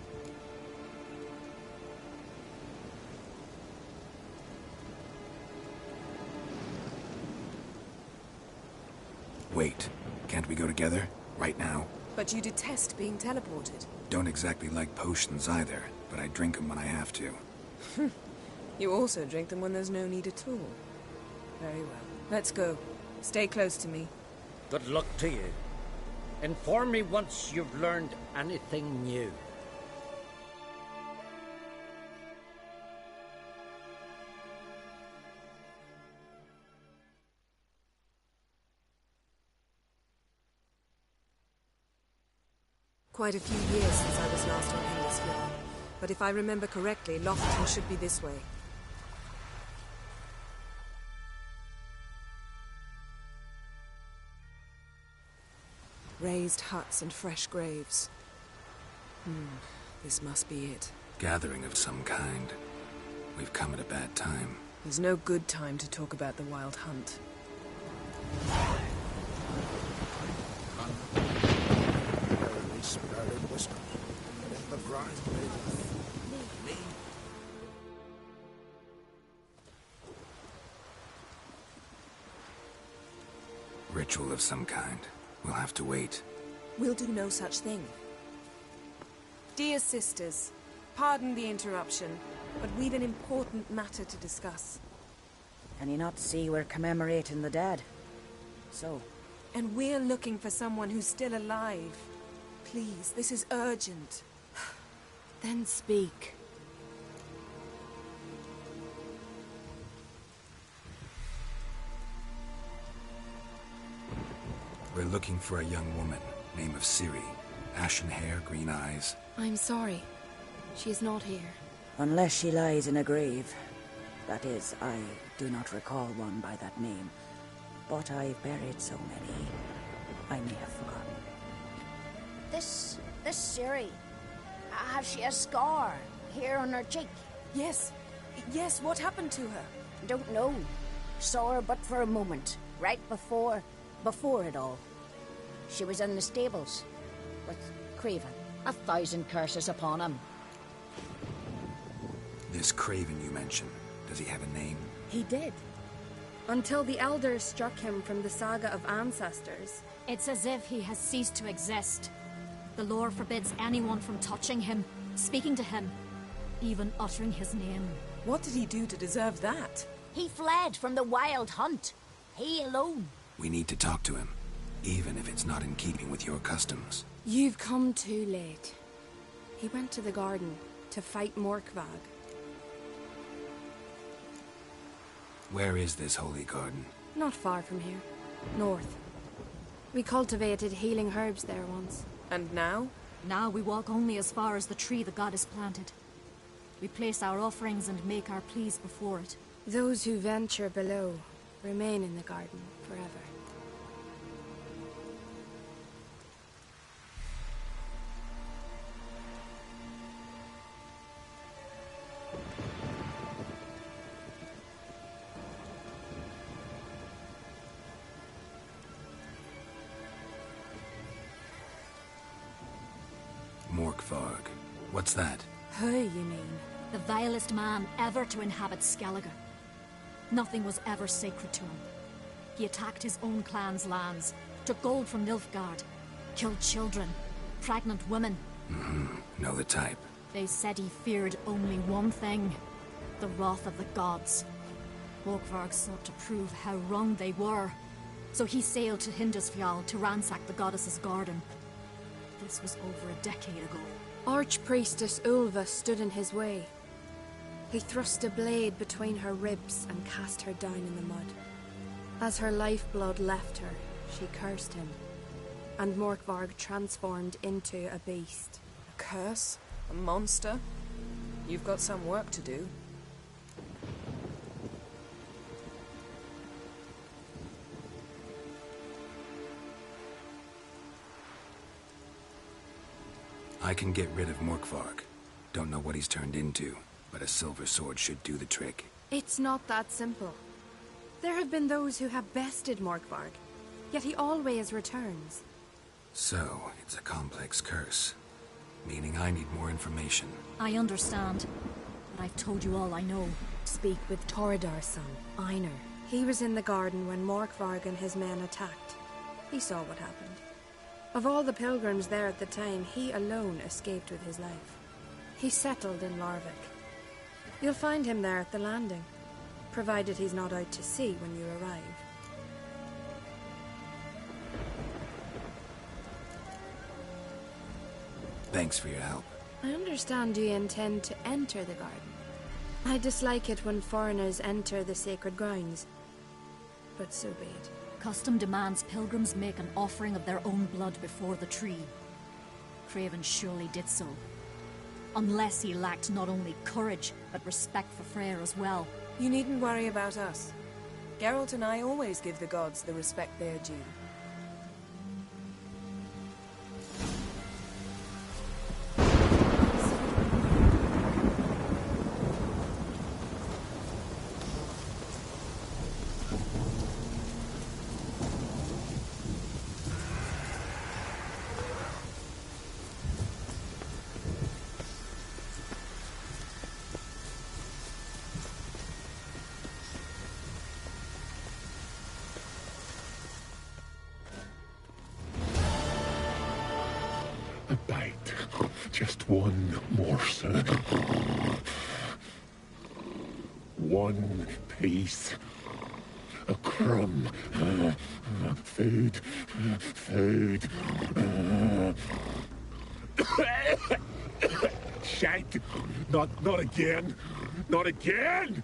Wait, can't we go together? Right now? But you detest being teleported. Don't exactly like potions either, but I drink them when I have to. You also drink them when there's no need at all. Very well. Let's go. Stay close to me. Good luck to you. Inform me once you've learned anything new. Quite a few years since I was last on Hindersfjall. But if I remember correctly, Lofoten should be this way. Raised huts and fresh graves. This must be it. Gathering of some kind. We've come at a bad time. There's no good time to talk about the Wild Hunt. Barely sprouted whiskers. And in the grind me. Ritual of some kind. We'll have to wait. We'll do no such thing. Dear sisters, pardon the interruption, but we've an important matter to discuss. Can you not see we're commemorating the dead? So? And we're looking for someone who's still alive. Please, this is urgent. Then speak. We're looking for a young woman, name of Ciri. Ashen hair, green eyes. I'm sorry. She is not here. Unless she lies in a grave. That is, I do not recall one by that name. But I've buried so many, I may have forgotten. This Ciri, has she a scar here on her cheek? Yes. Yes, what happened to her? Don't know. Saw her but for a moment, right before it all. She was in the stables with Craven. 1,000 curses upon him. This Craven you mentioned, does he have a name? He did. Until the Elders struck him from the Saga of Ancestors. It's as if he has ceased to exist. The lore forbids anyone from touching him, speaking to him, even uttering his name. What did he do to deserve that? He fled from the Wild Hunt. He alone. We need to talk to him, even if it's not in keeping with your customs. You've come too late. He went to the garden to fight Morkvag. Where is this holy garden? Not far from here. North. We cultivated healing herbs there once. And now? Now we walk only as far as the tree the goddess planted. We place our offerings and make our pleas before it. Those who venture below remain in the garden forever. Morkvarg. What's that? Who, you mean? The vilest man ever to inhabit Skellige. Nothing was ever sacred to him. He attacked his own clan's lands, took gold from Nilfgaard, killed children, pregnant women. Know the type. They said he feared only one thing, the wrath of the gods. Morkvarg sought to prove how wrong they were, so he sailed to Hindisfjall to ransack the goddess's garden. This was over a decade ago. Archpriestess Ulva stood in his way. He thrust a blade between her ribs and cast her down in the mud. As her lifeblood left her, she cursed him, and Morkvarg transformed into a beast. A curse? A monster? You've got some work to do. I can get rid of Morkvarg. Don't know what he's turned into, but a silver sword should do the trick. It's not that simple. There have been those who have bested Morkvarg, yet he always returns. So, it's a complex curse, meaning I need more information. I understand, but I've told you all I know. Speak with Toredar's son, Einar. He was in the garden when Morkvarg and his men attacked. He saw what happened. Of all the pilgrims there at the time, he alone escaped with his life. He settled in Larvik. You'll find him there at the landing, provided he's not out to sea when you arrive. Thanks for your help. I understand you intend to enter the garden. I dislike it when foreigners enter the sacred grounds, but so be it. Custom demands pilgrims make an offering of their own blood before the tree. Craven surely did so. Unless he lacked not only courage, but respect for Freyr as well. You needn't worry about us. Geralt and I always give the gods the respect they're due. A bite. Just one morsel. One piece. A crumb. Food. Food. Shite. Not again. Not again.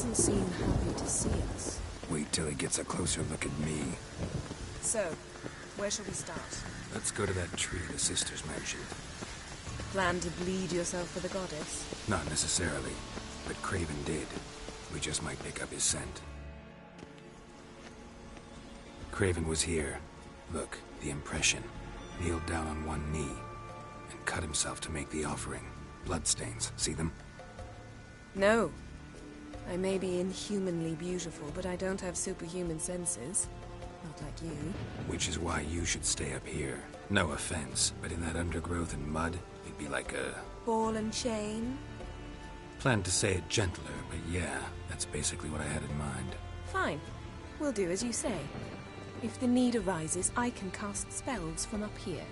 doesn't seem happy to see us. Wait till he gets a closer look at me. So, where shall we start? Let's go to that tree the sisters mentioned. Plan to bleed yourself for the goddess? Not necessarily, but Craven did. We just might pick up his scent. Craven was here. Look, the impression. Kneeled down on one knee and cut himself to make the offering. Bloodstains, see them? No. I may be inhumanly beautiful, but I don't have superhuman senses. Not like you. Which is why you should stay up here. No offense, but in that undergrowth and mud, it'd be like a... Ball and chain? Planned to say it gentler, but yeah, that's basically what I had in mind. Fine. We'll do as you say. If the need arises, I can cast spells from up here.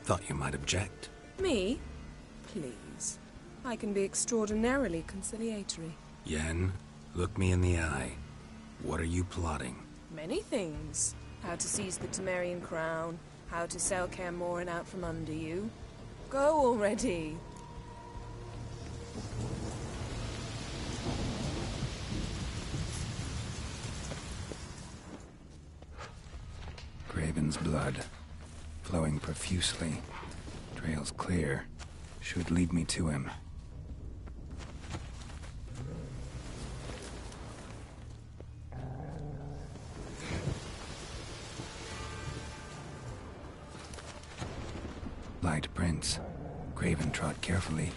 Thought you might object. Me? Please. I can be extraordinarily conciliatory. Yen, look me in the eye. What are you plotting? Many things. How to seize the Temerian crown, how to sell Kaer Morhen out from under you. Go already! Craven's blood, flowing profusely. Trails clear. Should lead me to him. Light prints. Craven trod carefully.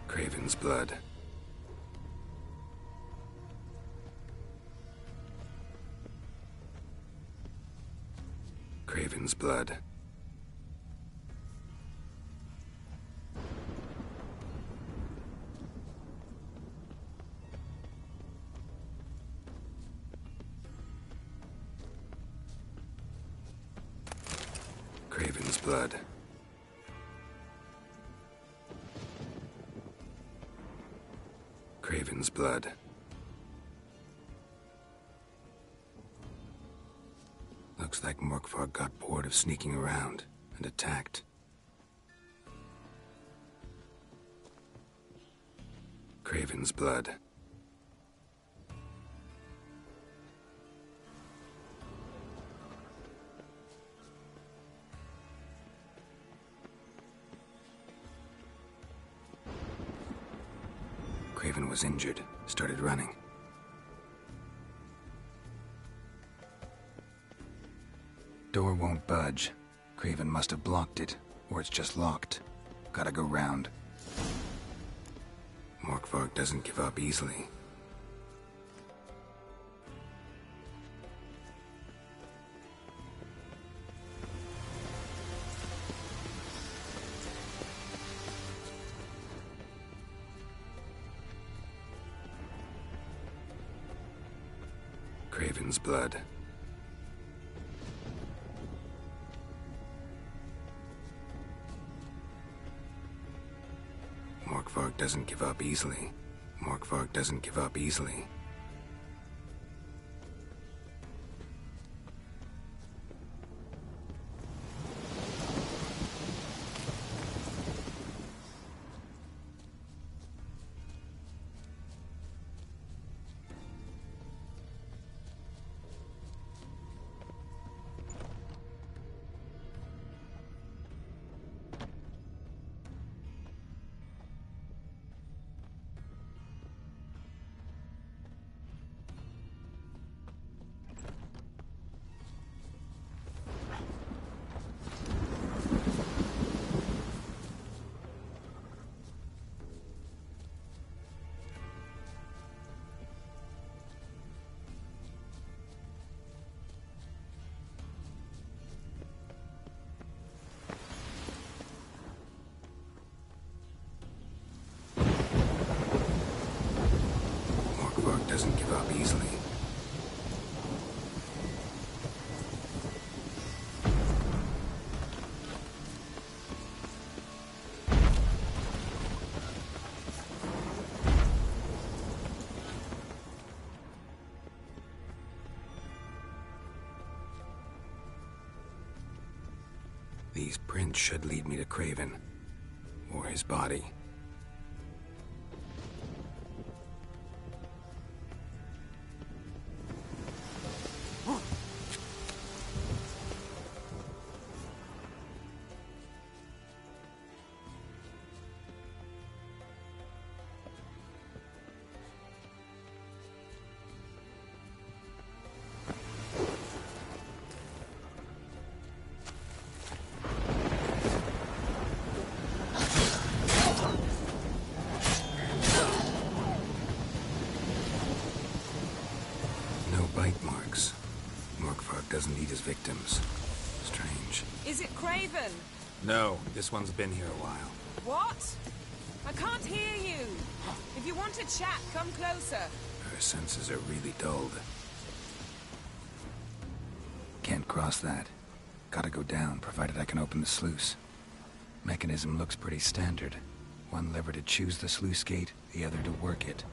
Craven's blood. Craven's blood. Craven's blood. Craven's blood. Looks like Morkvarg got bored of sneaking around and attacked. Craven's blood. Craven was injured, started running. Door won't budge. Craven must have blocked it, or it's just locked. Gotta go round. Morkvarg doesn't give up easily. Craven's blood. Morkvarg doesn't give up easily. Morkvarg doesn't give up easily. doesn't give up easily. These prints should lead me to Craven. Or his body. Doesn't eat his victims. Strange. Is it Craven? No, this one's been here a while. What? I can't hear you. If you want to chat, come closer. Her senses are really dulled. Can't cross that. Gotta go down, provided I can open the sluice. Mechanism looks pretty standard. One lever to choose the sluice gate, the other to work it.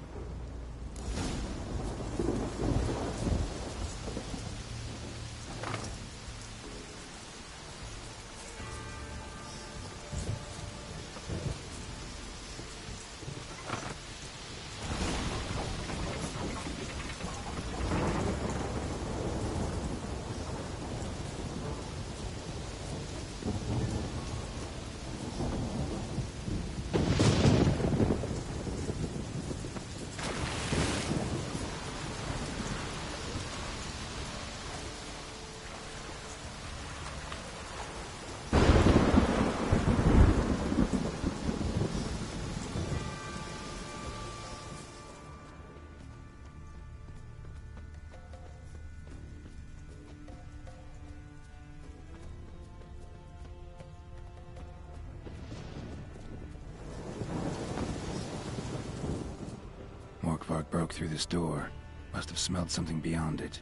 Morkvarg broke through this door. Must have smelled something beyond it.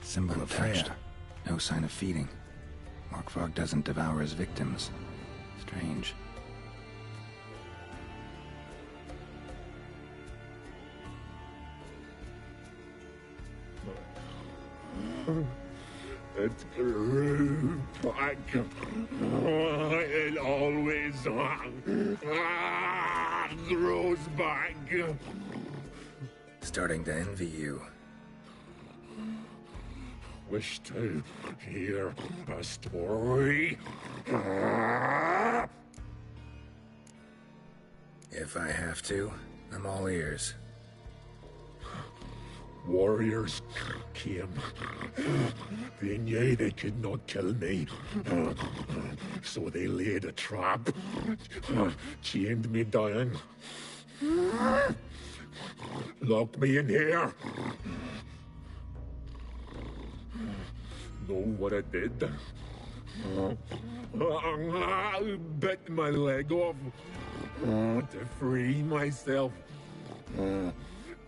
Symbol attached. No sign of feeding. Morkvarg doesn't devour his victims. Strange. It grew back. It always grows back. Starting to envy you. Wish to hear a story? If I have to, I'm all ears. Warriors came. They knew they could not kill me. So they laid a trap. Chained me down. Locked me in here. Know what I did? I bit my leg off to free myself.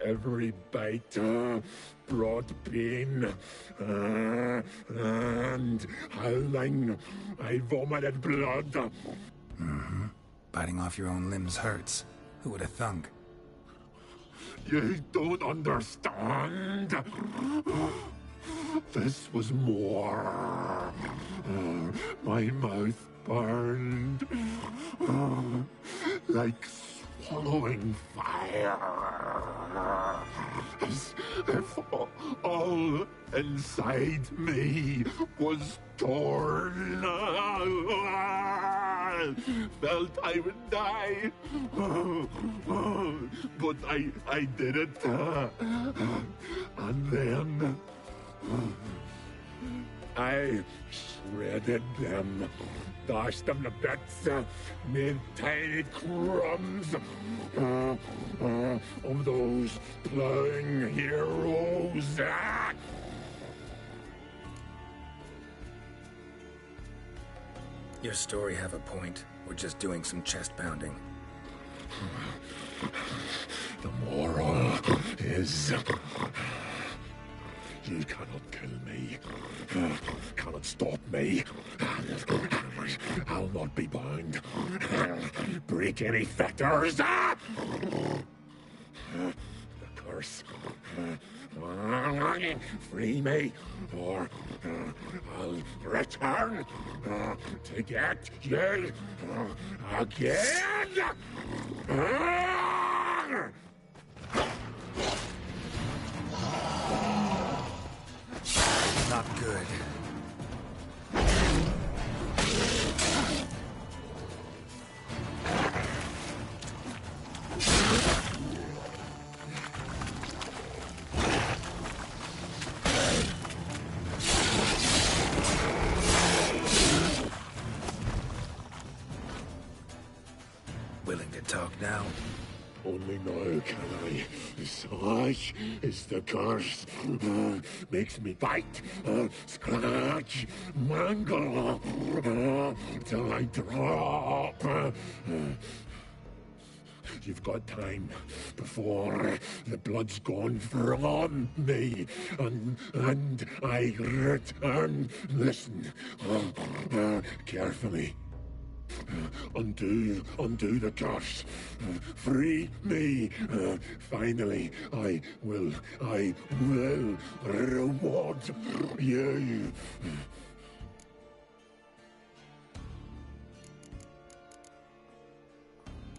Every bite brought pain, and howling, I vomited blood. Mm-hmm. Biting off your own limbs hurts. Who would have thunk? You don't understand. This was more. My mouth burned like swallowing fire. As if all inside me was torn. Felt I would die. But I did it. And then I shredded them. Dashed them to bits, made tiny crumbs of those plowing heroes. Your story have a point. We're just doing some chest pounding. The moral is... You cannot kill me. Cannot stop me. I'll not be bound. Break any fetters. The curse. Free me, or I'll return to get you again. Not good. Willing to talk now? Only now can I. Such is the curse. Makes me bite, scratch, mangle, till I drop. You've got time before the blood's gone from me, and I return. Listen, carefully. Undo the curse. Free me. Finally, I will reward you.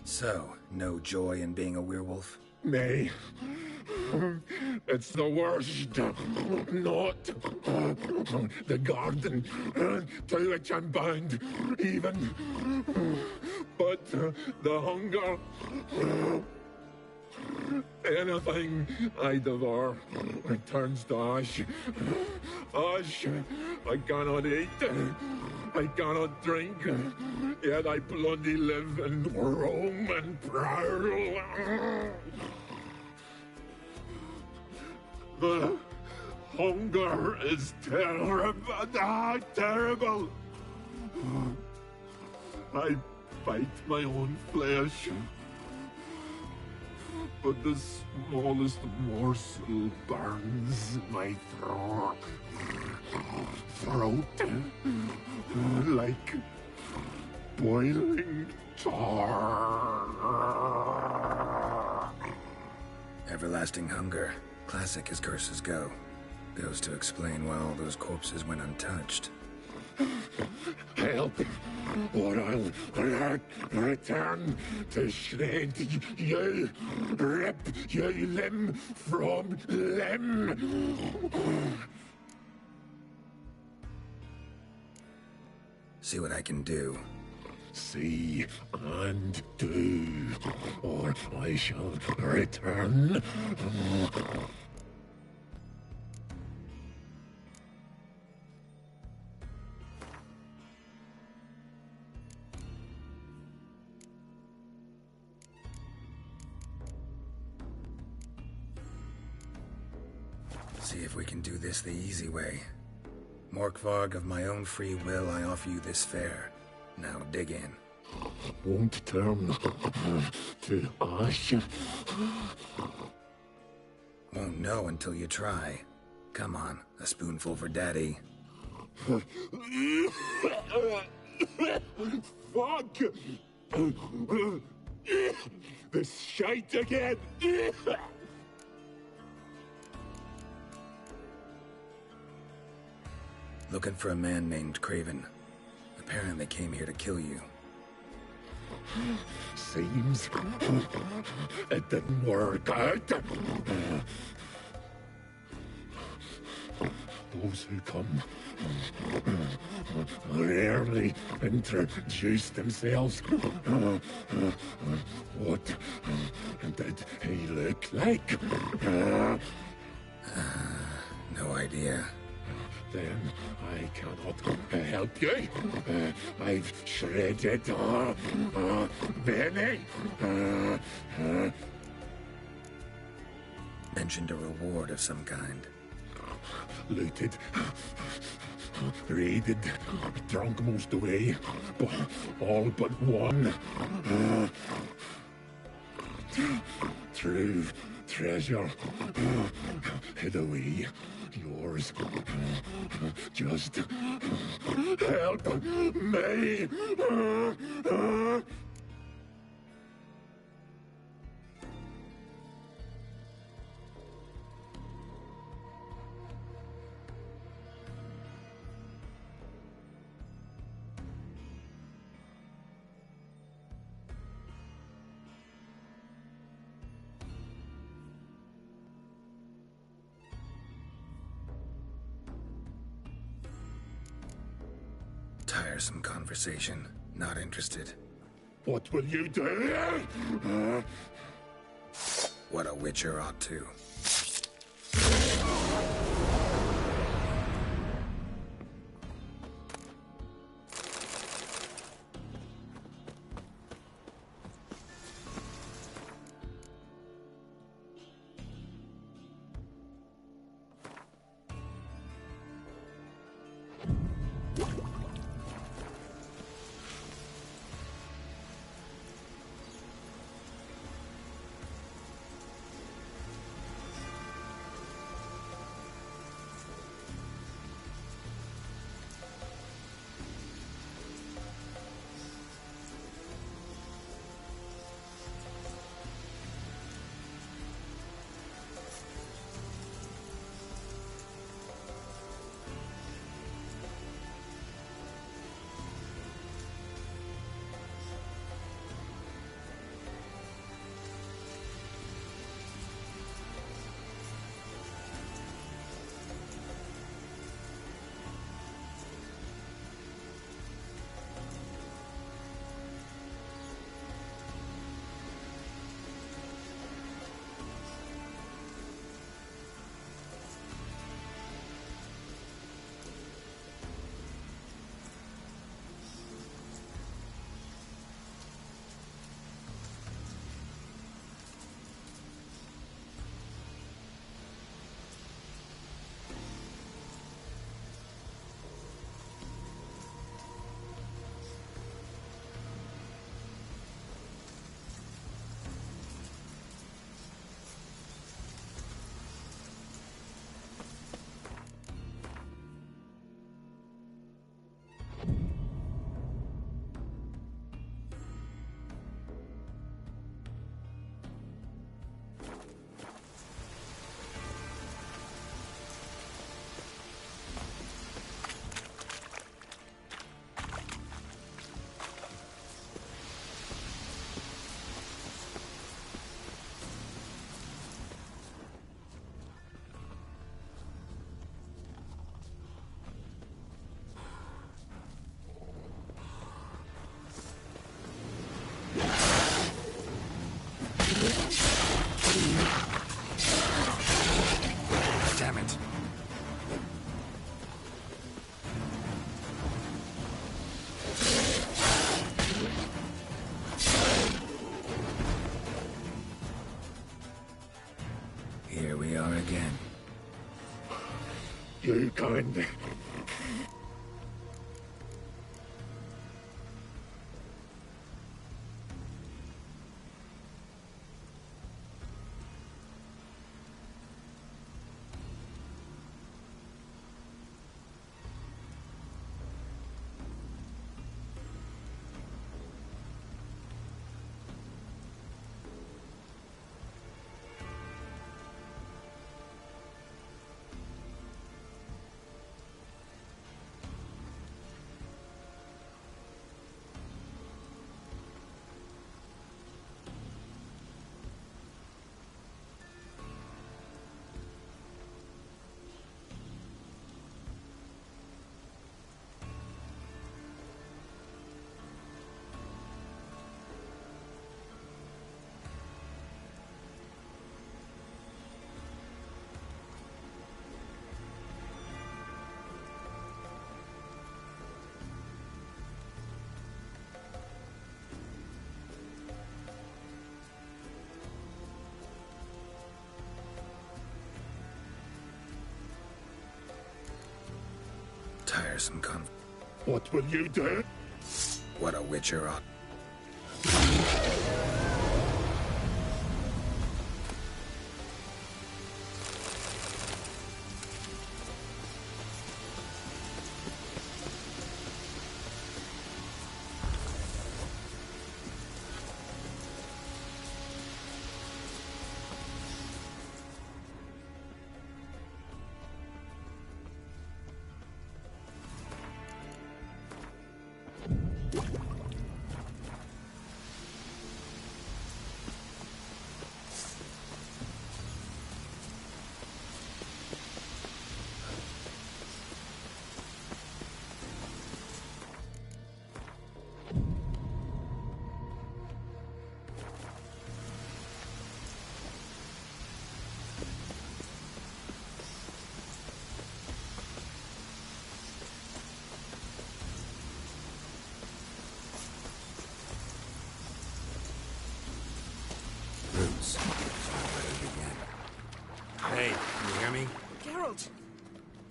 So, no joy in being a werewolf? Nay. It's the worst. Not the garden to which I'm bound, even. But the hunger. Anything I devour returns to ash. Ash I cannot eat. I cannot drink. Yet I bloody live and roam and prowl. The hunger is terrible. Terrible. I bite my own flesh. But the smallest morsel burns my throat like boiling tar. Everlasting hunger. Classic as curses go. Goes to explain why all those corpses went untouched. Help, or I'll return to shred you, rip you limb from limb. See what I can do. See and do, or I shall return. See if we can do this the easy way. Morkvarg, of my own free will, I offer you this fare. Now dig in. Won't turn to ash. Won't know until you try. Come on, a spoonful for Daddy. Fuck! This shite again! Looking for a man named Craven. Apparently came here to kill you. Seems it didn't work out. Those who come rarely introduce themselves. What did he look like? No idea. Then I cannot help you. I've shredded Benny. Mentioned a reward of some kind. Looted, raided, drunk most away, all but one. True treasure. Hid away. Yours. Just help me. Tiresome conversation. Not interested. What will you do? What a witcher ought to. Damn it. Here we are again. You kind. Tiresome What will you do? What a witcher ought. me? Geralt,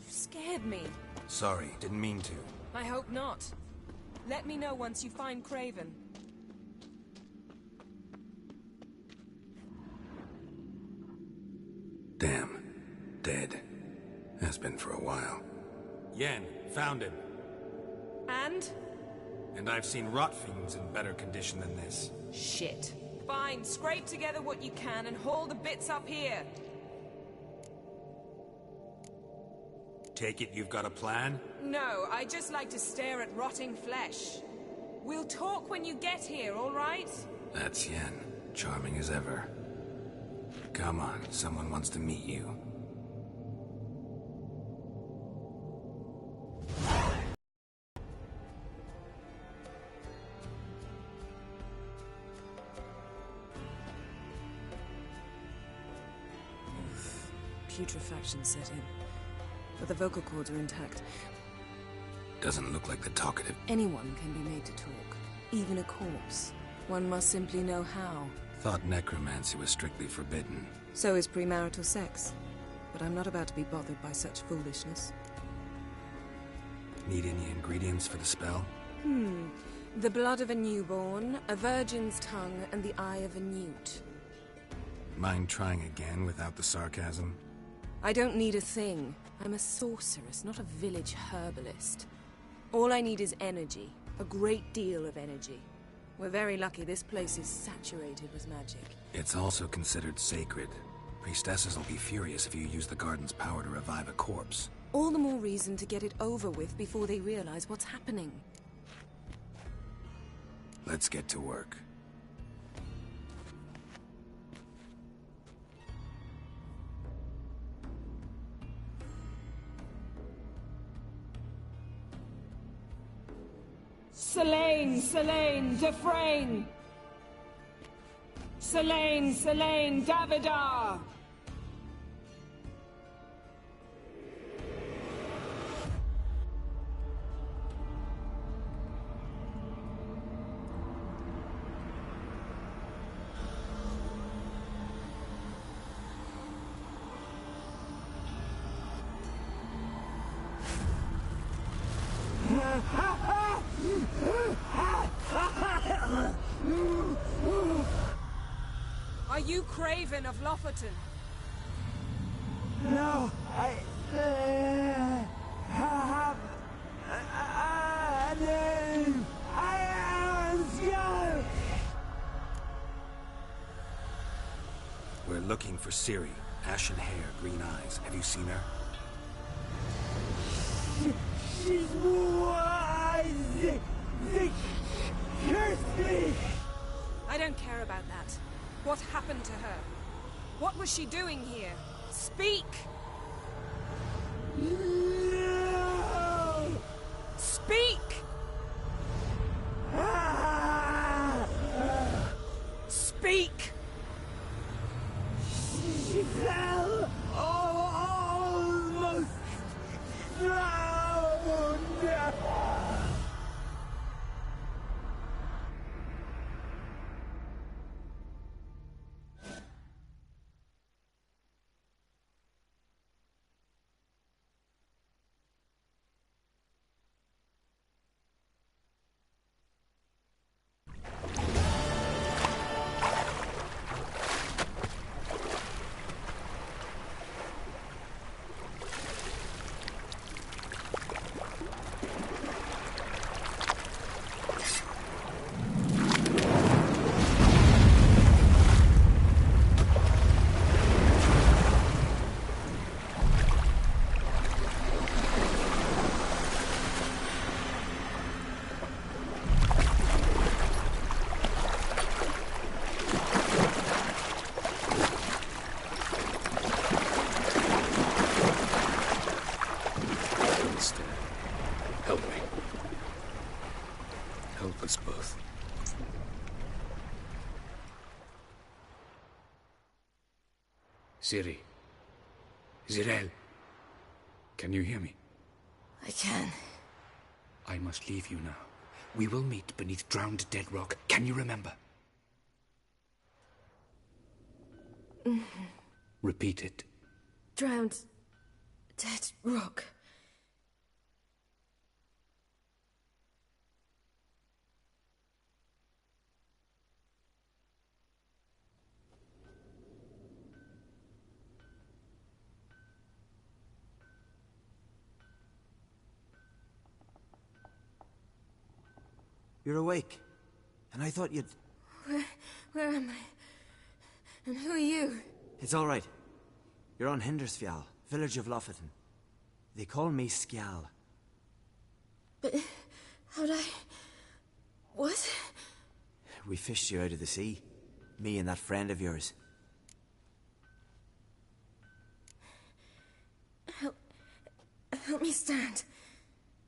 you scared me. Sorry, didn't mean to. I hope not. Let me know once you find Craven. Damn. Dead. Has been for a while. Yen, found him. And? And I've seen rot fiends in better condition than this. Shit. Fine, scrape together what you can and haul the bits up here. Take it you've got a plan? No, I just like to stare at rotting flesh. We'll talk when you get here, all right? That's Yen. Charming as ever. Come on, someone wants to meet you. Putrefaction set in, but the vocal cords are intact. Doesn't look like the talkative. Anyone can be made to talk, even a corpse. One must simply know how. Thought necromancy was strictly forbidden. So is premarital sex. But I'm not about to be bothered by such foolishness. Need any ingredients for the spell? The blood of a newborn, a virgin's tongue, and the eye of a newt. Mind trying again without the sarcasm? I don't need a thing. I'm a sorceress, not a village herbalist. All I need is energy. A great deal of energy. We're very lucky this place is saturated with magic. It's also considered sacred. Priestesses will be furious if you use the garden's power to revive a corpse. All the more reason to get it over with before they realize what's happening. Let's get to work. Selene, Selene, Dufresne! Selene, Selene, Davidar! Are you Craven of Lofoten? No, I have a name. I am Scar. We're looking for Ciri. Ashen hair, green eyes. Have you seen her? She's wise. They cursed me. I don't care about that. What happened to her? What was she doing here? Speak! No. Speak! Speak! She fell almost drowned. Help me. Help us both. Ciri. Zirael. Can you hear me? I can. I must leave you now. We will meet beneath drowned dead rock. Can you remember? Repeat it. Drowned Dead rock. You're awake. And I thought you'd... Where am I? And who are you? It's all right. You're on Hindersfjall, village of Lofoten. They call me Skjal. But how'd I... What? We fished you out of the sea. Me and that friend of yours. Help me stand.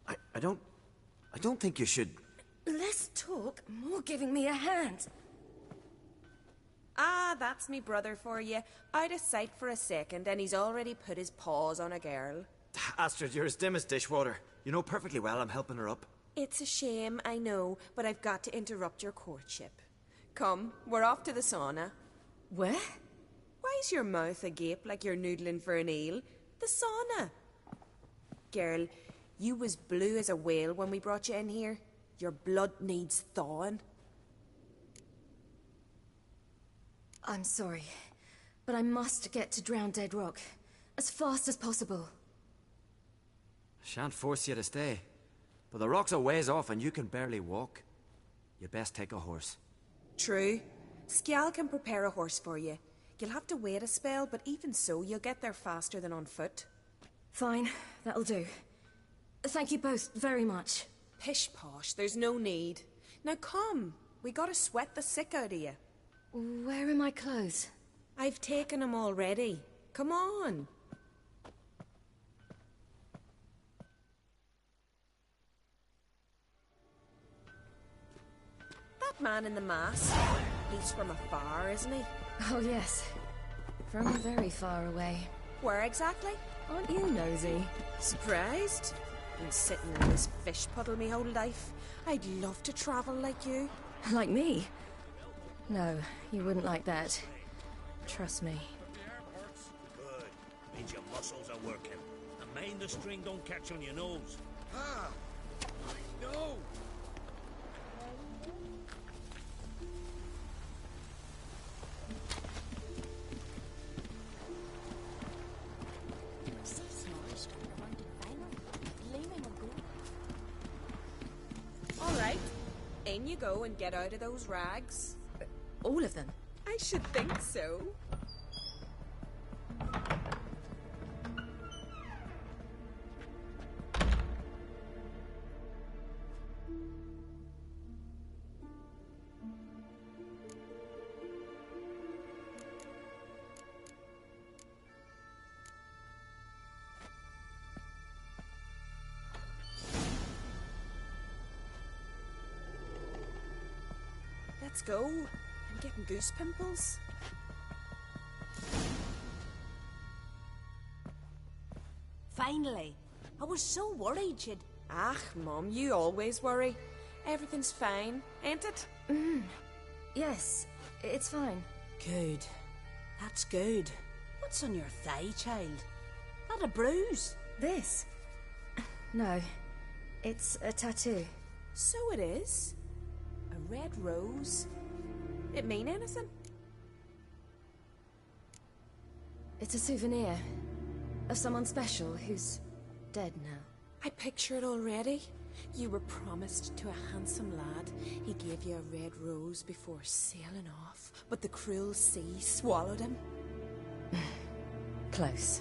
I don't think you should... Less talk, more giving me a hand. Ah, that's me brother for you. Out of sight for a second, and he's already put his paws on a girl. Astrid, you're as dim as dishwater. You know perfectly well I'm helping her up. It's a shame, I know, but I've got to interrupt your courtship. Come, we're off to the sauna. Where? Why's your mouth agape like you're noodling for an eel? The sauna. Girl, you was blue as a whale when we brought you in here. Your blood needs thawing. I'm sorry, but I must get to Drowned Dead Rock as fast as possible. Shan't force you to stay. But the rock's a ways off and you can barely walk. You'd best take a horse. True. Skjal can prepare a horse for you. You'll have to wait a spell, but even so, you'll get there faster than on foot. Fine, that'll do. Thank you both very much. Pish-posh, there's no need. Now come, we gotta sweat the sick out of you. Where are my clothes? I've taken them already. Come on. That man in the mask, he's from afar, isn't he? Oh yes, from very far away. Where exactly? Aren't you nosy? Surprised? Been sitting in this fish puddle me whole life. I'd love to travel like you. Like me? No, you wouldn't like that. Trust me. Good. Means your muscles are working. And mind the string don't catch on your nose. Ah! I know! All right. In you go and get out of those rags. All of them? I should think so. Let's go. I'm getting goose pimples. Finally. I was so worried you'd... Ah, Mum, you always worry. Everything's fine, ain't it? Yes, it's fine. Good. That's good. What's on your thigh, child? Not a bruise? This? No, it's a tattoo. So it is. A red rose. It mean anything? It's a souvenir of someone special who's dead now. I picture it already. You were promised to a handsome lad. He gave you a red rose before sailing off, but the cruel sea swallowed him. Close.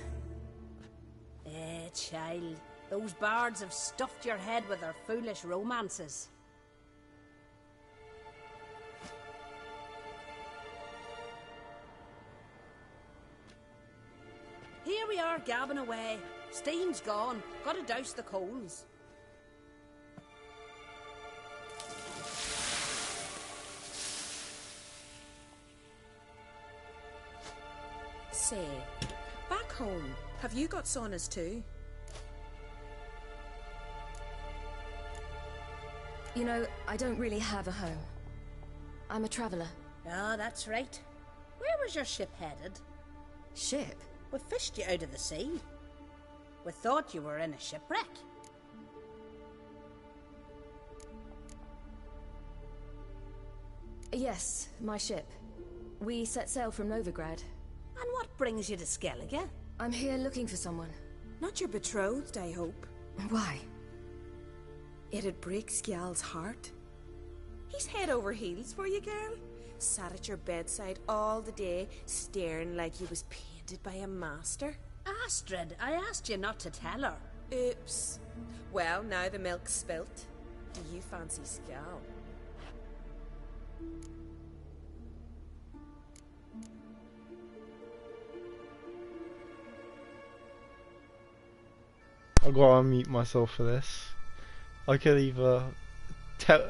Child. Those bards have stuffed your head with their foolish romances. Here we are gabbing away. Steam's gone. Gotta douse the coals. Say, back home, have you got saunas too? You know, I don't really have a home. I'm a traveller. Ah, that's right. Where was your ship headed? Ship? We fished you out of the sea. We thought you were in a shipwreck. Yes, my ship. We set sail from Novigrad. And what brings you to Skellige? I'm here looking for someone. Not your betrothed, I hope. Why? It'd break Skjal's heart. He's head over heels for you, girl. Sat at your bedside all the day, staring like he was painted by a master. Astrid, I asked you not to tell her. Oops. Well, now the milk's spilt. Do you fancy Skjal? I've got to unmute myself for this. I could either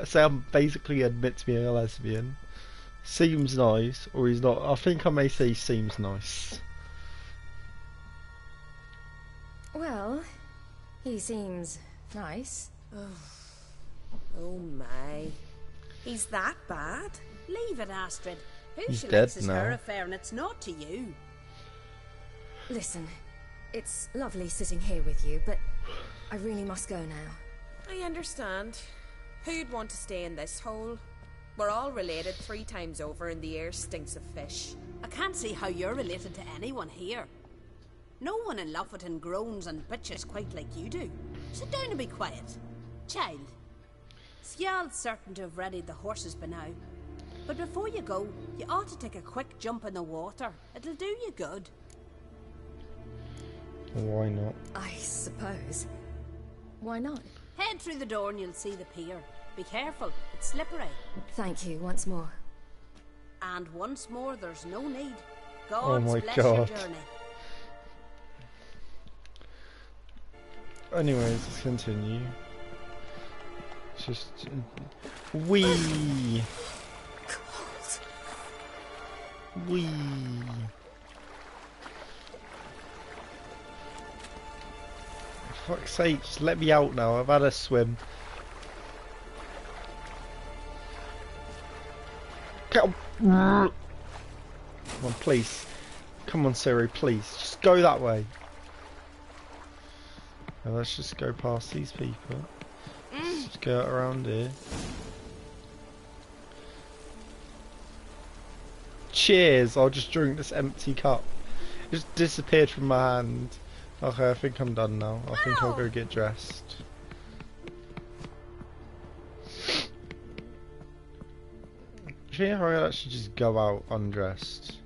say I'm basically admit me a lesbian, seems nice, or he's not. I think I may say he seems nice. Well, he seems nice. Oh my. He's that bad? Leave it, Astrid. Who He's she dead likes is now. her affair, and it's not to you. Listen, it's lovely sitting here with you, but I really must go now. I understand. Who'd want to stay in this hole? We're all related 3 times over and the air stinks of fish. I can't see how you're related to anyone here. No one in Lofferton groans and bitches quite like you do. Sit down and be quiet. Child, Skjal's certain to have readied the horses by now. But before you go, you ought to take a quick jump in the water. It'll do you good. Why not? I suppose. Why not? Head through the door and you'll see the pier. Be careful, it's slippery. Thank you once more. And once more, there's no need. Oh God my bless God. your journey. Anyways, let's continue. It's just wee. Wee. For fuck's sake, just let me out now. I've had a swim. Come on, please. Come on, Siri, please. Just go that way. Now let's just go past these people. Let's just go around here. Cheers! I'll just drink this empty cup. It just disappeared from my hand. Okay, I think I'm done now. I think I'll go get dressed. Do you think I could actually just go out undressed?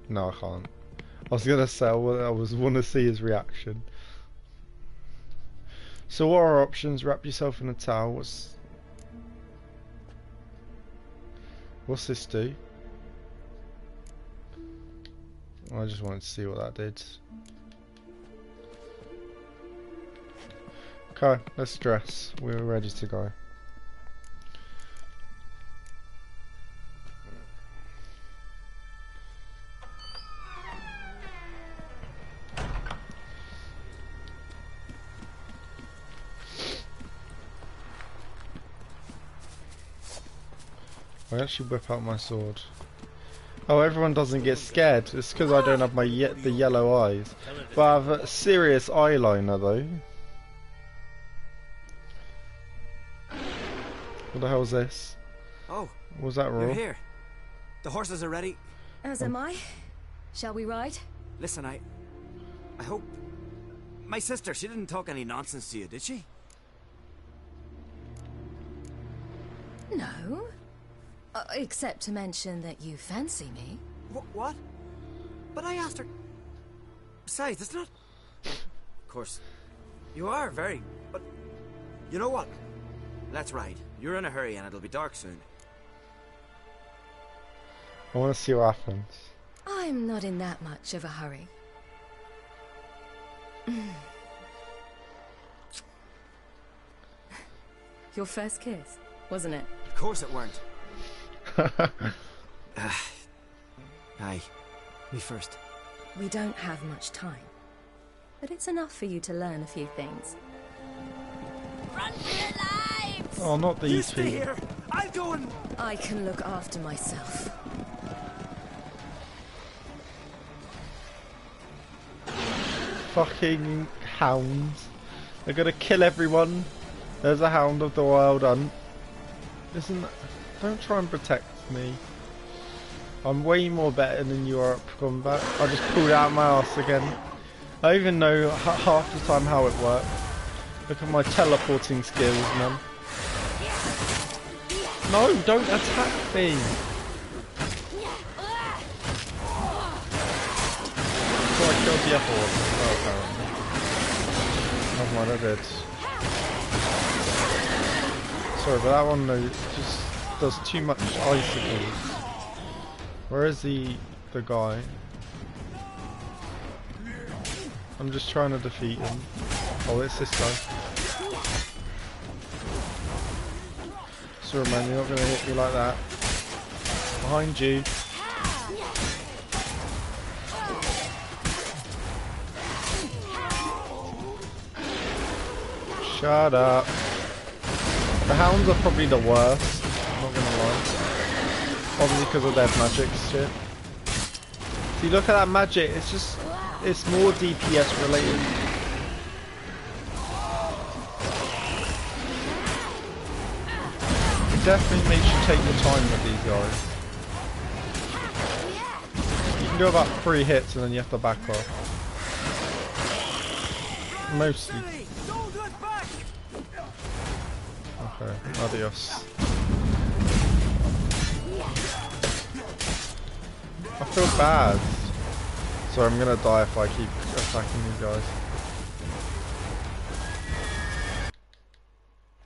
No, I can't. I was gonna say I want to see his reaction. So what are our options? Wrap yourself in a towel. What's this do? I just wanted to see what that did. Okay, let's dress. We're ready to go. I actually whip out my sword. Oh, everyone doesn't get scared. It's because I don't have my the yellow eyes. But I have a serious eyeliner though. What the hell is this? Oh, was that raw? You're here. The horses are ready. As am I. Shall we ride? Listen, I hope... My sister, she didn't talk any nonsense to you, did she? No. Except to mention that you fancy me. What? But I asked her... Besides, it's not... Of course, you are very... But... You know what? Let's ride. You're in a hurry and it'll be dark soon. I want to see what happens. I'm not in that much of a hurry. Your first kiss, wasn't it? Of course it weren't. Aye, me first. We don't have much time, but it's enough for you to learn a few things. Run for your lives! Oh, not these You stay people. here. I'll go and... I can look after myself. Fucking hounds. They're gonna kill everyone. There's a hound of the wild hunt. Listen, don't try and protect me. I'm way more better than you are at combat. I just pulled out my ass again. I don't even know half the time how it works. Look at my teleporting skills, man. No, don't attack me. So I killed the other one. Oh, apparently. Never mind, I did. Sorry, but that one just does too much icicles. Where is the guy? I'm just trying to defeat him. Oh, it's this guy. Sorry, man, you're not going to hit me like that. Behind you. Shut up. The hounds are probably the worst, I'm not gonna lie. Obviously because of their magic shit. See, look at that magic, it's more DPS related. It definitely makes you take your time with these guys. You can do about 3 hits and then you have to back off. Mostly. Okay, adios. I feel bad. So I'm gonna die if I keep attacking these guys.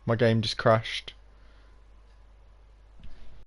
My game just crashed.